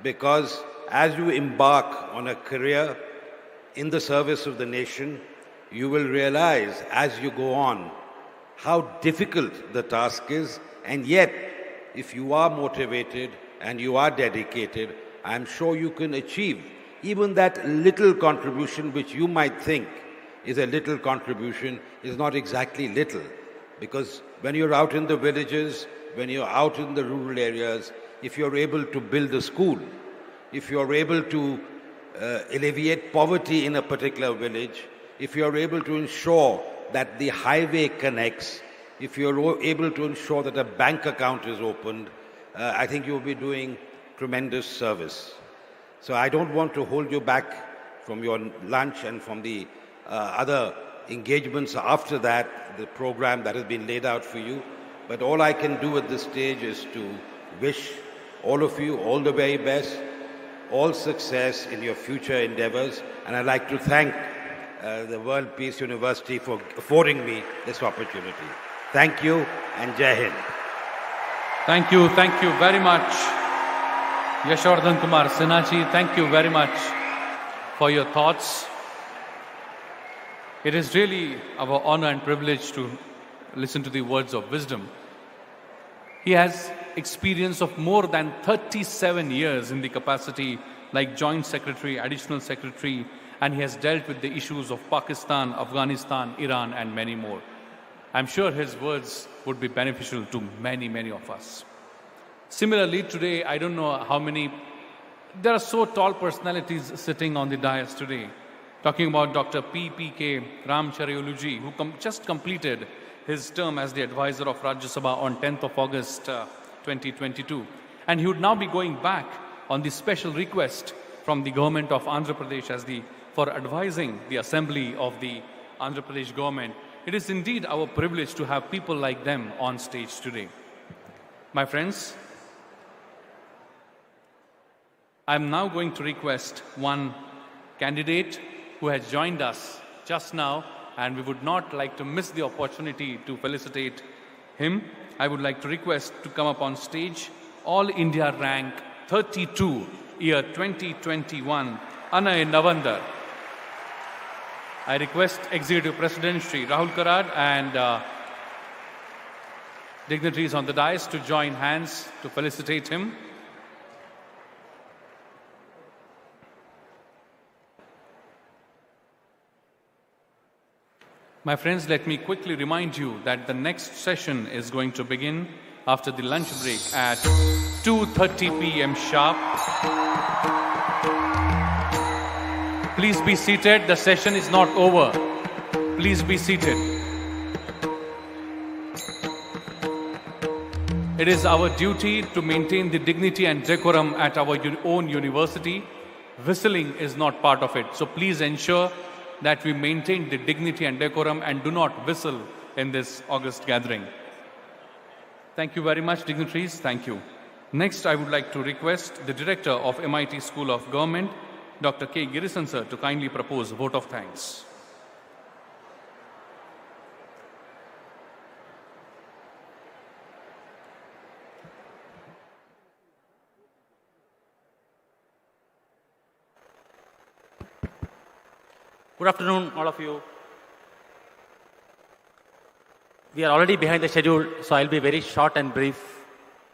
Speaker 8: because as you embark on a career in the service of the nation, you will realize as you go on how difficult the task is, and yet if you are motivated and you are dedicated, I am sure you can achieve even that little contribution which you might think is a little contribution is not exactly little. Because when you're out in the villages, when you're out in the rural areas, if you're able to build a school, if you're able to alleviate poverty in a particular village, if you're able to ensure that the highway connects, if you're able to ensure that a bank account is opened, I think you'll be doing tremendous service. So I don't want to hold you back from your lunch and from the other engagements after that, the program that has been laid out for you. But all I can do at this stage is to wish all of you all the very best, all success in your future endeavors. And I'd like to thank the World Peace University for affording me this opportunity. Thank you, and Jai Hind.
Speaker 1: Thank you very much, Yashvardhan Kumar Sinha ji. Thank you very much for your thoughts. It is really our honor and privilege to listen to the words of wisdom. He has experience of more than 37 years in the capacity like Joint Secretary, Additional Secretary, and he has dealt with the issues of Pakistan, Afghanistan, Iran, and many more. I'm sure his words would be beneficial to many, many of us. Similarly, today, I don't know how many, there are so tall personalities sitting on the dais today. Talking about Dr. P.K. Ramacharyulu ji, who just completed his term as the advisor of Rajya Sabha on 10th of August 2022. And he would now be going back on the special request from the government of Andhra Pradesh for advising the assembly of the Andhra Pradesh government. It is indeed our privilege to have people like them on stage today. My friends, I'm now going to request one candidate who has joined us just now, and we would not like to miss the opportunity to felicitate him. I would like to request to come up on stage All India rank 32, year 2021, Anay Navandar. I request Executive President Shri Rahul Karad and dignitaries on the dais to join hands to felicitate him. My friends, let me quickly remind you that the next session is going to begin after the lunch break at 2:30 p.m. sharp. Please be seated. The session is not over. Please be seated. It is our duty to maintain the dignity and decorum at our own university. Whistling is not part of it. So please ensure that we maintain the dignity and decorum and do not whistle in this august gathering. Thank you very much, dignitaries. Thank you. Next, I would like to request the Director of MIT School of Government, Dr. K. Girisan sir, to kindly propose a vote of thanks.
Speaker 11: Good afternoon, all of you. We are already behind the schedule, so I'll be very short and brief.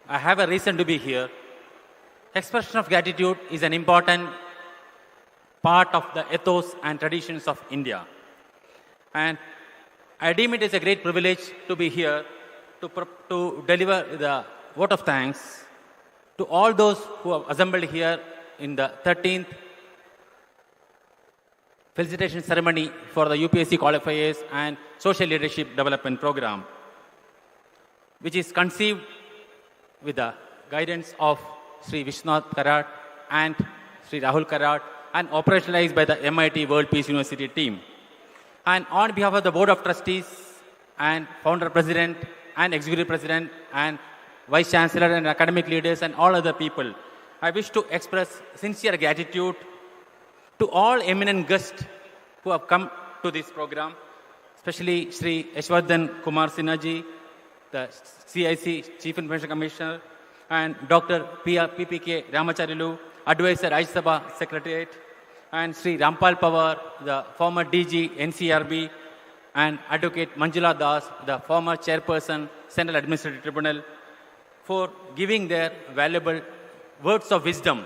Speaker 11: I have a reason to be here. Expression of gratitude is an important part of the ethos and traditions of India. And I deem it as a great privilege to be here to deliver the vote of thanks to all those who have assembled here in the 13th Felicitation ceremony for the UPSC Qualifiers and Social Leadership Development Program, which is conceived with the guidance of Sri Vishwanath Karad and Sri Rahul Karad and operationalized by the MIT World Peace University team. And on behalf of the Board of Trustees and Founder President and Executive President and Vice Chancellor and academic leaders and all other people, I wish to express sincere gratitude to all eminent guests who have come to this program, especially Sri Yashvardhan Kumar Sinha ji, the CIC Chief Information Commissioner, and Dr. PPK Ramacharyulu, Advisor Rajya Sabha Secretariat, and Sri Ramphal Pawar, the former DG NCRB, and Advocate Manjula Das, the former Chairperson Central Administrative Tribunal, for giving their valuable words of wisdom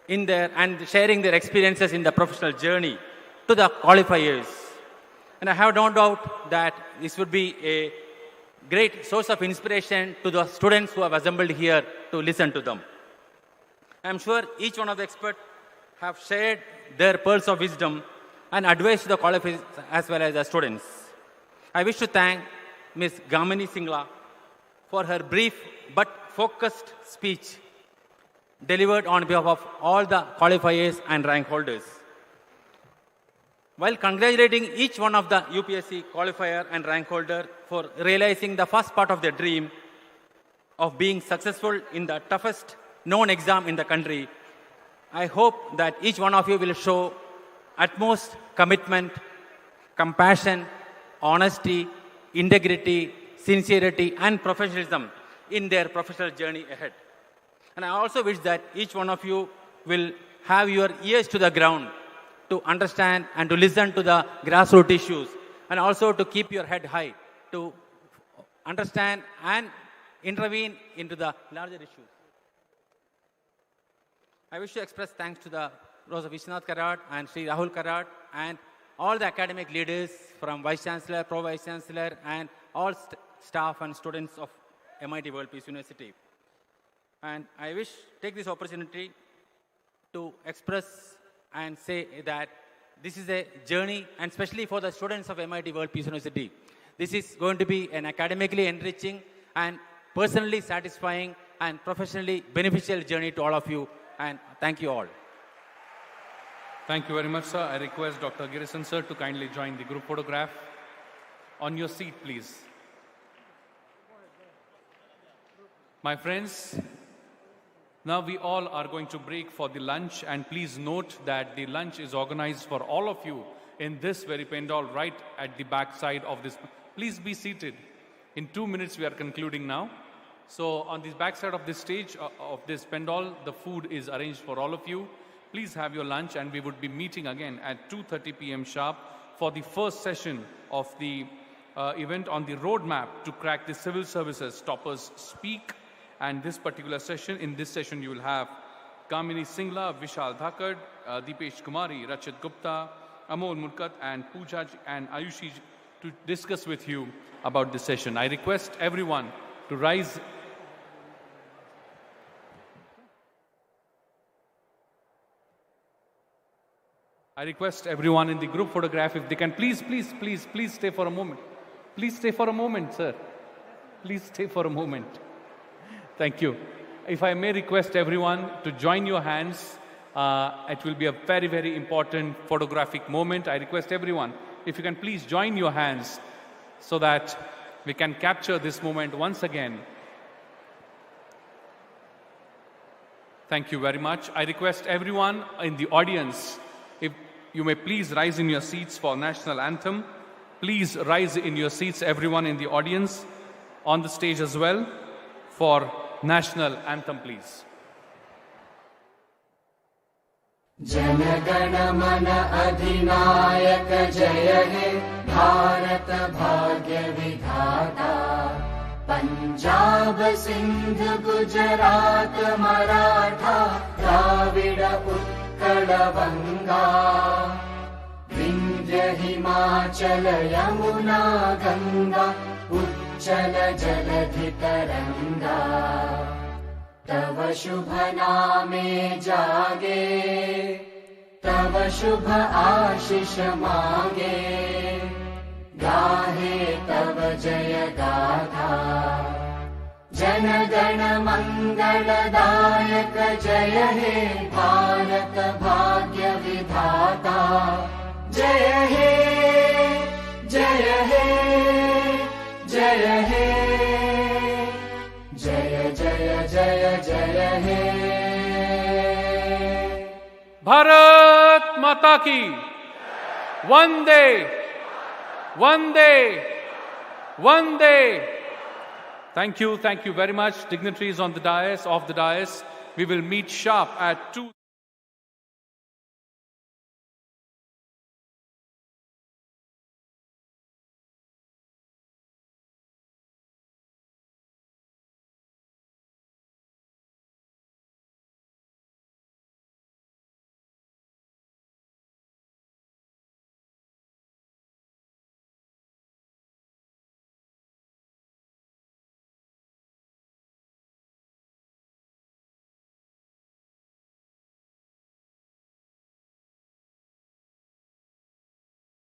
Speaker 11: in there and sharing their experiences in the professional journey to the qualifiers. And I have no doubt that this would be a great source of inspiration to the students who have assembled here to listen to them. I'm sure each one of the experts have shared their pearls of wisdom and advice to the qualifiers as well as the students. I wish to thank Ms. Gamini Singla for her brief but focused speech delivered on behalf of all the qualifiers and rank holders. While congratulating each one of the UPSC qualifier and rank holder for realizing the first part of their dream of being successful in the toughest known exam in the country, I hope that each one of you will show utmost commitment, compassion, honesty, integrity, sincerity, and professionalism in their professional journey ahead. And I also wish that each one of you will have your ears to the ground to understand and to listen to the grassroots issues, and also to keep your head high to understand and intervene into the larger issues. I wish to express thanks to the Professor Vishwanath Karad and Sri Rahul Karad and all the academic leaders from Vice Chancellor, Pro Vice Chancellor, and all staff and students of MIT World Peace University. And I wish to take this opportunity to express and say that this is a journey, and especially for the students of MIT World Peace University, this is going to be an academically enriching and personally satisfying and professionally beneficial journey to all of you. And thank you all.
Speaker 1: Thank you very much, sir. I request Dr. Girisan sir to kindly join the group photograph. On your seat, please. My friends, now we all are going to break for the lunch, and please note that the lunch is organized for all of you in this very pendal right at the back side of this. Please be seated. In 2 minutes we are concluding now. So on the back side of this stage, of this pendal, the food is arranged for all of you. Please have your lunch, and we would be meeting again at 2:30 p.m. sharp for the first session of the event on the roadmap to crack the civil services toppers speak. And this particular session, in this session you will have Kamini Singla, Vishal Dhakad, Deepesh Kumari, Rachit Gupta, Amol Murkat, and Pooja and Ayushi to discuss with you about this session. I request everyone to rise. I request everyone in the group photograph, if they can please stay for a moment. Please stay for a moment, sir. Please stay for a moment. Thank you. If I may request everyone to join your hands, it will be a very, very important photographic moment. I request everyone, if you can please join your hands so that we can capture this moment once again. Thank you very much. I request everyone in the audience, if you may please rise in your seats for national anthem. Please rise in your seats, everyone in the audience, on the stage as well, for national anthem, please.
Speaker 12: Jana Gana मन अधिनायक जय हे भारत भाग्य विधाता पंजाब सिंध गुजरात मराठा द्राविड उत्कल बंगा विंध्य हिमाचल यमुना गंगा उच्चल जलधि तरंगा तव शुभ नामे जागे तव शुभ आशीष मांगे गाहे तव जय गाथा जन गण मंगलदायक जय हे भारत भाग्य विधाता जय हे जय हे जय हे जय जय जय जय हे
Speaker 1: भारत माता की वंदे वंदे वंदे. Thank you very much, dignitaries on the dais, off the dais. We will meet sharp at 2.